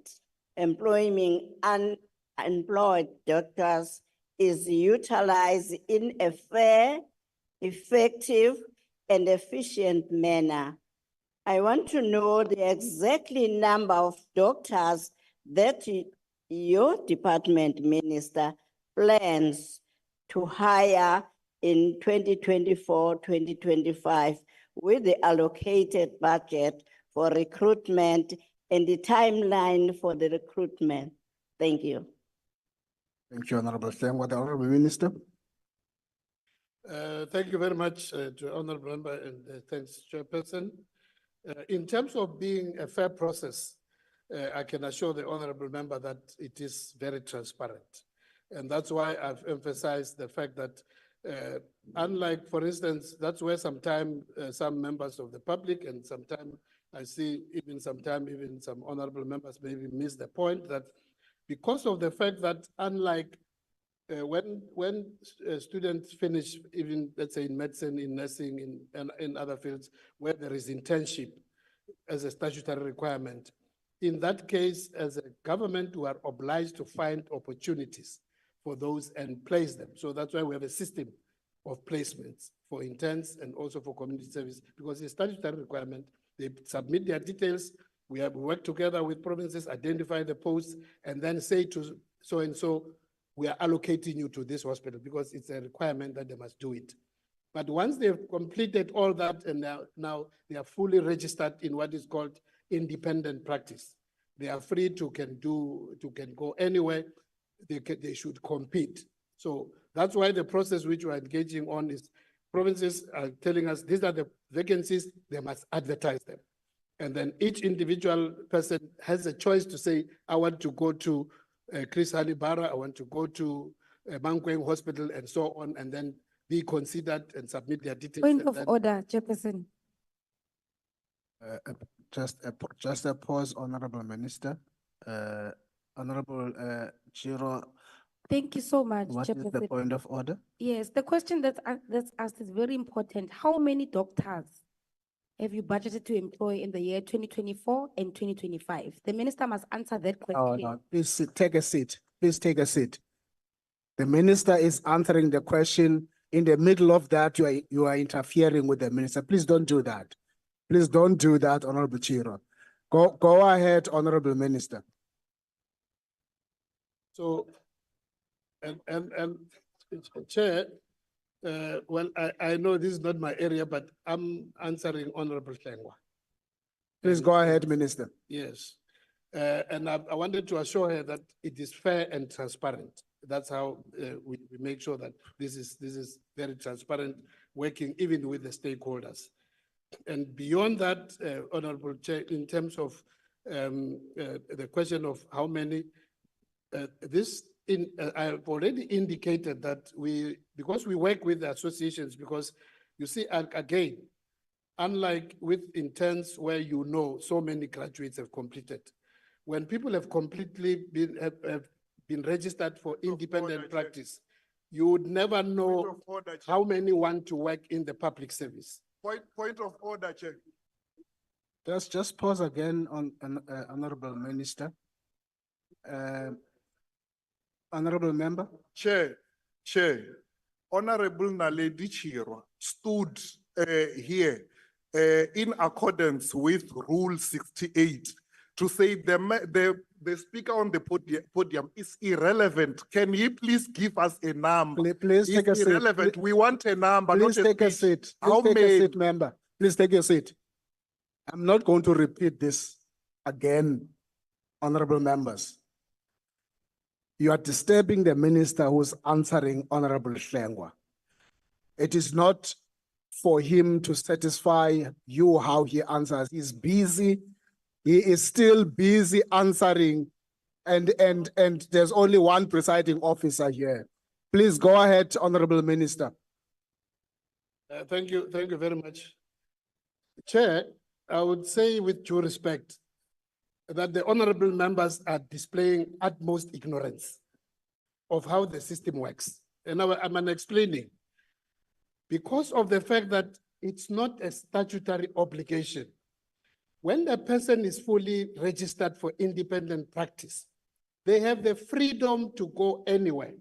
[SPEAKER 13] unemployed doctors is utilized in a fair, effective, and efficient manner. I want to know the exact number of doctors that your department, Minister, plans to hire in 2024, 2025 with the allocated budget for recruitment and the timeline for the recruitment. Thank you.
[SPEAKER 16] Thank you, Honorable Hlengwa. The Honorable Minister.
[SPEAKER 1] Thank you very much to Honorable Member and thanks, Chairperson. In terms of being a fair process, I can assure the Honorable Member that it is very transparent. And that's why I've emphasized the fact that unlike, for instance, that's where sometimes some members of the public and sometimes I see even some honorable members maybe miss the point that because of the fact that unlike when students finish, even let's say in medicine, in nursing, in other fields where there is internship as a statutory requirement, in that case, as a government, we are obliged to find opportunities for those and place them. So that's why we have a system of placements for interns and also for community service, because it's a statutory requirement. They submit their details. We have worked together with provinces, identify the posts, and then say to so-and-so, we are allocating you to this hospital because it's a requirement that they must do it. But once they've completed all that and now they are fully registered in what is called independent practice, they are free to can go anywhere. They should compete. So that's why the process which we're engaging on is provinces are telling us these are the vacancies, they must advertise them. And then each individual person has a choice to say, I want to go to Chris Halibara, I want to go to Mankweng Hospital and so on, and then be considered and submit their details.
[SPEAKER 4] Point of order, Chairperson.
[SPEAKER 16] Just a pause, Honorable Minister. Honorable Chiro.
[SPEAKER 4] Thank you so much,
[SPEAKER 16] What is the point of order?
[SPEAKER 4] Yes, the question that's asked is very important. How many doctors have you budgeted to employ in the year 2024 and 2025? The minister must answer that question.
[SPEAKER 16] Oh, no. Please take a seat. Please take a seat. The minister is answering the question. In the middle of that, you are interfering with the minister. Please don't do that. Please don't do that, Honorable Chiro. Go ahead, Honorable Minister.
[SPEAKER 1] So, Chair, well, I know this is not my area, but I'm answering Honorable Hlengwa.
[SPEAKER 16] Please go ahead, Minister.
[SPEAKER 1] Yes. And I wanted to assure her that it is fair and transparent. That's how we make sure that this is very transparent, working even with the stakeholders. And beyond that, Honorable Chair, in terms of the question of how many, I've already indicated that because we work with the associations, because you see, again, unlike with interns where so many graduates have completed, when people have completely been registered for independent practice, you would never know how many want to work in the public service.
[SPEAKER 9] Point of order, Chair.
[SPEAKER 16] Just pause again on, Honorable Minister. Honorable Member.
[SPEAKER 9] Chair, Honorable Naledi Chirwa stood here in accordance with Rule 68 to say the speaker on the podium is irrelevant. Can he please give us a number?
[SPEAKER 16] Please take a seat.
[SPEAKER 9] Irrelevant. We want a number,
[SPEAKER 16] Please
[SPEAKER 9] not a
[SPEAKER 16] take a
[SPEAKER 9] speech.
[SPEAKER 16] seat.
[SPEAKER 9] How
[SPEAKER 16] Please take a
[SPEAKER 9] many?
[SPEAKER 16] seat, member. Please take your seat. I'm not going to repeat this again, honorable members. You are disturbing the minister who's answering Honorable Hlengwa. It is not for him to satisfy you how he answers. He's busy. He is still busy answering, and there's only one presiding officer here. Please go ahead, Honorable Minister.
[SPEAKER 1] Thank you very much. Chair, I would say with due respect that the honorable members are displaying utmost ignorance of how the system works. And I'm explaining. Because of the fact that it's not a statutory obligation. When the person is fully registered for independent practice, they have the freedom to go anywhere.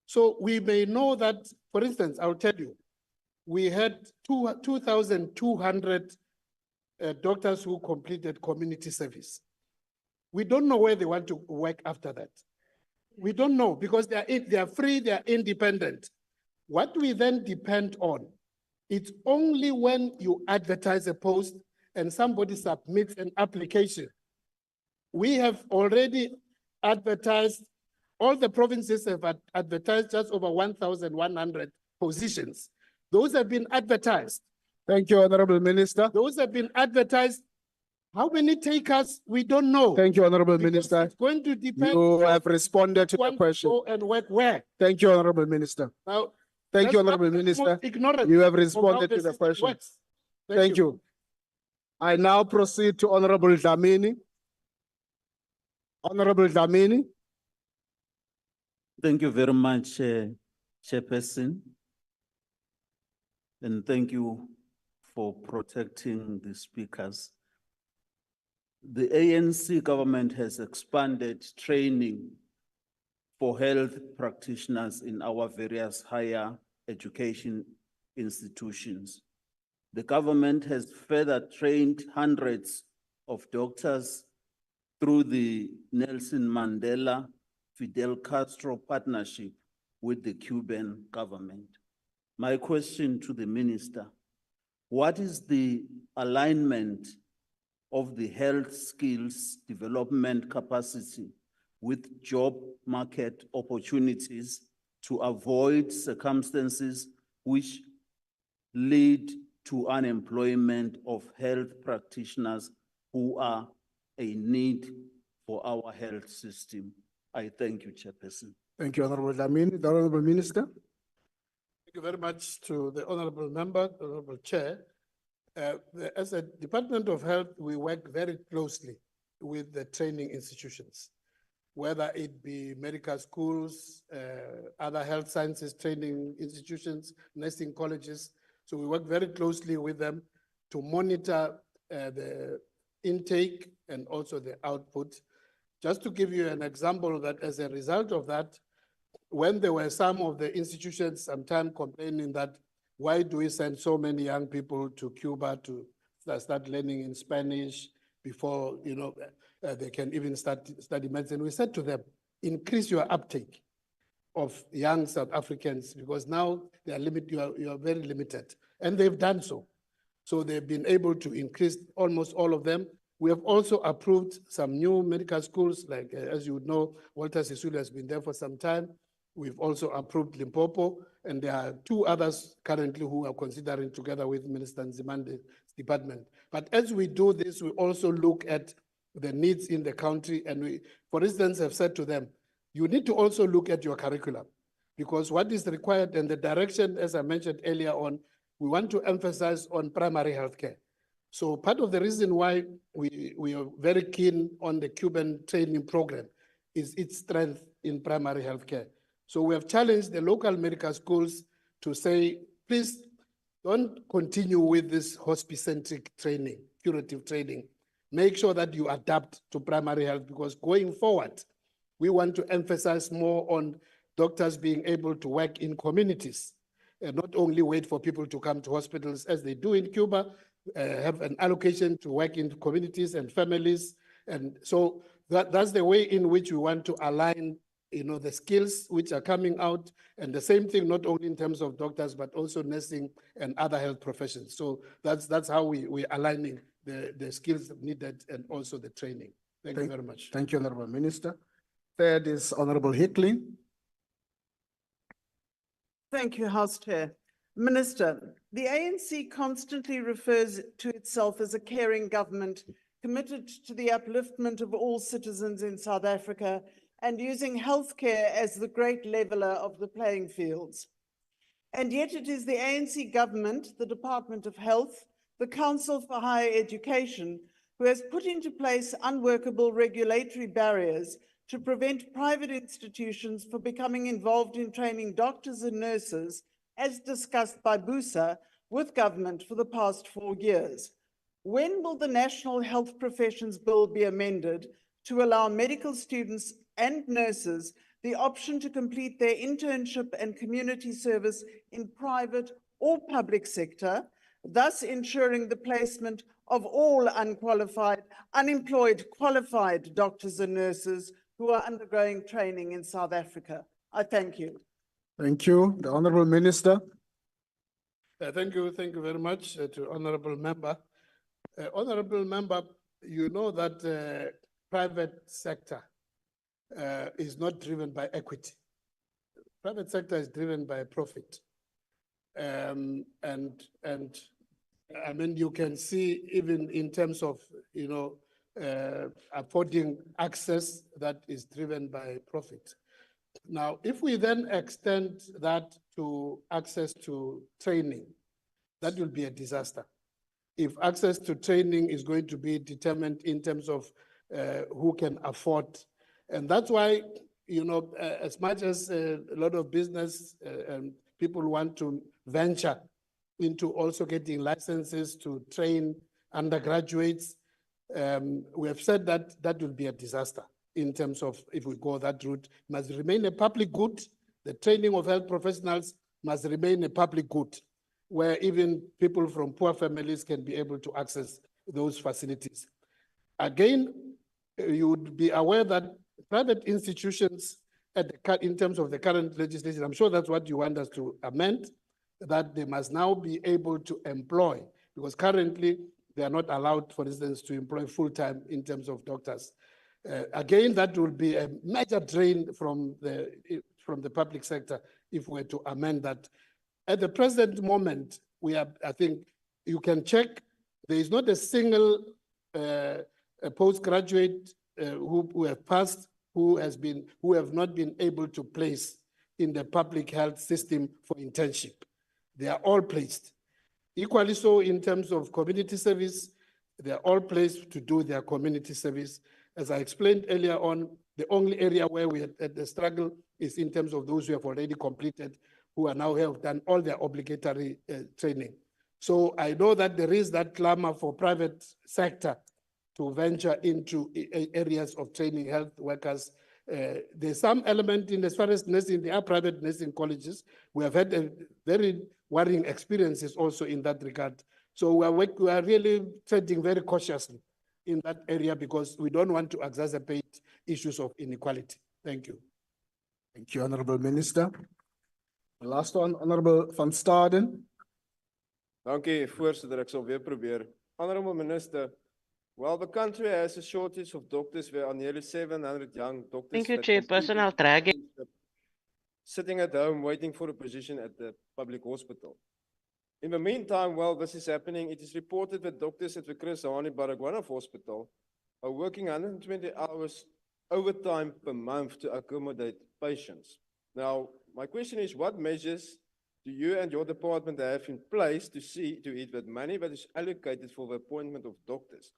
[SPEAKER 1] So we may know that, for instance, I'll tell you, we had 2,200 doctors who completed community service. We don't know where they want to work after that. We don't know because they are free, they are independent. What we then depend on, it's only when you advertise a post and somebody submits an application. We have already advertised, all the provinces have advertised just over 1,100 positions. Those have been advertised.
[SPEAKER 16] Thank you, Honorable Minister.
[SPEAKER 1] Those have been advertised. How many takers? We don't know.
[SPEAKER 16] Thank you, Honorable Minister.
[SPEAKER 1] It's going to depend.
[SPEAKER 16] You have responded to the question.
[SPEAKER 1] Go and work where?
[SPEAKER 16] Thank you, Honorable Minister.
[SPEAKER 1] Now,
[SPEAKER 16] thank you, Honorable Minister. You have responded to the question. Thank you. I now proceed to Honorable Dlamini. Honorable Dlamini.
[SPEAKER 17] Thank you very much, Chairperson. And thank you for protecting the speakers. The ANC government has expanded training for health practitioners in our various higher education institutions. The government has further trained hundreds of doctors through the Nelson Mandela Fidel Castro partnership with the Cuban government. My question to the minister, what is the alignment of the health skills development capacity with job market opportunities to avoid circumstances which lead to unemployment of health practitioners who are a need for our health system? I thank you, Chairperson.
[SPEAKER 16] Thank you, Honorable Dlamini. The Honorable Minister.
[SPEAKER 1] Thank you very much to the Honorable Member, the Honorable Chair. As a Department of Health, we work very closely with the training institutions, whether it be medical schools, other health sciences training institutions, nursing colleges. So we work very closely with them to monitor the intake and also the output. Just to give you an example that as a result of that, when there were some of the institutions sometimes complaining that why do we send so many young people to Cuba to start learning in Spanish before they can even study medicine? We said to them, increase your uptake of young South Africans because now they are you are very limited. And they've done so. So they've been able to increase almost all of them. We have also approved some new medical schools, like as you would know, Walter Sisulu has been there for some time. We've also approved Limpopo, and there are two others currently who are considering together with Minister Nzimande's department. But as we do this, we also look at the needs in the country, and we, for instance, have said to them, you need to also look at your curriculum, because what is required and the direction, as I mentioned earlier on, we want to emphasize on primary healthcare. So part of the reason why we are very keen on the Cuban training program is its strength in primary healthcare. So we have challenged the local medical schools to say, please don't continue with this hospice-centric training. curative training. Make sure that you adapt to primary health, because going forward, we want to emphasize more on doctors being able to work in communities and not only wait for people to come to hospitals as they do in Cuba, have an allocation to work in communities and families. And so that's the way in which we want to align, the skills which are coming out, and the same thing, not only in terms of doctors, but also nursing and other health professions. So that's how we're aligning the skills needed and also the training. Thank you very much.
[SPEAKER 16] Thank you, Honorable Minister. Third is Honorable Hickling.
[SPEAKER 18] Thank you, House Chair. Minister, the ANC constantly refers to itself as a caring government committed to the upliftment of all citizens in South Africa and using healthcare as the great leveler of the playing fields. And yet it is the ANC government, the Department of Health, the Council for Higher Education, who has put into place unworkable regulatory barriers to prevent private institutions from becoming involved in training doctors and nurses, as discussed by BUSA with government for the past 4 years. When will the National Health Professions Bill be amended to allow medical students and nurses the option to complete their internship and community service in private or public sector, thus ensuring the placement of all unemployed, qualified doctors and nurses who are undergoing training in South Africa? I thank you.
[SPEAKER 16] Thank you. The Honorable Minister.
[SPEAKER 1] Thank you very much to Honorable Member. Honorable Member, you know that private sector is not driven by equity. Private sector is driven by profit. And I mean, you can see even in terms of, affording access, that is driven by profit. Now, if we then extend that to access to training, that will be a disaster. If access to training is going to be determined in terms of who can afford. And that's why, as much as a lot of business and people want to venture into also getting licenses to train undergraduates, we have said that that will be a disaster in terms of if we go that route. It must remain a public good. The training of health professionals must remain a public good, where even people from poor families can be able to access those facilities. Again, you would be aware that private institutions, in terms of the current legislation, I'm sure that's what you want us to amend, that they must now be able to employ, because currently they are not allowed, for instance, to employ full-time in terms of doctors. Again, that will be a major drain from the public sector if we were to amend that. At the present moment, I think you can check, there is not a single postgraduate who have passed, who have not been able to place in the public health system for internship. They are all placed. Equally so in terms of community service, they are all placed to do their community service. As I explained earlier on, the only area where we had the struggle is in terms of those who have already completed, who are now have done all their obligatory training. So I know that there is that clamor for private sector to venture into areas of training health workers. There's some element in as far as nursing, there are private nursing colleges. We have had a very worrying experiences also in that regard. So we are really treading very cautiously in that area because we don't want to exacerbate issues of inequality. Thank you.
[SPEAKER 16] Thank you, Honorable Minister. The last one, Honorable van Staden.
[SPEAKER 15] Dankie, voorsitter. Ek sal weer probeer. Honorable Minister, while the country has a shortage of doctors, there are nearly 700 young doctors.
[SPEAKER 19] Thank you, Chairperson. I'll drag it.
[SPEAKER 15] Sitting at home waiting for a position at the public hospital. In the meantime, while this is happening, it is reported that doctors at the Chris Hani Baragwanath Hospital are working 120 hours overtime per month to accommodate patients. Now, my question is, what measures do you and your department have in place to see to it that money that is allocated for the appointment of doctors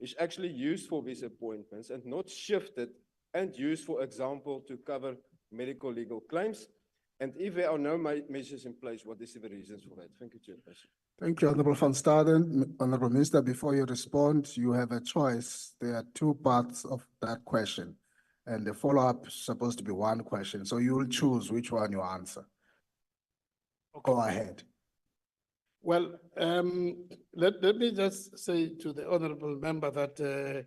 [SPEAKER 15] is actually used for these appointments and not shifted and used, for example, to cover medical legal claims? And if there are no measures in place, what is the reasons for that? Thank you, Chairperson.
[SPEAKER 16] Thank you, Honorable van Staden. Honorable Minister, before you respond, you have a choice. There are two parts of that question. And the follow-up is supposed to be one question. So you will choose which one you answer. Go ahead.
[SPEAKER 1] Well, let me just say to the honorable member that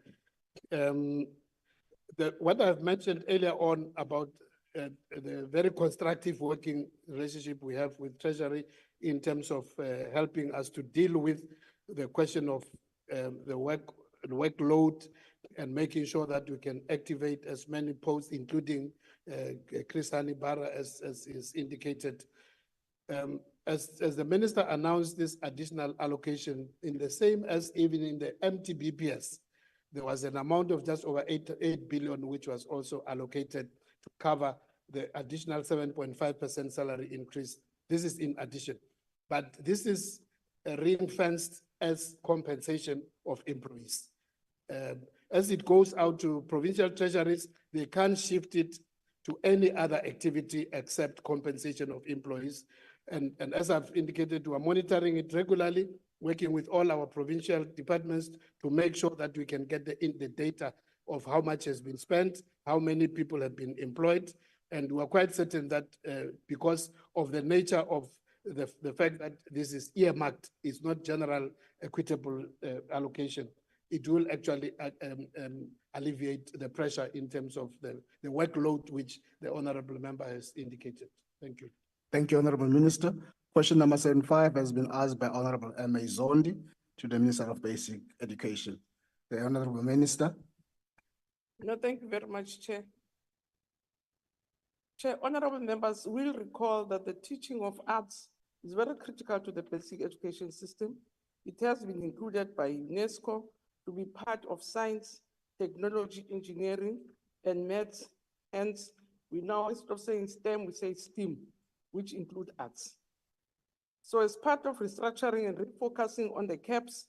[SPEAKER 1] what I've mentioned earlier on about the very constructive working relationship we have with Treasury in terms of helping us to deal with the question of the workload and making sure that we can activate as many posts, including Chris Hanibara, as is indicated. As the minister announced this additional allocation in the same as even in the MTBPS, there was an amount of just over 8 billion, which was also allocated to cover the additional 7.5% salary increase. This is in addition, but this is ring-fenced as compensation of employees. As it goes out to provincial treasuries, they can't shift it to any other activity except compensation of employees. And as I've indicated, we are monitoring it regularly, working with all our provincial departments to make sure that we can get the data of how much has been spent, how many people have been employed. And we're quite certain that because of the nature of the fact that this is earmarked, it's not general equitable allocation, it will actually alleviate the pressure in terms of the workload which the honorable member has indicated. Thank you.
[SPEAKER 16] Thank you, Honorable Minister. Question number 75 has been asked by Honorable M.A. Zondi to the Minister of Basic Education. The Honorable Minister.
[SPEAKER 11] No, thank you very much, Chair. Chair, honorable members will recall that the teaching of arts is very critical to the basic education system. It has been included by UNESCO to be part of science, technology, engineering, and maths. Hence, we now, instead of saying STEM, we say STEAM, which include arts. So as part of restructuring and refocusing on the CAPS,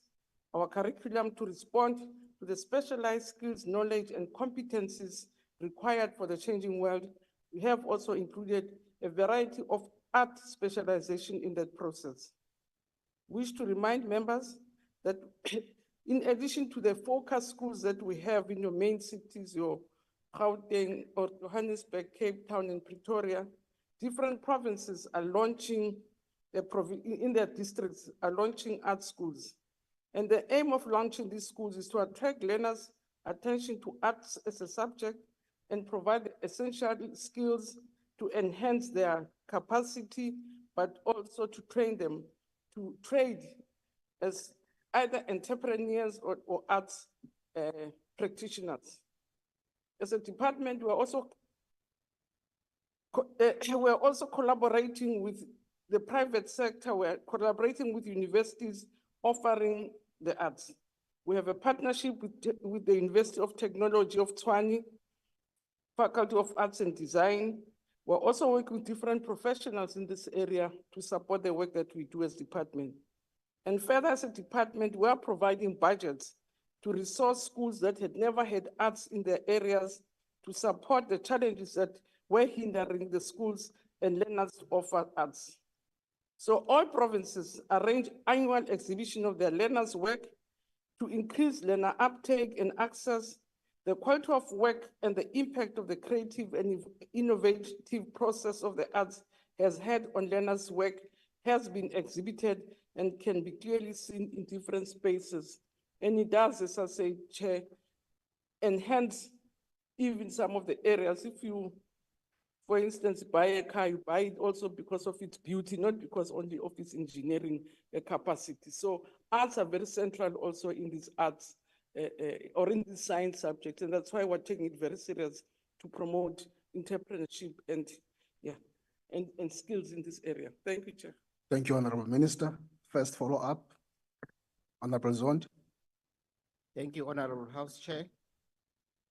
[SPEAKER 11] our curriculum to respond to the specialized skills, knowledge, and competencies required for the changing world, we have also included a variety of art specialization in that process. Wish to remind members that in addition to the focus schools that we have in your main cities, your Gauteng or Johannesburg, Cape Town, and Pretoria, different provinces are launching, in their districts, are launching art schools. And the aim of launching these schools is to attract learners' attention to arts as a subject and provide essential skills to enhance their capacity, but also to train them to trade as either entrepreneurs or arts practitioners. As a department, we're also collaborating with the private sector. We're collaborating with universities offering the arts. We have a partnership with the University of Technology of Tshwane, Faculty of Arts and Design. We're also working with different professionals in this area to support the work that we do as department. And further, as a department, we are providing budgets to resource schools that had never had arts in their areas to support the challenges that were hindering the schools and learners to offer arts. So all provinces arrange annual exhibition of their learners' work to increase learner uptake and access. The quality of work and the impact of the creative and innovative process of the arts has had on learners' work has been exhibited and can be clearly seen in different spaces. And it does, as I say, Chair, enhance even some of the areas. If you, for instance, buy a car, you buy it also because of its beauty, not because only of its engineering capacity. So arts are very central also in these arts or in the science subject. And that's why we're taking it very serious to promote entrepreneurship and skills in this area. Thank you, Chair.
[SPEAKER 16] Thank you, Honorable Minister. First follow-up, Honorable Zond.
[SPEAKER 2] Thank you, Honorable House Chair.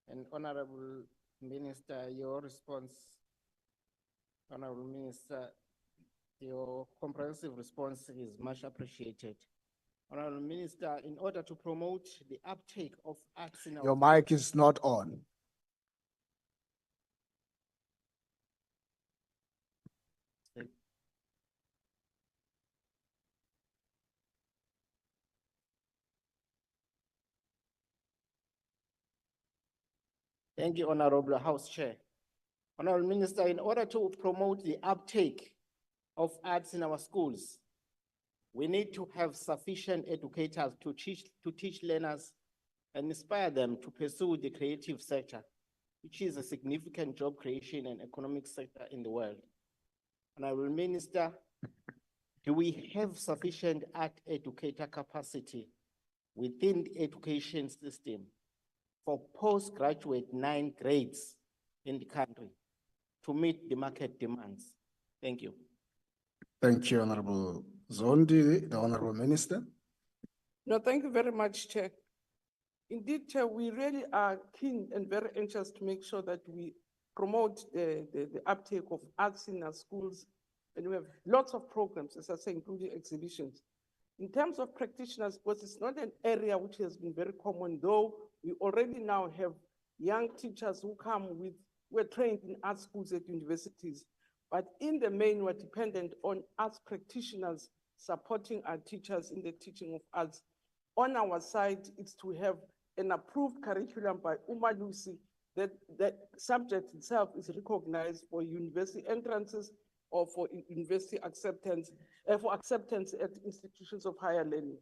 [SPEAKER 2] And Honorable Minister, your response, Honorable Minister, your comprehensive response is much appreciated. Honorable Minister, in order to promote the uptake of arts in our—
[SPEAKER 16] Your mic is not on.
[SPEAKER 2] Thank you, Honorable House Chair. Honorable Minister, in order to promote the uptake of arts in our schools, we need to have sufficient educators to teach learners and inspire them to pursue the creative sector, which is a significant job creation and economic sector in the world. Honorable Minister, do we have sufficient art educator capacity within the education system for postgraduate 9 grades in the country to meet the market demands? Thank you.
[SPEAKER 16] Thank you, Honorable Zondi. The Honorable Minister.
[SPEAKER 11] No, thank you very much, Chair. Indeed, Chair, we really are keen and very anxious to make sure that we promote the uptake of arts in our schools. And we have lots of programs, as I say, including exhibitions. In terms of practitioners, because it's not an area which has been very common, though we already now have young teachers who were trained in art schools at universities. But in the main, we're dependent on arts practitioners supporting our teachers in the teaching of arts. On our side, it's to have an approved curriculum by Umalusi that the subject itself is recognized for university entrances or for university acceptance, for acceptance at institutions of higher learning.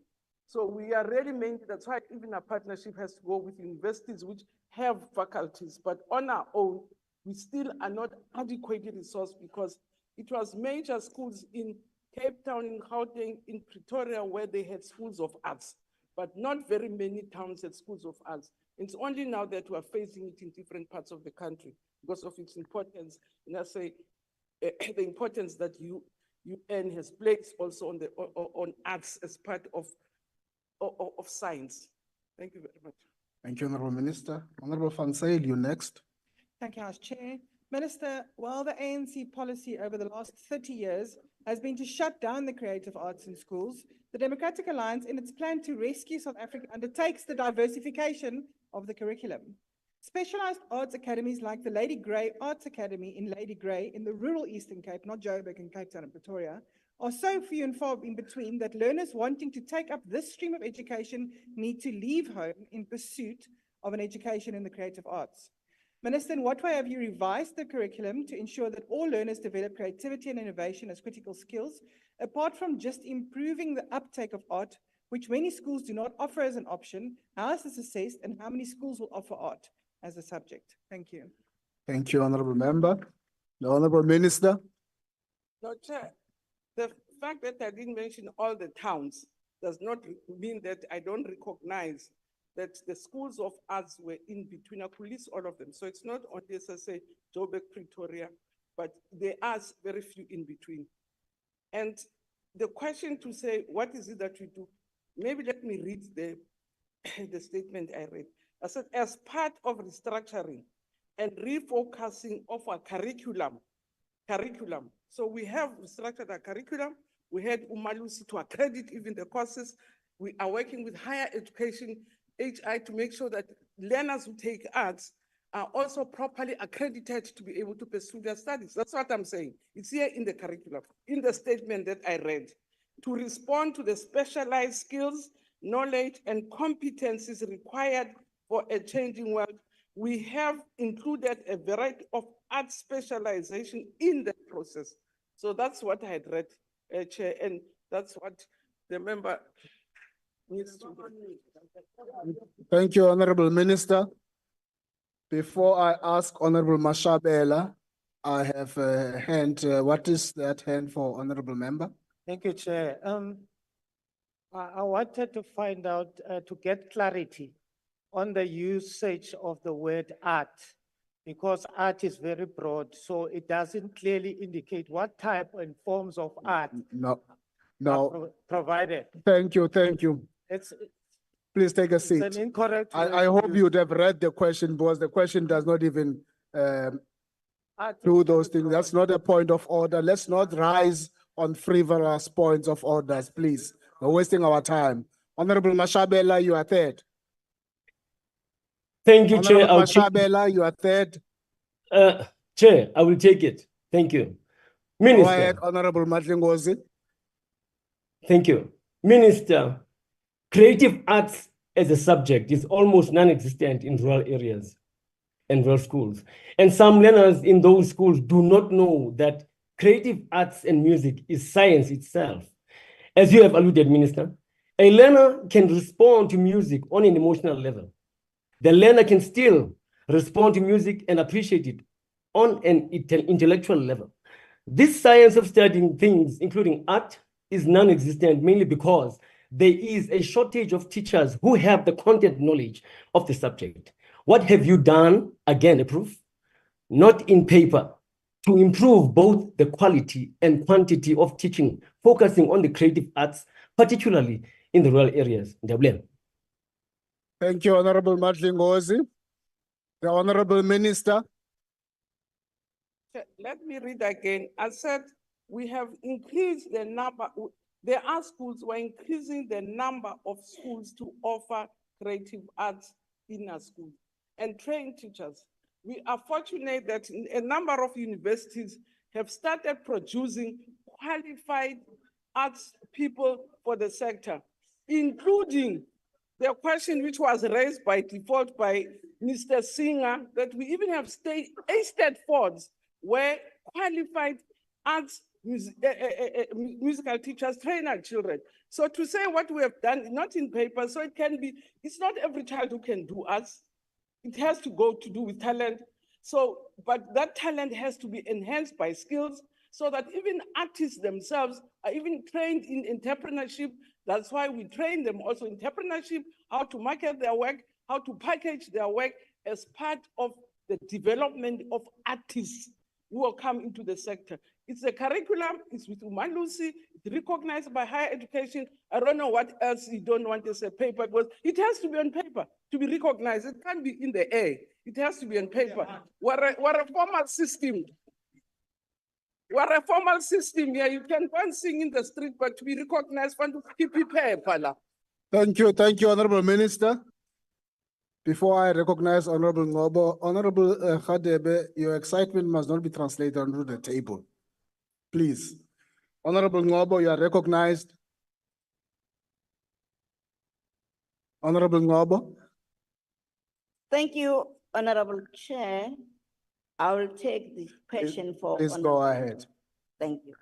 [SPEAKER 11] So we are really mainly, that's why even our partnership has to go with universities which have faculties, but on our own, we still are not adequately resourced because it was major schools in Cape Town, in Gauteng, in Pretoria, where they had schools of arts, but not very many towns had schools of arts. It's only now that we're facing it in different parts of the country because of its importance. And I say, the importance that UN has placed also on arts as part of science. Thank you very much.
[SPEAKER 16] Thank you, Honorable Minister. Honorable Van Zyl, you next.
[SPEAKER 14] Thank you, House Chair. Minister, while the ANC policy over the last 30 years has been to shut down the creative arts in schools, the Democratic Alliance, in its plan to rescue South Africa, undertakes the diversification of the curriculum. Specialized arts academies like the Lady Grey Arts Academy in Lady Grey in the rural Eastern Cape, not Joburg and Cape Town and Pretoria, are so few and far in between that learners wanting to take up this stream of education need to leave home in pursuit of an education in the creative arts. Minister, in what way have you revised the curriculum to ensure that all learners develop creativity and innovation as critical skills, apart from just improving the uptake of art, which many schools do not offer as an option? How is this assessed and how many schools will offer art as a subject? Thank you.
[SPEAKER 16] Thank you, Honorable Member. The Honorable Minister.
[SPEAKER 11] No, Chair, the fact that I didn't mention all the towns does not mean that I don't recognize that the schools of arts were in between. I could list all of them. So it's not only, as I say, Joburg, Pretoria, but there are very few in between. And the question to say, what is it that we do? Maybe let me read the statement I read. I said, as part of restructuring and refocusing of our curriculum. So we have restructured our curriculum. We had Umalusi to accredit even the courses. We are working with higher education, HI, to make sure that learners who take arts are also properly accredited to be able to pursue their studies. That's what I'm saying. It's here in the curriculum, in the statement that I read. To respond to the specialized skills, knowledge, and competencies required for a changing world, we have included a variety of art specialization in the process. So that's what I had read, Chair, and that's what the member needs to do.
[SPEAKER 16] Thank you, Honorable Minister. Before I ask Honorable Mashabela, I have a hand. What is that hand for, Honorable Member?
[SPEAKER 8] Thank you, Chair. I wanted to find out, to get clarity on the usage of the word art, because art is very broad, so it doesn't clearly indicate what type and forms of art are provided.
[SPEAKER 16] Thank you, thank you. Please take a seat.
[SPEAKER 8] It's an incorrect
[SPEAKER 16] I hope you would have read the question, because the question does not even do those things. That's not a point of order. Let's not rise on frivolous points of orders, please. We're wasting our time. Honorable Mashabela, you are third.
[SPEAKER 20] Thank you, Chair.
[SPEAKER 16] Honorable Mashabela, you are third.
[SPEAKER 20] Chair, I will take it. Thank you. Minister.
[SPEAKER 16] Go ahead, Honorable Madlingozi.
[SPEAKER 20] Thank you. Minister, creative arts as a subject is almost non-existent in rural areas. and rural schools. And some learners in those schools do not know that creative arts and music is science itself. As you have alluded, Minister, a learner can respond to music on an emotional level. The learner can still respond to music and appreciate it on an intellectual level. This science of studying things, including art, is non-existent mainly because there is a shortage of teachers who have the content knowledge of the subject. What have you done? Again, a proof, not in paper, to improve both the quality and quantity of teaching, focusing on the creative arts, particularly in the rural areas.
[SPEAKER 16] Thank you, Honorable Madlingozi. The Honorable Minister.
[SPEAKER 11] Let me read again. I said we have increased the number, there are schools, we're increasing the number of schools to offer creative arts in our schools and train teachers. We are fortunate that a number of universities have started producing qualified arts people for the sector, including the question which was raised by default by Mr. Singer, that we even have state boards where qualified arts musical teachers train our children. So to say what we have done, not in paper, so it can be, it's not every child who can do arts. It has to go to do with talent. So, but that talent has to be enhanced by skills so that even artists themselves are even trained in entrepreneurship. That's why we train them also in entrepreneurship, how to market their work, how to package their work as part of the development of artists who will come into the sector. It's a curriculum, it's with Umalusi, it's recognized by higher education. I don't know what else you don't want as a paper, because it has to be on paper to be recognized. It can't be in the air. It has to be on paper. We're a formal system. We're a formal system here. You can go and sing in the street, but to be recognized, want to keep paper.
[SPEAKER 16] Thank you, Honorable Minister. Before I recognize Honorable Ngobo, Honorable Khadebe, your excitement must not be translated onto the table. Please. Honorable Ngobo, you are recognized. Honorable Ngobo.
[SPEAKER 13] Thank you, Honorable Chair. I will take the question for.
[SPEAKER 16] Please go ahead.
[SPEAKER 13] Thank you.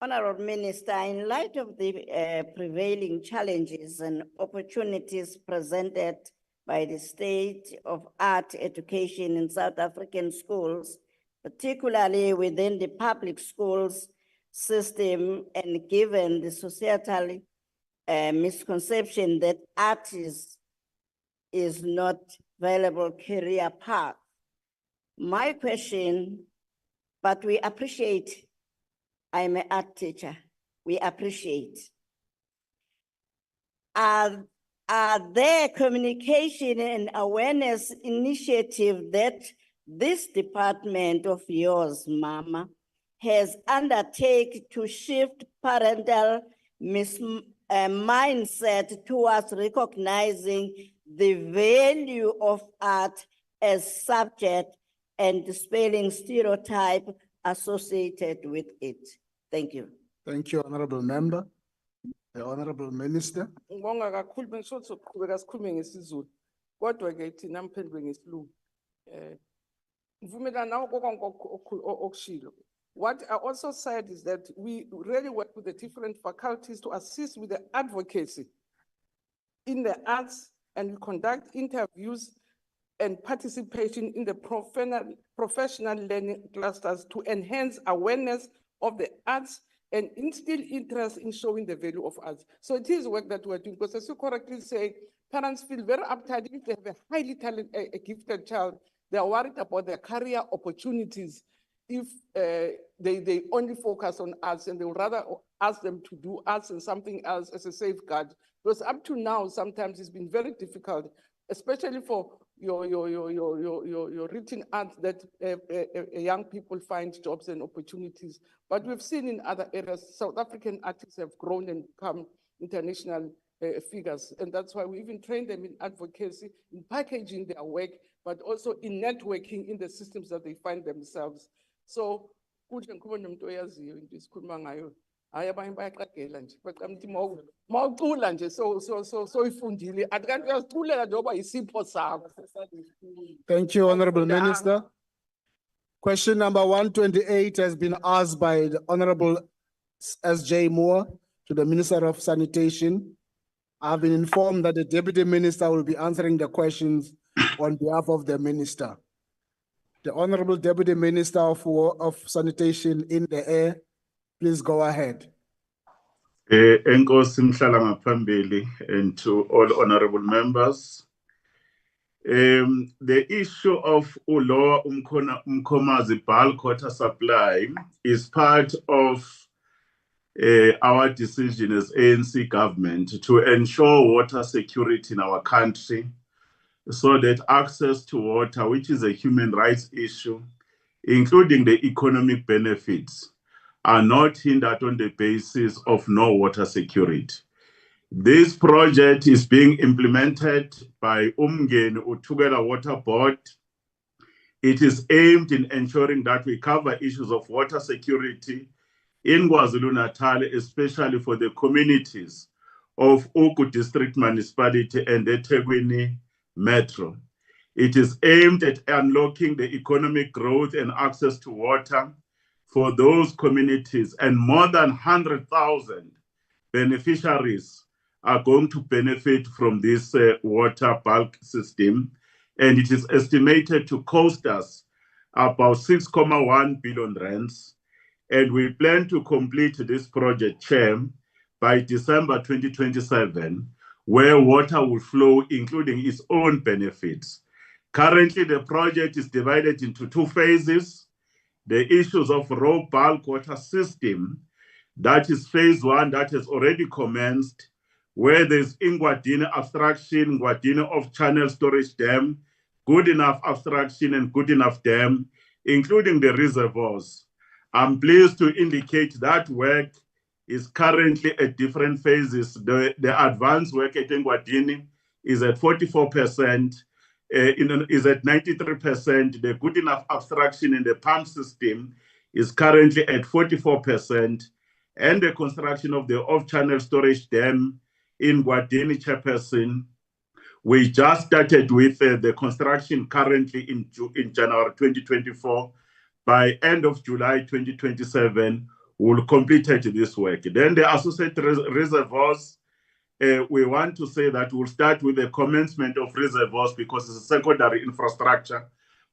[SPEAKER 13] Honorable Minister, in light of the prevailing challenges and opportunities presented by the state of art education in South African schools, particularly within the public schools system, and given the societal misconception that art is not valuable career path. My question, but we appreciate, I'm an art teacher, we appreciate. Are there communication and awareness initiative that this department of yours, Mama, has undertaken to shift parental mindset towards recognizing the value of art as subject and dispelling stereotype associated with it? Thank you.
[SPEAKER 16] Thank you, Honorable Member. The Honorable Minister.
[SPEAKER 11] Ngibonga kakhulu bengisoqhubeka sikhulume ngesiZulu. Kodwa ke thina mphendule ngesiLungu. Ngivumelana nawo konke okushilo. What I also said is that we really work with the different faculties to assist with the advocacy in the arts, and we conduct interviews and participation in the professional learning clusters to enhance awareness of the arts and instill interest in showing the value of arts. So it is work that we're doing, because as you correctly say, parents feel very uptight if they have a highly talented, a gifted child. They are worried about their career opportunities if they only focus on arts, and they would rather ask them to do arts and something else as a safeguard. Because up to now, sometimes it's been very difficult, especially for your written art, that young people find jobs and opportunities. But we've seen in other areas, South African artists have grown and become international figures. And that's why we even train them in advocacy, in packaging their work, but also in networking in the systems that they find themselves. So, Hayi abanye bayaqagela nje. Bacela ukuthi mawucula nje soyifundile. Adikanti uyaziculela njengoba isipho sakho.
[SPEAKER 16] Thank you, Honorable Minister. Question number 128 has been asked by the Honorable S.J. Moore to the Minister of Sanitation. I've been informed that the Deputy Minister will be answering the questions on behalf of the Minister. The Honorable Deputy Minister of Sanitation in the air, please go ahead.
[SPEAKER 3] Enkosi mhlala ngaphambili, and to all honorable members. The issue of Uloa Umkomazi bulk water supply is part of our decision as ANC government to ensure water security in our country, so that access to water, which is a human rights issue, including the economic benefits, are not hindered on the basis of no water security. This project is being implemented by Umgeni Utukela Water Board. It is aimed in ensuring that we cover issues of water security in KwaZulu-Natal, especially for the communities of Uku District Municipality and eThekwini Metro. It is aimed at unlocking the economic growth and access to water for those communities, and more than 100,000 beneficiaries are going to benefit from this water bulk system, and it is estimated to cost us about 6.1 billion rands, and we plan to complete this project, Chair, by December 2027, where water will flow, including its own benefits. Currently, the project is divided into two phases. The issues of raw bulk water system, that is phase one, that has already commenced, where there's Ngwadini abstraction, Ngwadini of channel storage dam, good enough abstraction and good enough dam, including the reservoirs. I'm pleased to indicate that work is currently at different phases. The advanced work at Ngwadini is at 44%, is at 93%. The good enough abstraction in the pump system is currently at 44%. And the construction of the off-channel storage dam in Ngwadini, Chairperson, we just started with the construction currently in January 2024. By end of July 2027, we'll complete this work. Then the associated reservoirs, we want to say that we'll start with the commencement of reservoirs because it's a secondary infrastructure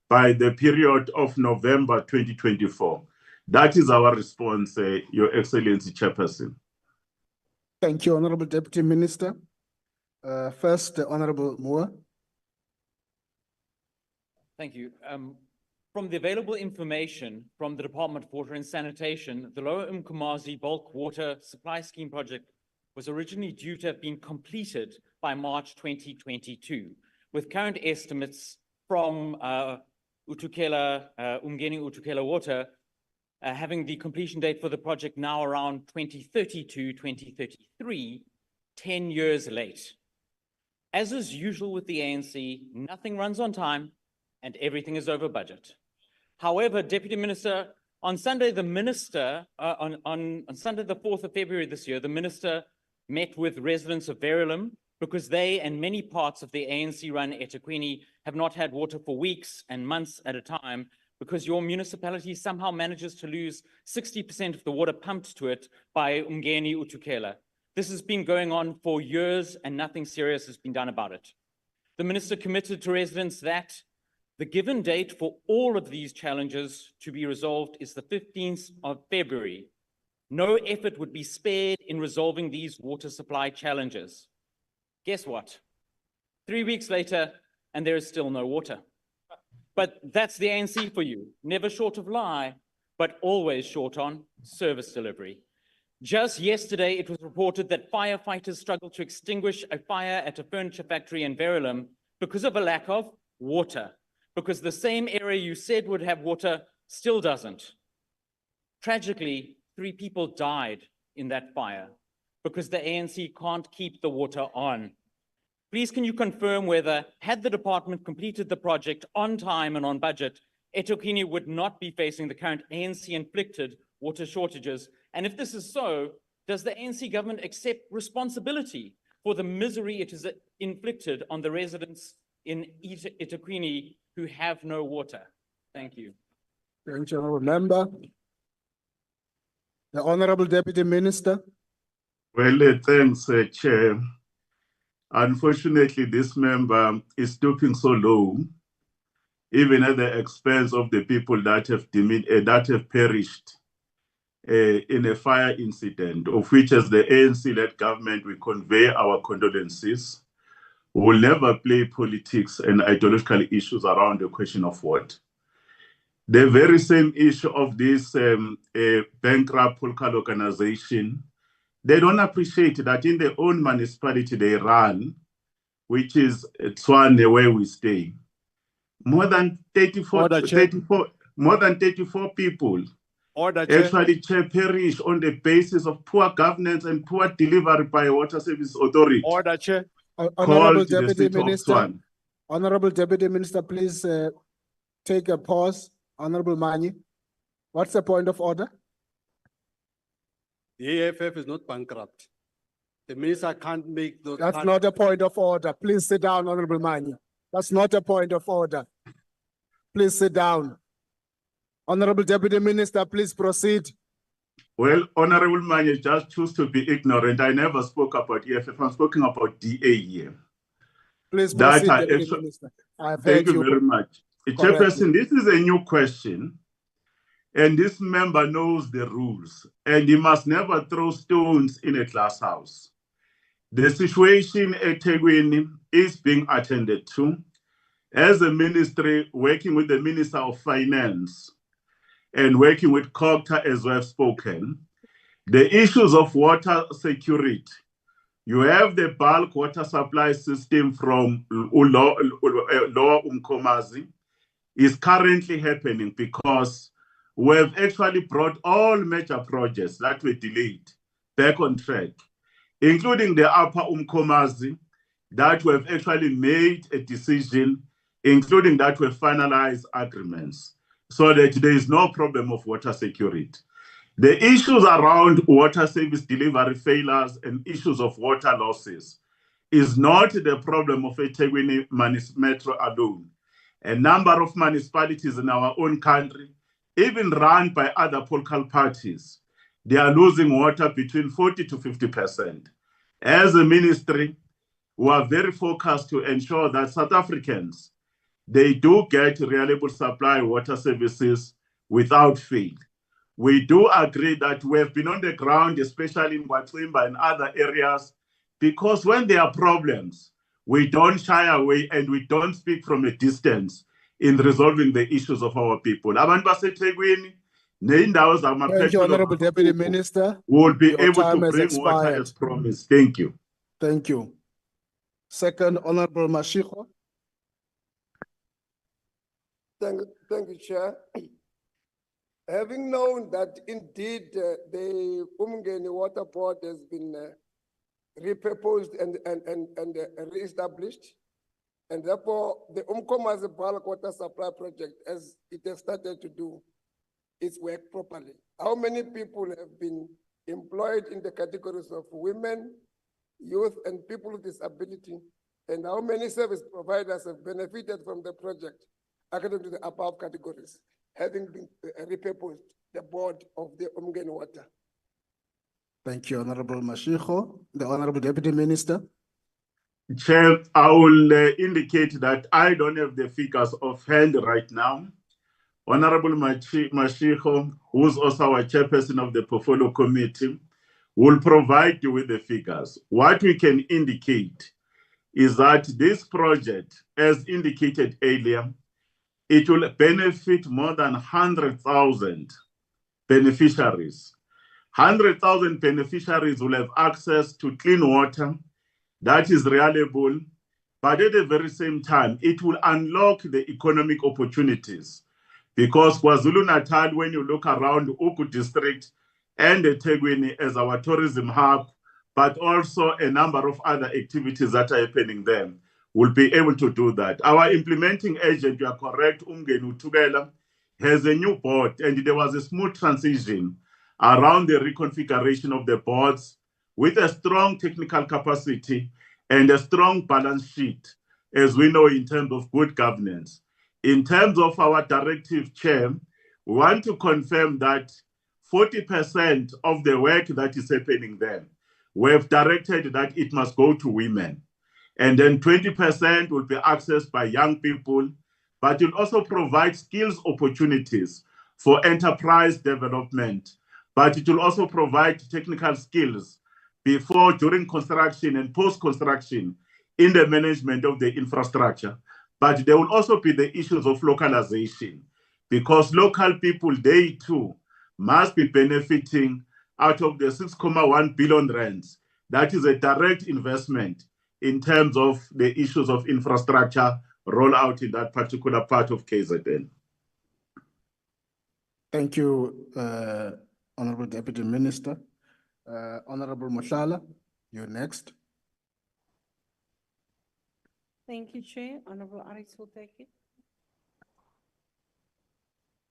[SPEAKER 3] by the period of November 2024. That is our response, Your Excellency, Chairperson.
[SPEAKER 16] Thank you, Honorable Deputy Minister. First, the Honorable Moore.
[SPEAKER 10] Thank you. From the available information from the Department of Water and Sanitation, the Lower Umkomazi bulk water supply scheme project was originally due to have been completed by March 2022, with current estimates from Umgeni Utukela Water having the completion date for the project now around 2032, 2033, 10 years late. As is usual with the ANC, nothing runs on time and everything is over budget. However, Deputy Minister, on Sunday, the Minister, on Sunday, the 4th of February this year, the Minister met with residents of Verulam because they and many parts of the ANC-run eThekwini have not had water for weeks and months at a time, because your municipality somehow manages to lose 60% of the water pumped to it by Umgeni Utukela. This has been going on for years and nothing serious has been done about it. The Minister committed to residents that the given date for all of these challenges to be resolved is the 15th of February. No effort would be spared in resolving these water supply challenges. Guess what? 3 weeks later, and there is still no water. But that's the ANC for you, never short of lie, but always short on service delivery. Just yesterday, it was reported that firefighters struggled to extinguish a fire at a furniture factory in Verulam because of a lack of water, because the same area you said would have water still doesn't. Tragically, 3 people died in that fire because the ANC can't keep the water on. Please, can you confirm whether, had the department completed the project on time and on budget, eThekwini would not be facing the current ANC-inflicted water shortages And if this is so, does the ANC government accept responsibility for the misery it has inflicted on the residents in eThekwini who have no water? Thank you.
[SPEAKER 16] Thank you, Honourable Member. The Honourable Deputy Minister.
[SPEAKER 3] Well, thanks, Chair. Unfortunately, this member is stooping so low, even at the expense of the people that have perished in a fire incident, of which, as the ANC-led government, we convey our condolences. We will never play politics and ideological issues around the question of what. The very same issue of this bankrupt political organization, they don't appreciate that in their own municipality they run, which is Tswane, where we stay. More than 34 people actually perish on the basis of poor governance and poor delivery by a water service authority.
[SPEAKER 16] Order, Chair. Honourable
[SPEAKER 3] Called the
[SPEAKER 16] Deputy
[SPEAKER 3] state of
[SPEAKER 16] Minister.
[SPEAKER 3] Tswane.
[SPEAKER 16] Honourable Deputy Minister, please take a pause. Honourable Mani, what's the point of order?
[SPEAKER 5] The AFF is not bankrupt. The minister can't make those.
[SPEAKER 16] That's not a point of order. Please sit down, Honourable Mani. That's not a point of order. Please sit down. Honourable Deputy Minister, please proceed.
[SPEAKER 3] Well, Honourable Manye just choose to be ignorant. I never spoke about EFF. I'm speaking about DA here.
[SPEAKER 16] Please
[SPEAKER 3] That
[SPEAKER 16] proceed,
[SPEAKER 3] I
[SPEAKER 16] Deputy
[SPEAKER 3] actually-
[SPEAKER 16] Minister. I've
[SPEAKER 3] Thank
[SPEAKER 16] heard
[SPEAKER 3] you very much. Chairperson, this is a new question, and this member knows the rules, and he must never throw stones in a glass house. The situation at Tegwini is being attended to. As a ministry, working with the Minister of Finance and working with COGTA as we have spoken, the issues of water security. You have the bulk water supply system from Lower Umkomazi is currently happening because we have actually brought all major projects that were delayed back on track, including the Upper Umkomazi, that we have actually made a decision, including that we have finalized agreements, so that there is no problem of water security. The issues around water service delivery failures and issues of water losses is not the problem of eThekwini Metro alone. A number of municipalities in our own country, even run by other political parties, they are losing water between 40 to 50%. As a ministry, we are very focused to ensure that South Africans, they do get reliable supply water services without fail. We do agree that we have been on the ground, especially in Watimba and other areas, because when there are problems, we don't shy away and we don't speak from a distance in resolving the issues of our people. Abantu baseThekwini, neendawo zamaphethelo
[SPEAKER 16] Thank you, Honourable Deputy Minister.
[SPEAKER 3] will be
[SPEAKER 16] Your
[SPEAKER 3] able
[SPEAKER 16] time
[SPEAKER 3] to
[SPEAKER 16] has
[SPEAKER 3] bring water
[SPEAKER 16] expired.
[SPEAKER 3] as promised. Thank you.
[SPEAKER 16] Thank you. Second, Honourable Mashiko.
[SPEAKER 12] Thank you, Chair. Having known that indeed the Umgeni Water Board has been repurposed and re-established, and therefore the Umkomazi bulk water supply project, as it has started to do its work properly. How many people have been employed in the categories of women, youth, and people with disability, and how many service providers have benefited from the project according to the above categories, having been repurposed the board of the Umgeni Water?
[SPEAKER 16] Thank you, Honourable Mashiko. The Honourable Deputy Minister.
[SPEAKER 3] Chair, I will indicate that I don't have the figures offhand right now. Honorable Mashiko, who's also our chairperson of the portfolio committee, will provide you with the figures. What we can indicate is that this project, as indicated earlier, it will benefit more than 100,000 beneficiaries. 100,000 beneficiaries will have access to clean water that is reliable, but at the very same time, it will unlock the economic opportunities. Because KwaZulu-Natal, when you look around Uku district and eThekwini as our tourism hub, but also a number of other activities that are happening there, will be able to do that. Our implementing agent, you are correct, Umgeni Utubela, has a new board, and there was a smooth transition around the reconfiguration of the boards with a strong technical capacity and a strong balance sheet, as we know in terms of good governance. In terms of our directive, Chair, we want to confirm that 40% of the work that is happening there, we have directed that it must go to women. And then 20% will be accessed by young people, but will also provide skills opportunities for enterprise development. But it will also provide technical skills before, during construction and post-construction in the management of the infrastructure. But there will also be the issues of localization, because local people, they too must be benefiting out of the 6.1 billion rands. That is a direct investment in terms of the issues of infrastructure rollout in that particular part of KZN.
[SPEAKER 16] Thank you, Honorable Deputy Minister. Honorable Moshala, you're next.
[SPEAKER 21] Thank you, Chair. Honorable Aris will take it.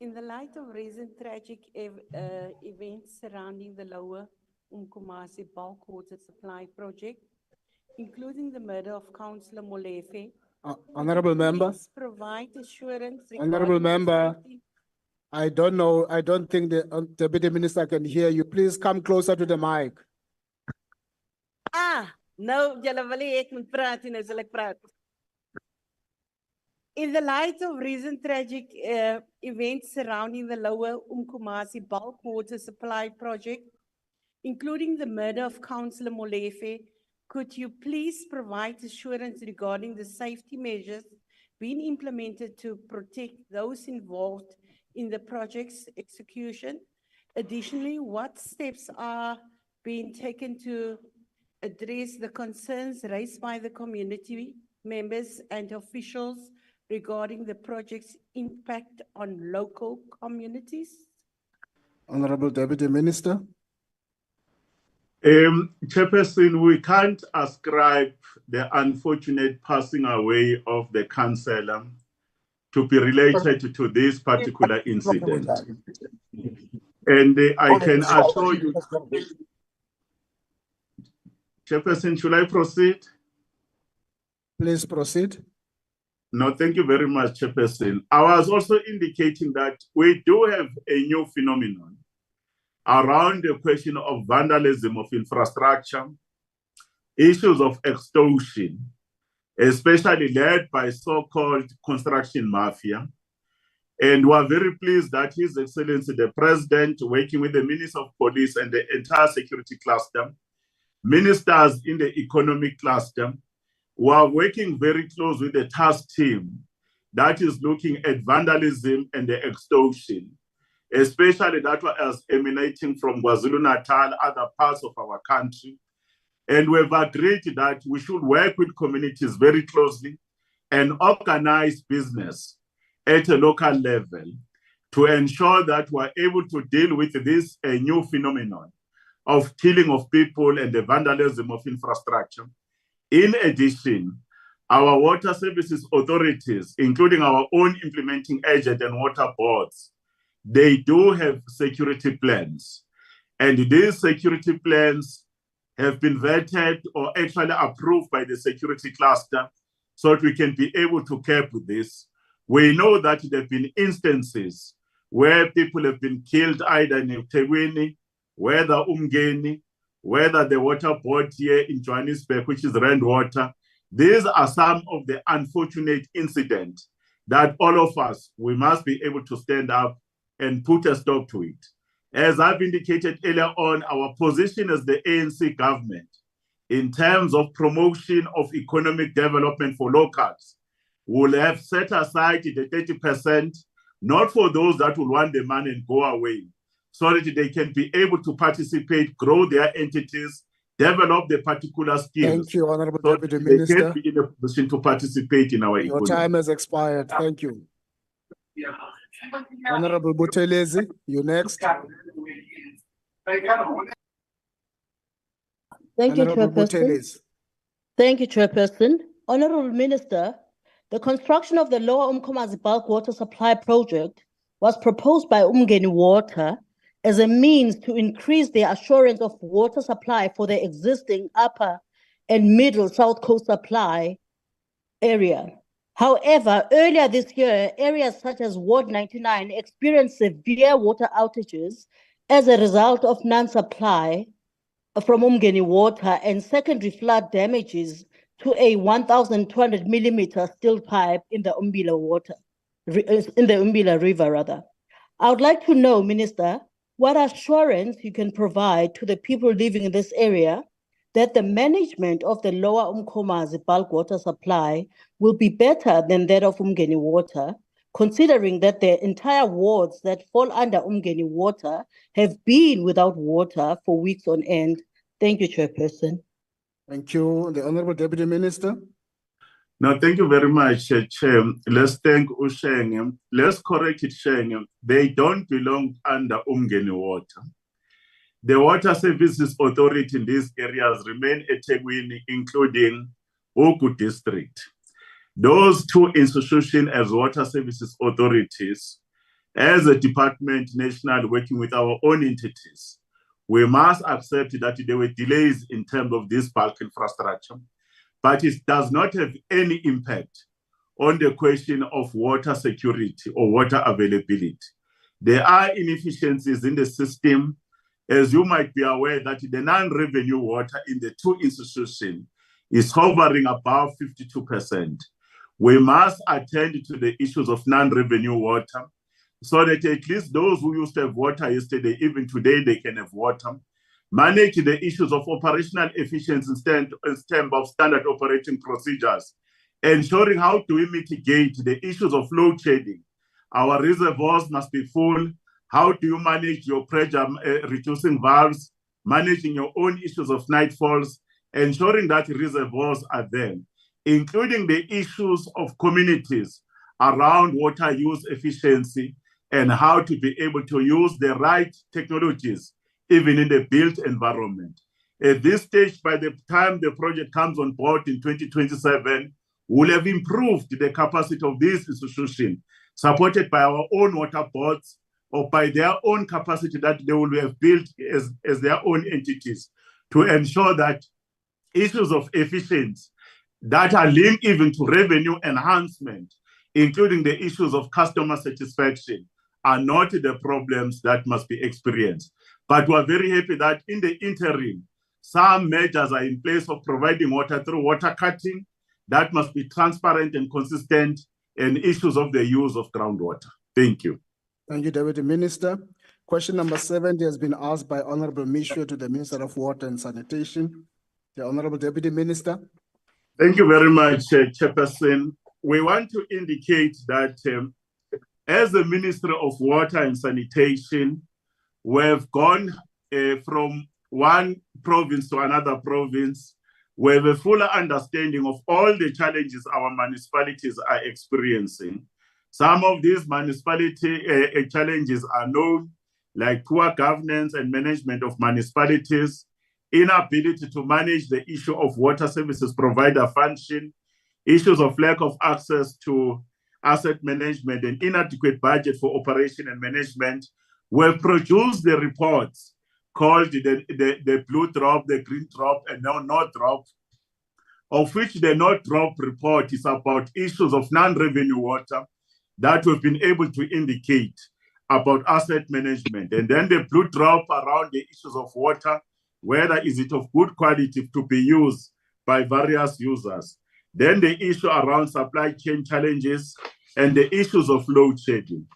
[SPEAKER 21] In the light of recent tragic events surrounding the lower Umkumasi bulk water supply project, including the murder of Councillor Molefe,
[SPEAKER 16] Honorable Member.
[SPEAKER 21] provide assurance
[SPEAKER 16] Honorable
[SPEAKER 21] regarding the
[SPEAKER 16] Member,
[SPEAKER 21] safety-
[SPEAKER 16] I don't know, I don't think the Deputy Minister can hear you. Please come closer to the mic.
[SPEAKER 21] Nou, julle wil nie ek moet praat nie, nou sal ek praat. In the light of recent tragic events surrounding the lower Umkumasi bulk water supply project, including the murder of Councillor Molefe, could you please provide assurance regarding the safety measures being implemented to protect those involved in the project's execution? Additionally, what steps are being taken to address the concerns raised by the community members and officials regarding the project's impact on local communities?
[SPEAKER 16] Honorable Deputy Minister.
[SPEAKER 3] Chairperson, we can't ascribe the unfortunate passing away of the councillor to be related to this particular incident. And I can assure you, Chairperson, should I proceed?
[SPEAKER 16] Please proceed.
[SPEAKER 3] No, thank you very much, Chairperson. I was also indicating that we do have a new phenomenon around the question of vandalism of infrastructure, issues of extortion, especially led by so-called construction mafia. And we are very pleased that His Excellency the President, working with the Minister of Police and the entire security cluster, ministers in the economic cluster, we are working very close with the task team that is looking at vandalism and the extortion, especially that was emanating from KwaZulu-Natal, other parts of our country. And we've agreed that we should work with communities very closely and organize business at a local level to ensure that we're able to deal with this new phenomenon of killing of people and the vandalism of infrastructure. In addition, our water services authorities, including our own implementing agent and water boards, they do have security plans. And these security plans have been vetted or actually approved by the security cluster so that we can be able to cope with this. We know that there have been instances where people have been killed either in Tegwini, whether Umgeni, whether the water board here in Johannesburg, which is Rand Water. These are some of the unfortunate incidents that all of us, we must be able to stand up and put a stop to it. As I've indicated earlier on, our position as the ANC government in terms of promotion of economic development for locals will have set aside the 30%, not for those that will want the money and go away, so that they can be able to participate, grow their entities, develop the particular skills.
[SPEAKER 16] Thank you, Honorable
[SPEAKER 3] so
[SPEAKER 16] Deputy
[SPEAKER 3] they
[SPEAKER 16] Minister.
[SPEAKER 3] can be in a position to participate in our
[SPEAKER 16] Your
[SPEAKER 3] economy.
[SPEAKER 16] time has expired. Thank you. Honorable Buthelezi, you next.
[SPEAKER 22] Thank you,
[SPEAKER 16] Honorable
[SPEAKER 22] Chairperson.
[SPEAKER 16] Buthelezi.
[SPEAKER 22] Thank you, Chairperson. Honorable Minister, the construction of the Lower Umkomazi Bulk Water Supply Project was proposed by Umgeni Water as a means to increase their assurance of water supply for the existing upper and middle South Coast supply area. However, earlier this year, areas such as Ward 99 experienced severe water outages as a result of non-supply from Umgeni water and secondary flood damages to a 1,200 millimeter steel pipe in the Umbila River rather. I would like to know, Minister, what assurance you can provide to the people living in this area that the management of the lower Umkomazi bulk water supply will be better than that of Umgeni water, considering that the entire wards that fall under Umgeni water have been without water for weeks on end. Thank you, Chairperson.
[SPEAKER 16] Thank you. The Honorable Deputy Minister.
[SPEAKER 3] No, thank you very much, Chair. Let's thank Usheng. Let's correct it, Sheng. They don't belong under Umgeni water. The Water Services Authority in these areas remain at eThekwini, including Oku District. Those two institutions as water services authorities, as a department national working with our own entities, we must accept that there were delays in terms of this bulk infrastructure, but it does not have any impact on the question of water security or water availability. There are inefficiencies in the system. As you might be aware that the non-revenue water in the two institutions is hovering above 52%. We must attend to the issues of non-revenue water so that at least those who used to have water yesterday, even today, they can have water. Manage the issues of operational efficiency in terms of standard operating procedures, ensuring how do we mitigate the issues of load shedding. Our reservoirs must be full. How do you manage your pressure reducing valves, managing your own issues of nightfalls, ensuring that reservoirs are there, including the issues of communities around water use efficiency and how to be able to use the right technologies, even in the built environment. At this stage, by the time the project comes on board in 2027, we'll have improved the capacity of this institution, supported by our own water boards, or by their own capacity that they will have built as their own entities to ensure that issues of efficiency that are linked even to revenue enhancement, including the issues of customer satisfaction, are not the problems that must be experienced. But we're very happy that in the interim, some measures are in place of providing water through water cutting that must be transparent and consistent, and issues of the use of groundwater. Thank you.
[SPEAKER 16] Thank you, Deputy Minister. Question number 70 has been asked by Honorable Mishu to the Minister of Water and Sanitation. The Honorable Deputy Minister.
[SPEAKER 3] Thank you very much, Chairperson. We want to indicate that as the Minister of Water and Sanitation, we have gone from one province to another province. We have a fuller understanding of all the challenges our municipalities are experiencing. Some of these municipality challenges are known, like poor governance and management of municipalities, inability to manage the issue of water services provider function, issues of lack of access to asset management and inadequate budget for operation and management. We've produced the reports called the blue drop, the green drop, and now no drop, of which the no drop report is about issues of non-revenue water that we've been able to indicate about asset management. And then the blue drop around the issues of water, whether is it of good quality to be used by various users. Then the issue around supply chain challenges and the issues of load shedding.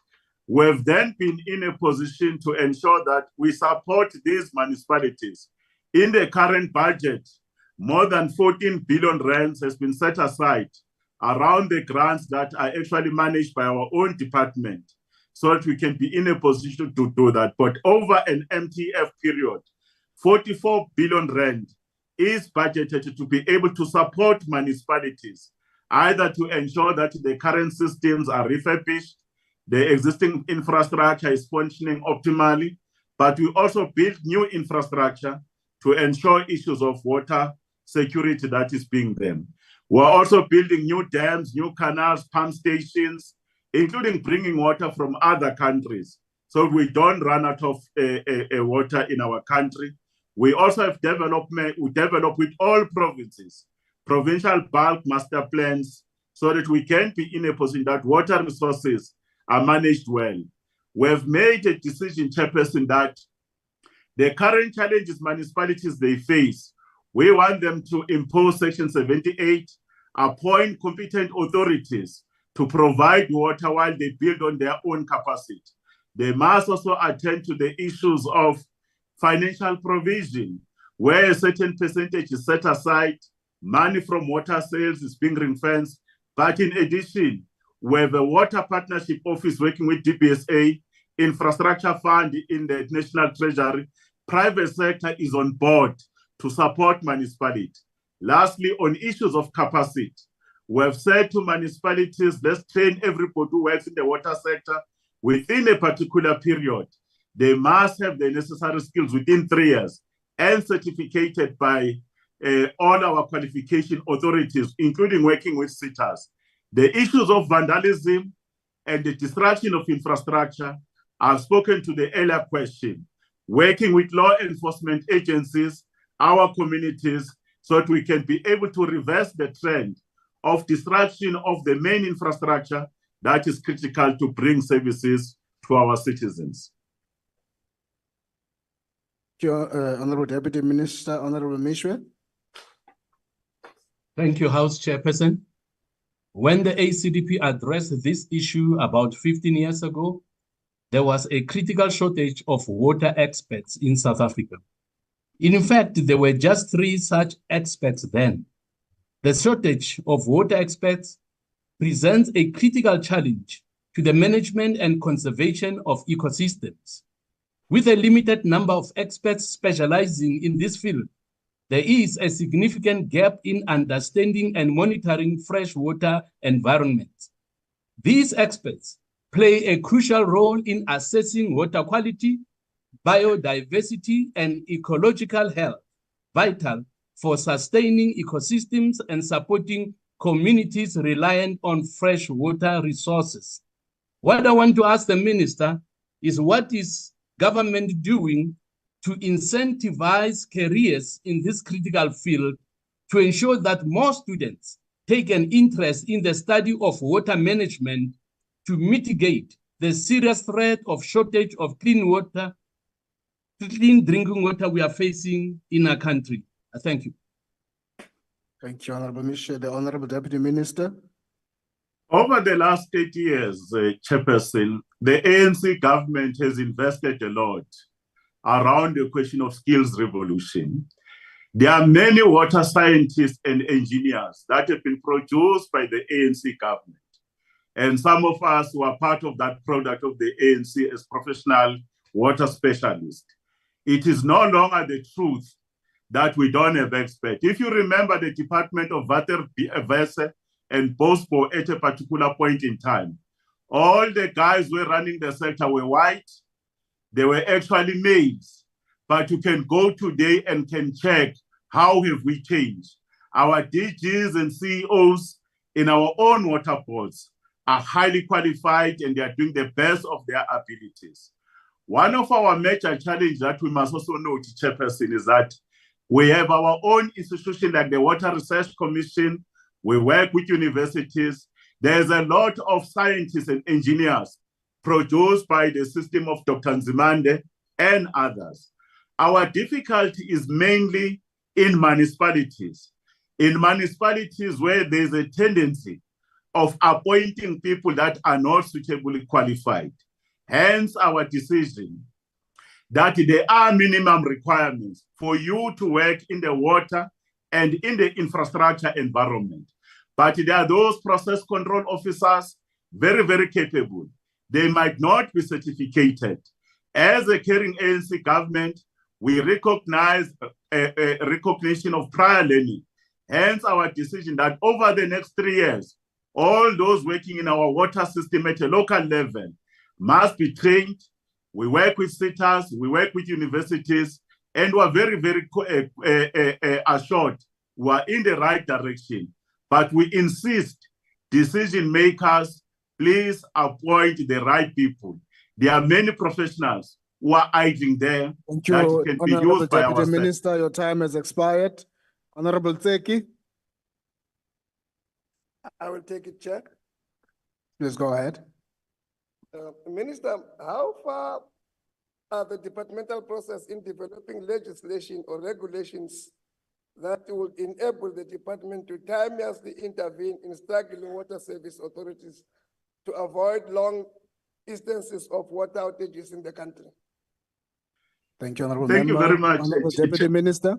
[SPEAKER 3] We've then been in a position to ensure that we support these municipalities. In the current budget, more than 14 billion rands has been set aside around the grants that are actually managed by our own department, so that we can be in a position to do that. But over an MTF period, 44 billion rand is budgeted to be able to support municipalities, either to ensure that the current systems are refurbished, the existing infrastructure is functioning optimally, but we also build new infrastructure to ensure issues of water security that is being there. We're also building new dams, new canals, pump stations, including bringing water from other countries, so we don't run out of water in our country. We also have development, we develop with all provinces, provincial bulk master plans, so that we can be in a position that water resources are managed well. We have made a decision, Chairperson, that the current challenges municipalities they face, we want them to impose Section 78, appoint competent authorities to provide water while they build on their own capacity. They must also attend to the issues of financial provision, where a certain percentage is set aside, money from water sales is being ring-fenced. But in addition, we have a water partnership office working with DBSA, infrastructure fund in the National Treasury. Private sector is on board to support municipality. Lastly, on issues of capacity, we have said to municipalities, let's train everybody who works in the water sector within a particular period. They must have the necessary skills within 3 years and certificated by all our qualification authorities, including working with sitters. The issues of vandalism and the destruction of infrastructure, I've spoken to the earlier question, working with law enforcement agencies, our communities, so that we can be able to reverse the trend of destruction of the main infrastructure that is critical to bring services to our citizens.
[SPEAKER 16] Honorable Deputy Minister, Honorable Mishwe.
[SPEAKER 6] Thank you, House Chairperson. When the ACDP addressed this issue about 15 years ago, there was a critical shortage of water experts in South Africa. In fact, there were just 3 such experts then. The shortage of water experts presents a critical challenge to the management and conservation of ecosystems. With a limited number of experts specializing in this field, there is a significant gap in understanding and monitoring freshwater environments. These experts play a crucial role in assessing water quality, biodiversity, and ecological health, vital for sustaining ecosystems and supporting communities reliant on fresh water resources. What I want to ask the Minister is, what is government doing to incentivize careers in this critical field to ensure that more students take an interest in the study of water management to mitigate the serious threat of shortage of clean water, clean drinking water we are facing in our country? Thank you.
[SPEAKER 16] Thank you, Honorable Mishwe. The Honorable Deputy Minister.
[SPEAKER 3] Over the last 8 years, Chairperson, the ANC government has invested a lot around the question of skills revolution. There are many water scientists and engineers that have been produced by the ANC government. And some of us who are part of that product of the ANC as professional water specialists. It is no longer the truth that we don't have experts. If you remember the Department of Water and Bospo at a particular point in time, all the guys who were running the sector were white. They were actually males. But you can go today and can check how have we changed. Our DGs and CEOs in our own water boards are highly qualified and they are doing the best of their abilities. One of our major challenges that we must also note, Chairperson, is that we have our own institution like the Water Research Commission. We work with universities. There's a lot of scientists and engineers produced by the system of Dr. Nzimande and others. Our difficulty is mainly in municipalities. In municipalities where there's a tendency of appointing people that are not suitably qualified. Hence our decision that there are minimum requirements for you to work in the water and in the infrastructure environment. But there are those process control officers, very, very capable. They might not be certificated. As a caring ANC government, we recognize a recognition of prior learning. Hence our decision that over the next 3 years, all those working in our water system at a local level must be trained. We work with sitters, we work with universities, and we're very, very assured we are in the right direction. But we insist, decision makers, please appoint the right people. There are many professionals who are idling there
[SPEAKER 16] Thank
[SPEAKER 3] that
[SPEAKER 16] you,
[SPEAKER 3] can be
[SPEAKER 16] Honorable
[SPEAKER 3] used by our
[SPEAKER 16] Deputy
[SPEAKER 3] sector.
[SPEAKER 16] Minister. Your time has expired. Honorable Tseki,
[SPEAKER 12] I will take it, Chair.
[SPEAKER 16] please go ahead.
[SPEAKER 12] Minister, how far are the departmental process in developing legislation or regulations that will enable the department to timeously intervene in struggling water service authorities to avoid long instances of water outages in the country?
[SPEAKER 16] Thank you, Honorable
[SPEAKER 3] Thank you
[SPEAKER 16] Member.
[SPEAKER 3] very much.
[SPEAKER 16] Honorable Deputy Minister.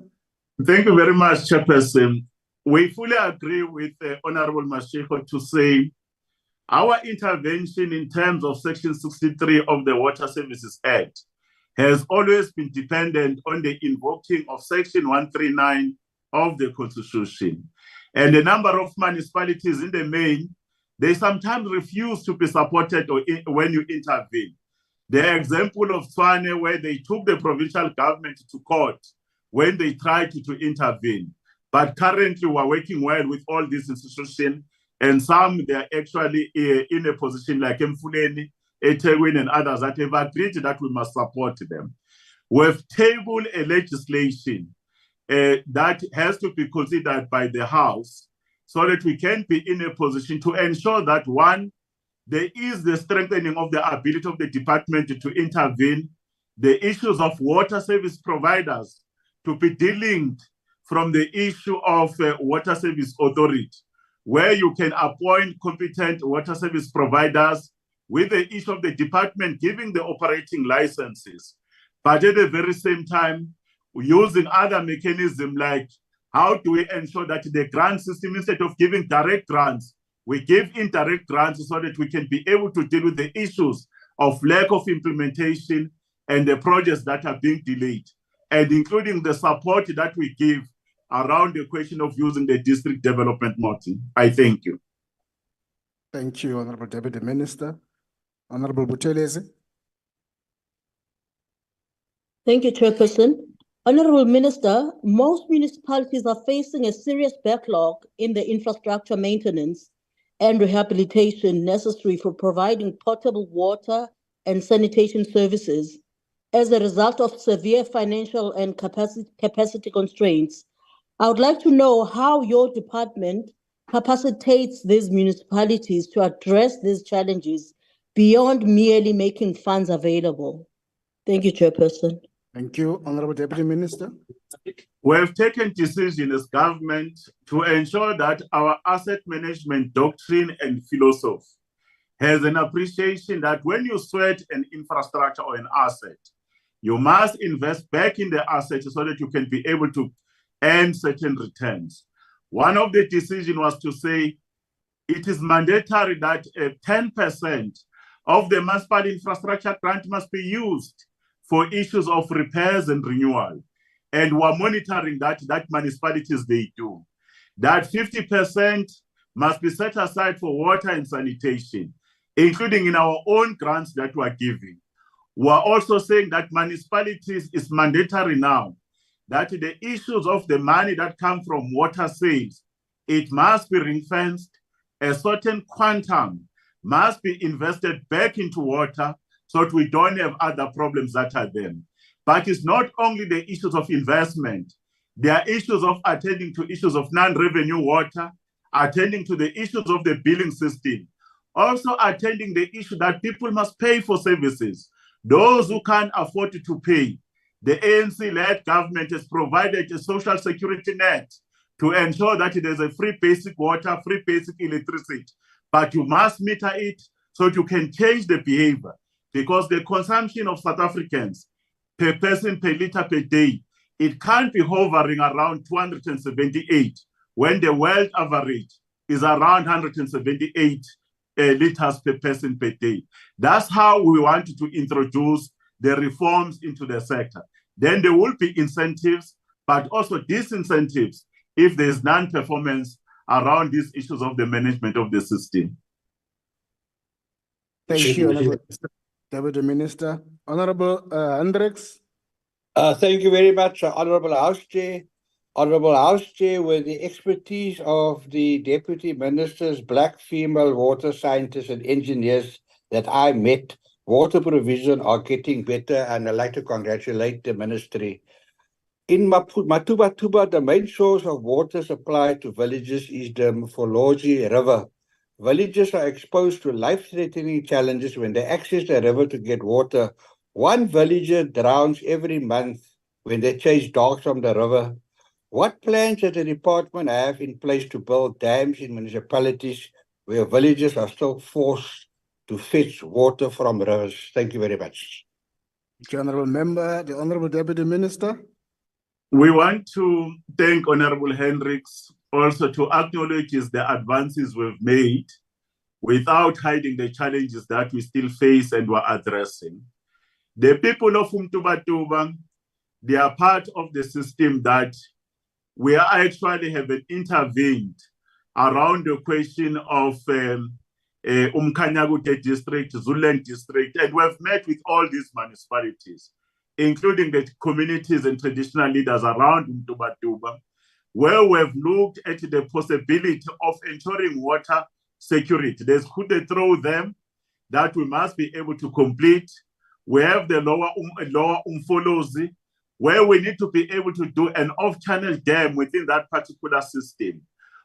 [SPEAKER 3] Thank you very much, Chairperson. We fully agree with Honorable Mashiko to say our intervention in terms of Section 63 of the Water Services Act has always been dependent on the invoking of Section 139 of the Constitution. And a number of municipalities in the main, they sometimes refuse to be supported when you intervene. The example of Tswane, where they took the provincial government to court when they tried to intervene. But currently we're working well with all these institutions, and some they're actually in a position like Mfuleni, eThekwini, and others that have agreed that we must support them. We've tabled a legislation that has to be considered by the House so that we can be in a position to ensure that, one, there is the strengthening of the ability of the department to intervene, the issues of water service providers to be delinked from the issue of water service authority, where you can appoint competent water service providers with the issue of the department giving the operating licenses, but at the very same time, using other mechanisms like how do we ensure that the grant system, instead of giving direct grants, we give indirect grants so that we can be able to deal with the issues of lack of implementation and the projects that are being delayed, and including the support that we give around the question of using the district development model. I thank you.
[SPEAKER 16] Thank you, Honorable Deputy Minister. Honorable Buthelezi.
[SPEAKER 22] Thank you, Chairperson. Honorable Minister, most municipalities are facing a serious backlog in the infrastructure maintenance and rehabilitation necessary for providing potable water and sanitation services as a result of severe financial and capacity constraints. I would like to know how your department capacitates these municipalities to address these challenges beyond merely making funds available. Thank you, Chairperson.
[SPEAKER 16] Thank you, Honorable Deputy Minister.
[SPEAKER 3] We have taken decision as government to ensure that our asset management doctrine and philosophy has an appreciation that when you sweat an infrastructure or an asset, you must invest back in the asset so that you can be able to earn certain returns. One of the decisions was to say it is mandatory that 10% of the municipal infrastructure grant must be used for issues of repairs and renewal. And we're monitoring that municipalities they do. That 50% must be set aside for water and sanitation, including in our own grants that we're giving. We're also saying that municipalities is mandatory now, that the issues of the money that come from water sales, it must be ring-fenced, a certain quantum must be invested back into water so that we don't have other problems that are there. But it's not only the issues of investment. There are issues of attending to issues of non-revenue water, attending to the issues of the billing system, also attending the issue that people must pay for services. Those who can't afford to pay, the ANC-led government has provided a social security net to ensure that there's a free basic water, free basic electricity. But you must meter it so that you can change the behavior, because the consumption of South Africans per person per liter per day, it can't be hovering around 278 when the world average is around 178 liters per person per day. That's how we want to introduce the reforms into the sector. Then there will be incentives, but also disincentives if there's non-performance around these issues of the management of the system.
[SPEAKER 16] Thank you, Honorable Deputy Minister. Honorable Hendricks.
[SPEAKER 4] Thank you very much, Honorable House Chair. Honorable House Chair, with the expertise of the Deputy Minister's black female water scientists and engineers that I met water provision are getting better, and I'd like to congratulate the ministry. In Matuba, the main source of water supply to villages is the Mfolozi River. Villages are exposed to life-threatening challenges when they access the river to get water. One villager drowns every month when they chase dogs from the river. What plans does the department have in place to build dams in municipalities where villages are still forced to fetch water from rivers? Thank you very much.
[SPEAKER 16] Thank you, Honorable Member. The Honorable Deputy Minister.
[SPEAKER 3] We want to thank Honorable Hendricks, also to acknowledge the advances we've made without hiding the challenges that we still face and we're addressing. The people of Umtubatuba, they are part of the system that we actually have intervened around the question of Umkanyagute district, Zuland district, and we've met with all these municipalities, including the communities and traditional leaders around Umtubatuba, where we've looked at the possibility of ensuring water security. There's Hude through them that we must be able to complete. We have the lower Umfolozi, where we need to be able to do an off-channel dam within that particular system,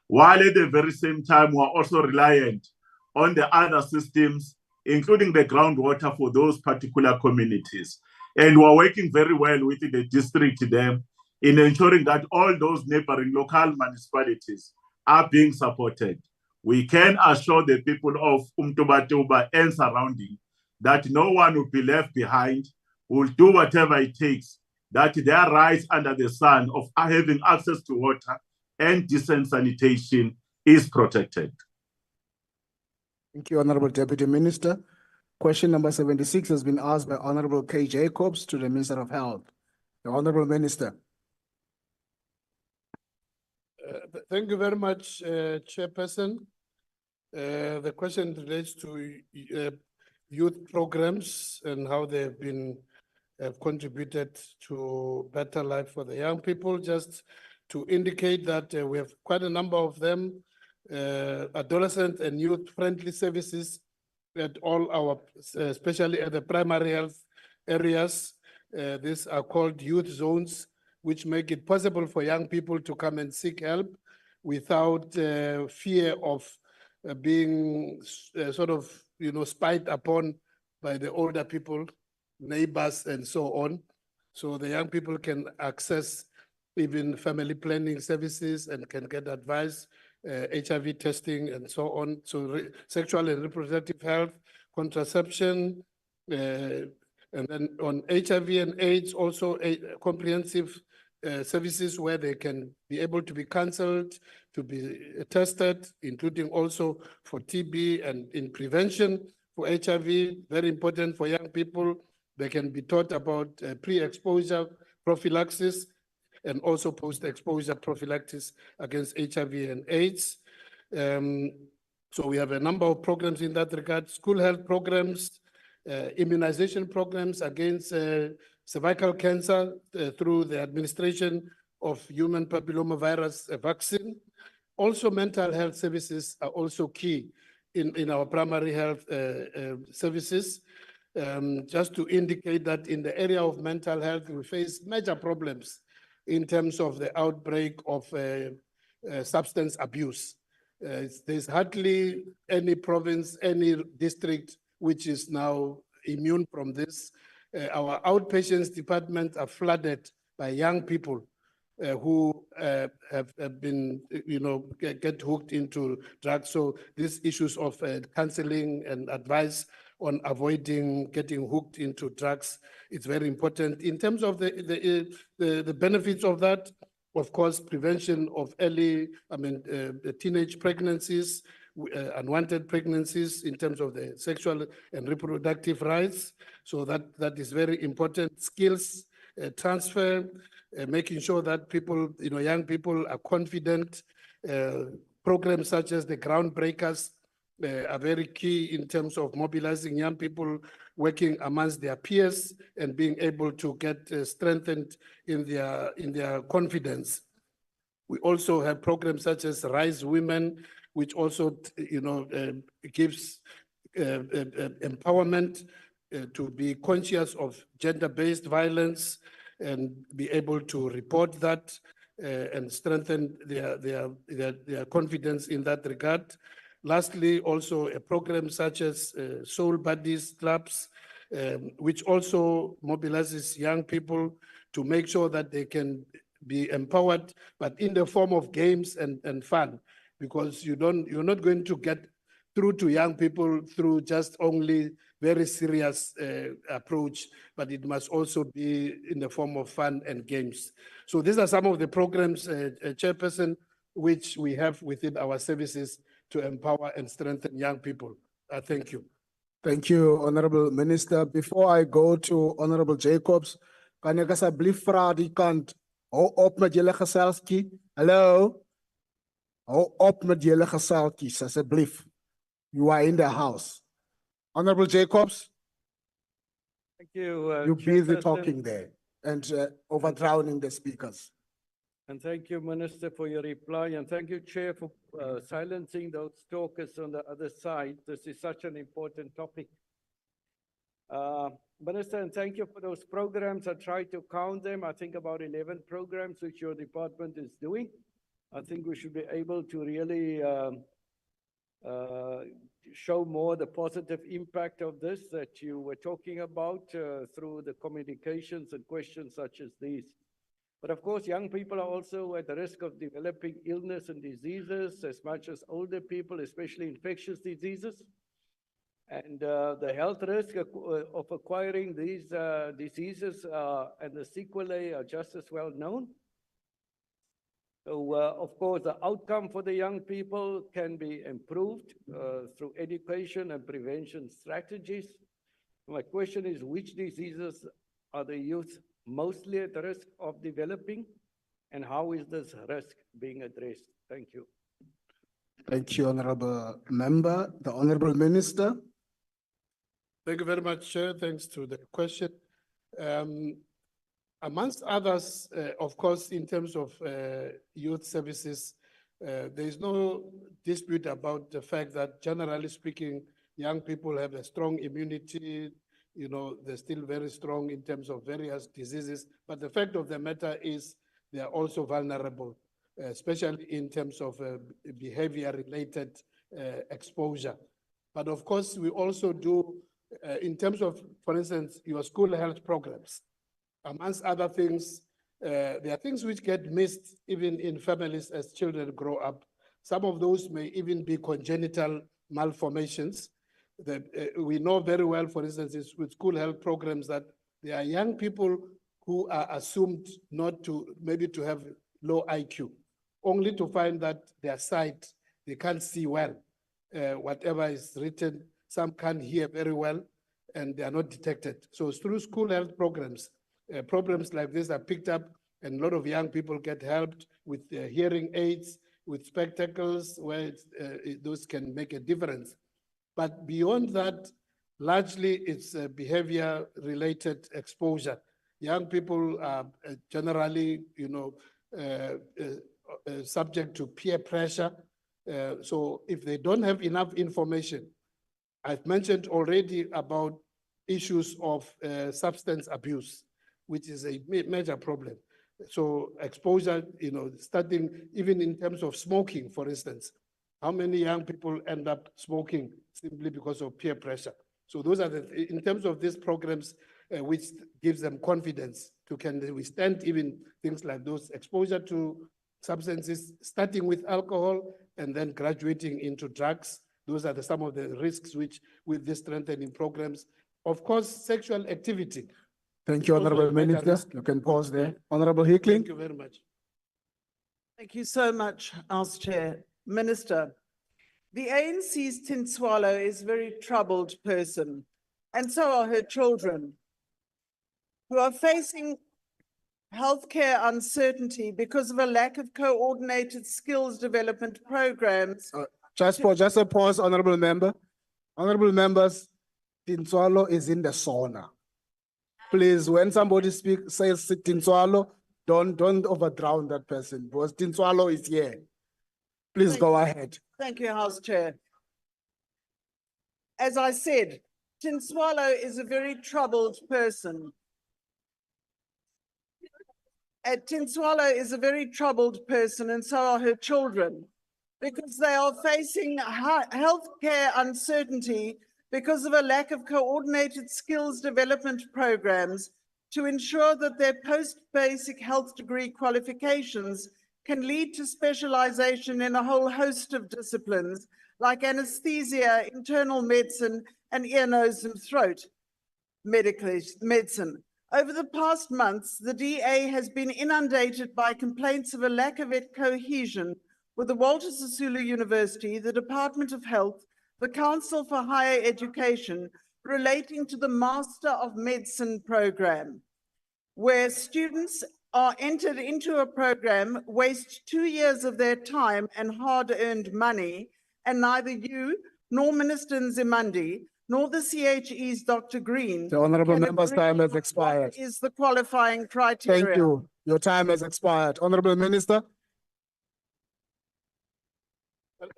[SPEAKER 3] while at the very same time we're also reliant on the other systems, including the groundwater for those particular communities. And we're working very well with the district there in ensuring that all those neighboring local municipalities are being supported. We can assure the people of Umtubatuba and surrounding that no one will be left behind. We'll do whatever it takes, that their rights under the sun of having access to water and decent sanitation is protected.
[SPEAKER 16] Thank you, Honorable Deputy Minister. Question number 76 has been asked by Honorable K. Jacobs to the Minister of Health. The Honorable Minister.
[SPEAKER 1] Thank you very much, Chairperson. The question relates to youth programs and how they have contributed to better life for the young people. Just to indicate that we have quite a number of them, adolescent and youth-friendly services at all our, especially at the primary health areas. These are called youth zones, which make it possible for young people to come and seek help without fear of being sort of, spied upon by the older people, neighbors, and so on. So the young people can access even family planning services and can get advice, HIV testing, and so on. So sexual and reproductive health, contraception, and then on HIV and AIDS, also comprehensive services where they can be able to be counseled, to be tested, including also for TB and in prevention for HIV, very important for young people. They can be taught about pre-exposure prophylaxis and also post-exposure prophylaxis against HIV and AIDS. So we have a number of programs in that regard, school health programs, immunization programs against cervical cancer through the administration of human papillomavirus vaccine. Also, mental health services are also key in our primary health services. Just to indicate that in the area of mental health, we face major problems in terms of the outbreak of substance abuse. There's hardly any province, any district which is now immune from this. Our outpatients department are flooded by young people who have been, get hooked into drugs. So these issues of counseling and advice on avoiding getting hooked into drugs, it's very important. In terms of the benefits of that, of course, prevention of early, teenage pregnancies, unwanted pregnancies in terms of the sexual and reproductive rights. So that is very important. Skills transfer, making sure that people, young people are confident. Programs such as the Groundbreakers are very key in terms of mobilizing young people, working amongst their peers and being able to get strengthened in their confidence. We also have programs such as Rise Women, which also gives empowerment to be conscious of gender-based violence and be able to report that and strengthen their confidence in that regard. Lastly, also a program such as Soul Buddies Clubs, which also mobilizes young people to make sure that they can be empowered, but in the form of games and fun, because you're not going to get through to young people through just only very serious approach, but it must also be in the form of fun and games. So these are some of the programs, Chairperson, which we have within our services to empower and strengthen young people. Thank you.
[SPEAKER 16] Thank you, Honorable Minister. Before I go to Honorable Jacobs, kan ek asseblief vra die kant, hou op met julle geselski. Hallo? Hou op met julle geselskies, asseblief. You are in the house. Honorable Jacobs,
[SPEAKER 7] Thank you.
[SPEAKER 16] you're busy
[SPEAKER 7] Chairperson,
[SPEAKER 16] talking there and overdrowning the speakers.
[SPEAKER 7] And thank you, Minister, for your reply. And thank you, Chair, for silencing those talkers on the other side. This is such an important topic. Minister, and thank you for those programs. I tried to count them. I think about 11 programs which your department is doing. I think we should be able to really show more the positive impact of this that you were talking about through the communications and questions such as these. But of course, young people are also at the risk of developing illness and diseases as much as older people, especially infectious diseases. And the health risk of acquiring these diseases and the sequelae are just as well known. So, of course, the outcome for the young people can be improved through education and prevention strategies. My question is, which diseases are the youth mostly at risk of developing, and how is this risk being addressed? Thank you.
[SPEAKER 16] Thank you, Honorable Member. The Honorable Minister.
[SPEAKER 1] Thank you very much, Chair. Thanks to the question. Amongst others, of course, in terms of youth services, there is no dispute about the fact that, generally speaking, young people have a strong immunity. You know, they're still very strong in terms of various diseases. But the fact of the matter is they are also vulnerable, especially in terms of behavior-related exposure. But of course, we also do, in terms of, for instance, your school health programs. Amongst other things, there are things which get missed even in families as children grow up. Some of those may even be congenital malformations. We know very well, for instance, with school health programs, that there are young people who are assumed not to, maybe to have low IQ, only to find that their sight, they can't see well. Whatever is written, some can't hear very well, and they are not detected. So through school health programs, problems like this are picked up, and a lot of young people get helped with hearing aids, with spectacles, where those can make a difference. But beyond that, largely it's behavior-related exposure. Young people are generally, you know, subject to peer pressure. So if they don't have enough information, I've mentioned already about issues of substance abuse, which is a major problem. So exposure, you know, starting even in terms of smoking, for instance, how many young people end up smoking simply because of peer pressure? So those are in terms of these programs, which gives them confidence to can withstand even things like those exposure to substances, starting with alcohol and then graduating into drugs. Those are some of the risks which with these strengthening programs. Of course, sexual activity.
[SPEAKER 16] Thank you, Honorable Minister. You can pause there. Honorable Hickling.
[SPEAKER 1] Thank you very much.
[SPEAKER 18] Thank you so much, House Chair. Minister, the ANC's Tinswalo is a very troubled person, and so are her children, who are facing healthcare uncertainty because of a lack of coordinated skills development programs.
[SPEAKER 16] Just a pause, Honorable Member. Honorable Members, Tinswalo is in the sauna. Please, when somebody says Tinswalo, don't overdrown that person, because Tinswalo is here. Please go ahead.
[SPEAKER 18] Thank you, House Chair. As I said, Tinswalo is a very troubled person. Tinswalo is a very troubled person, and so are her children, because they are facing healthcare uncertainty because of a lack of coordinated skills development programs to ensure that their post-basic health degree qualifications can lead to specialization in a whole host of disciplines like anesthesia, internal medicine, and ear, nose, and throat medicine. Over the past months, the DA has been inundated by complaints of a lack of cohesion with the Walter Sisulu University, the Department of Health, the Council for Higher Education, relating to the Master of Medicine program, where students are entered into a program, waste 2 years of their time and hard-earned money, and neither you nor Minister Nzimande nor the CHE's Dr. Green.
[SPEAKER 16] The honorable
[SPEAKER 18] can
[SPEAKER 16] member's
[SPEAKER 18] agree
[SPEAKER 16] time has
[SPEAKER 18] on
[SPEAKER 16] expired.
[SPEAKER 18] what is the qualifying criteria.
[SPEAKER 16] Thank you. Your time has expired. Honorable Minister.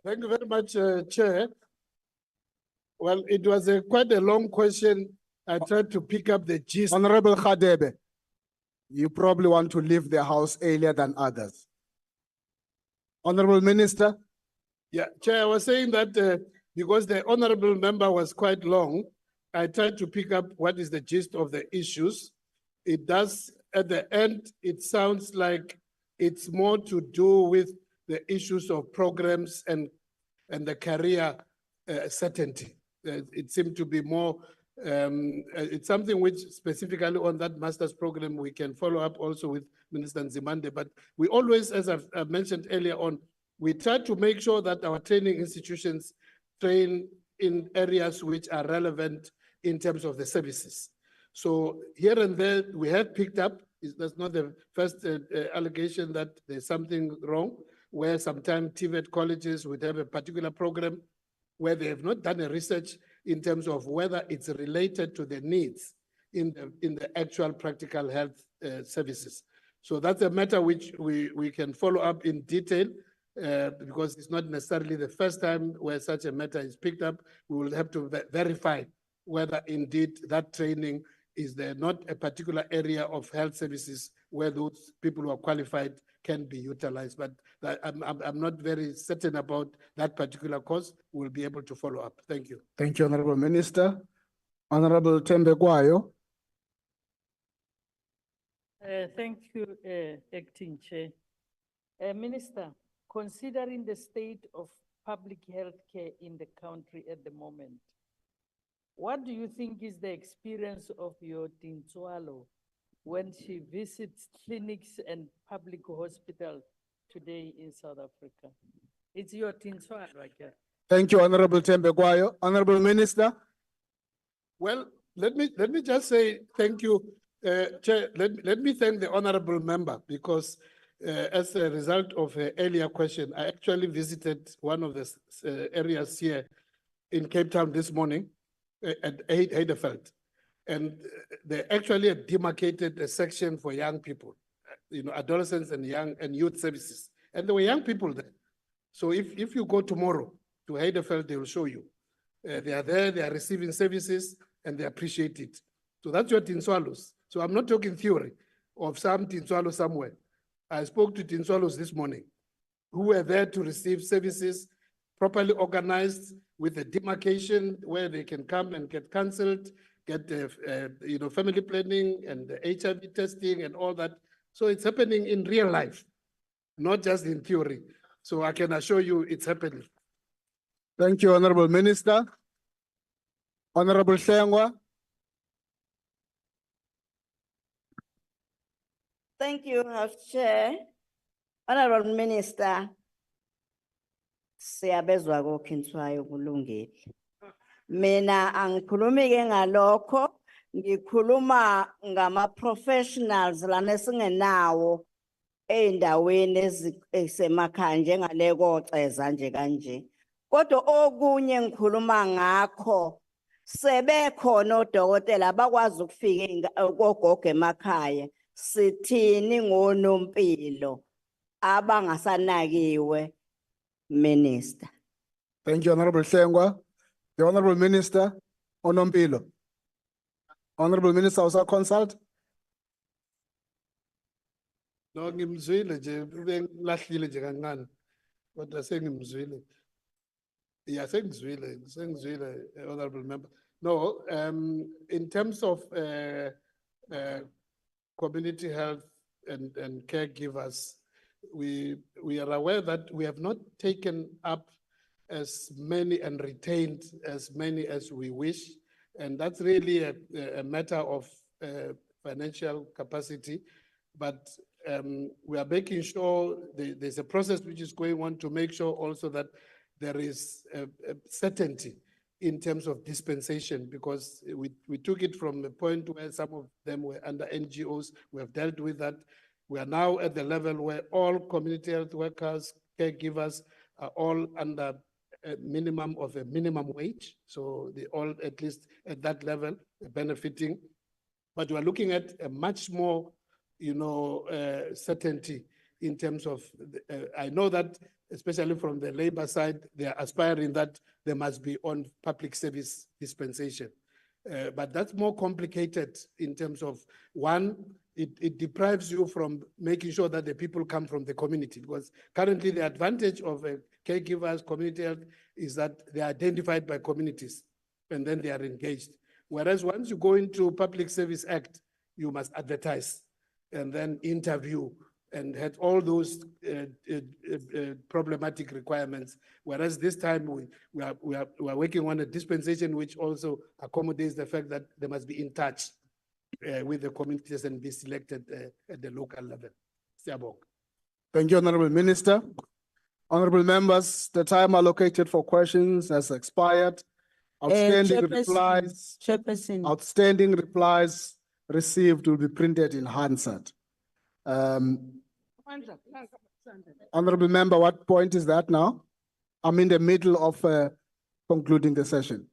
[SPEAKER 1] Thank you very much, Chair. Well, it was quite a long question. I tried to pick up the gist.
[SPEAKER 16] Honorable Khadebe, you probably want to leave the house earlier than others. Honorable Minister.
[SPEAKER 1] Yeah, Chair, I was saying that because the honorable member was quite long, I tried to pick up what is the gist of the issues. It does, at the end, it sounds like it's more to do with the issues of programs and the career certainty. It seemed to be more, it's something which specifically on that master's program, we can follow up also with Minister Nzimande, but we always, as I've mentioned earlier on, we try to make sure that our training institutions train in areas which are relevant in terms of the services. So here and there, we have picked up, that's not the first allegation that there's something wrong, where sometimes TVET colleges would have a particular program where they have not done a research in terms of whether it's related to the needs in the actual practical health services. So that's a matter which we can follow up in detail because it's not necessarily the first time where such a matter is picked up. We will have to verify whether indeed that training is there not a particular area of health services where those people who are qualified can be utilized. But I'm not very certain about that particular cause. We'll be able to follow up. Thank you.
[SPEAKER 16] Thank you, Honorable Minister. Honorable Tembe Kwayo.
[SPEAKER 9] Thank you, Acting Chair. Minister, considering the state of public health care in the country at the moment, what do you think is the experience of your Tinswalo when she visits clinics and public hospitals today in South Africa? It's your Tinswalo, right here.
[SPEAKER 16] Thank you, Honorable Tembe Kwayo. Honorable Minister.
[SPEAKER 1] Well, let me just say thank you, Chair. Let me thank the honorable member because as a result of her earlier question, I actually visited one of the areas here in Cape Town this morning at Heidelberg. And they actually demarcated a section for young people, adolescents and youth services. And there were young people there. So if you go tomorrow to Heidelberg, they will show you. They are there, they are receiving services, and they appreciate it. So that's your Tinswalos. So I'm not talking theory of some Tinswalos somewhere. I spoke to Tinswalos this morning who were there to receive services properly organized with a demarcation where they can come and get counseled, get family planning and the HIV testing and all that. So it's happening in real life, not just in theory. So I can assure you it's happening.
[SPEAKER 16] Thank you, Honorable Minister. Honorable Shengwa.
[SPEAKER 13] Thank you, House Chair. Honorable Minister, siyabezwa kokhintshwayo kulungile. Mina angikhulumi ke ngalokho, ngikhuluma ngama-professionals lana esingenawo ey'ndaweni ezisemakhaya njengale koCeza nje kanje. Kodwa okunye ngikhuluma ngakho, sebekhona odokotela abakwazi ukufika kogogo emakhaya. Sithini ngonompilo abangasanakiwe, Minister.
[SPEAKER 16] Thank you, Honorable Shengwa. The Honorable Minister. Onompilo. Honorable Minister, also consult.
[SPEAKER 1] No, ngimzwile nje, ube lahlile nje kancane. Kodwa sengimzwile. Yeah, sengizwile, honorable member. No, in terms of community health and caregivers, we are aware that we have not taken up as many and retained as many as we wish. And that's really a matter of financial capacity. But we are making sure there's a process which is going on to make sure also that there is a certainty in terms of dispensation, because we took it from a point where some of them were under NGOs. We have dealt with that. We are now at the level where all community health workers, caregivers are all under a minimum of a minimum wage. So they all at least at that level benefiting. But we are looking at a much more, certainty in terms of, I know that especially from the labor side, they are aspiring that they must be on public service dispensation. But that's more complicated in terms of, one, it deprives you from making sure that the people come from the community, because currently the advantage of caregivers, community health, is that they are identified by communities and then they are engaged. Whereas once you go into Public Service Act, you must advertise and then interview and had all those problematic requirements. Whereas this time we are working on a dispensation which also accommodates the fact that they must be in touch with the communities and be selected at the local level.
[SPEAKER 16] Thank you, Honorable Minister. Honorable members, the time allocated for questions has expired. Outstanding replies.
[SPEAKER 13] Chairperson.
[SPEAKER 16] Outstanding replies received will be printed in Hansard. Honorable member, what point is that now? I'm in the middle of concluding the session.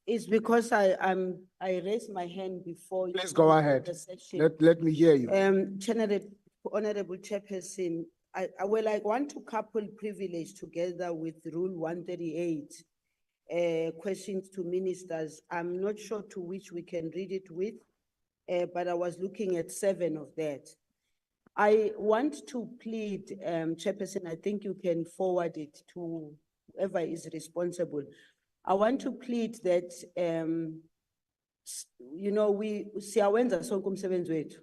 [SPEAKER 13] It's because I raised my hand before.
[SPEAKER 16] Please go ahead. Let me hear you.
[SPEAKER 13] Honorable Chairperson, I want to couple privilege together with Rule 138, questions to ministers. I'm not sure to which we can read it with, but I was looking at 7 of that. I want to plead, Chairperson, I think you can forward it to whoever is responsible. I want to plead that, we siyawenza sonke umsebenzi wethu,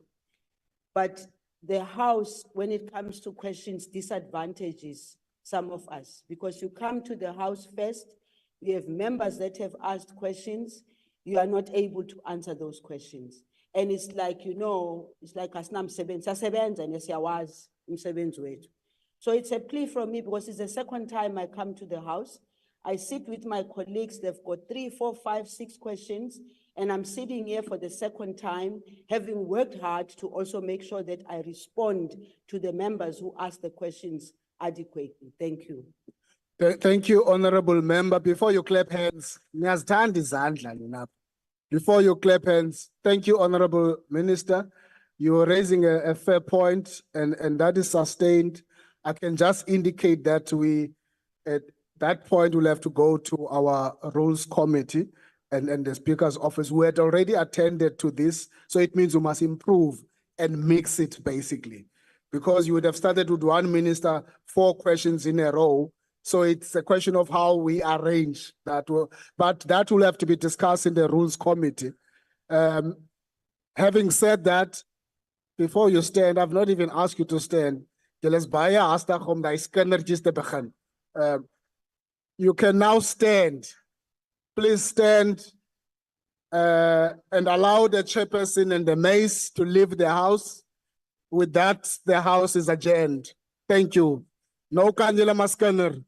[SPEAKER 13] but the House, when it comes to questions, disadvantages some of us, because you come to the House first, you have members that have asked questions, you are not able to answer those questions. And it's like, it's like asnam sebenza and siyawazi umsebenzi wethu. So it's a plea from me, because it's the second time I come to the House. I sit with my colleagues, they've got 3, 4, 5, 6 questions, and I'm sitting here for the second time, having worked hard to also make sure that I respond to the members who ask the questions adequately. Thank you.
[SPEAKER 16] Thank you, Honorable Member. Before you clap hands, before you clap hands, thank you, Honorable Minister. You are raising a fair point, and that is sustained. I can just indicate that at that point, we'll have to go to our Rules Committee and the Speaker's office. We had already attended to this, so it means we must improve and mix it basically. Because you would have started with one minister, 4 questions in a row. So it's a question of how we arrange that. But that will have to be discussed in the Rules Committee. Having said that, before you stand, I've not even asked you to stand. You can now stand. Please stand and allow the chairperson and the mace to leave the House. With that, the House is adjourned. Thank you. No Kanyela Maskaner.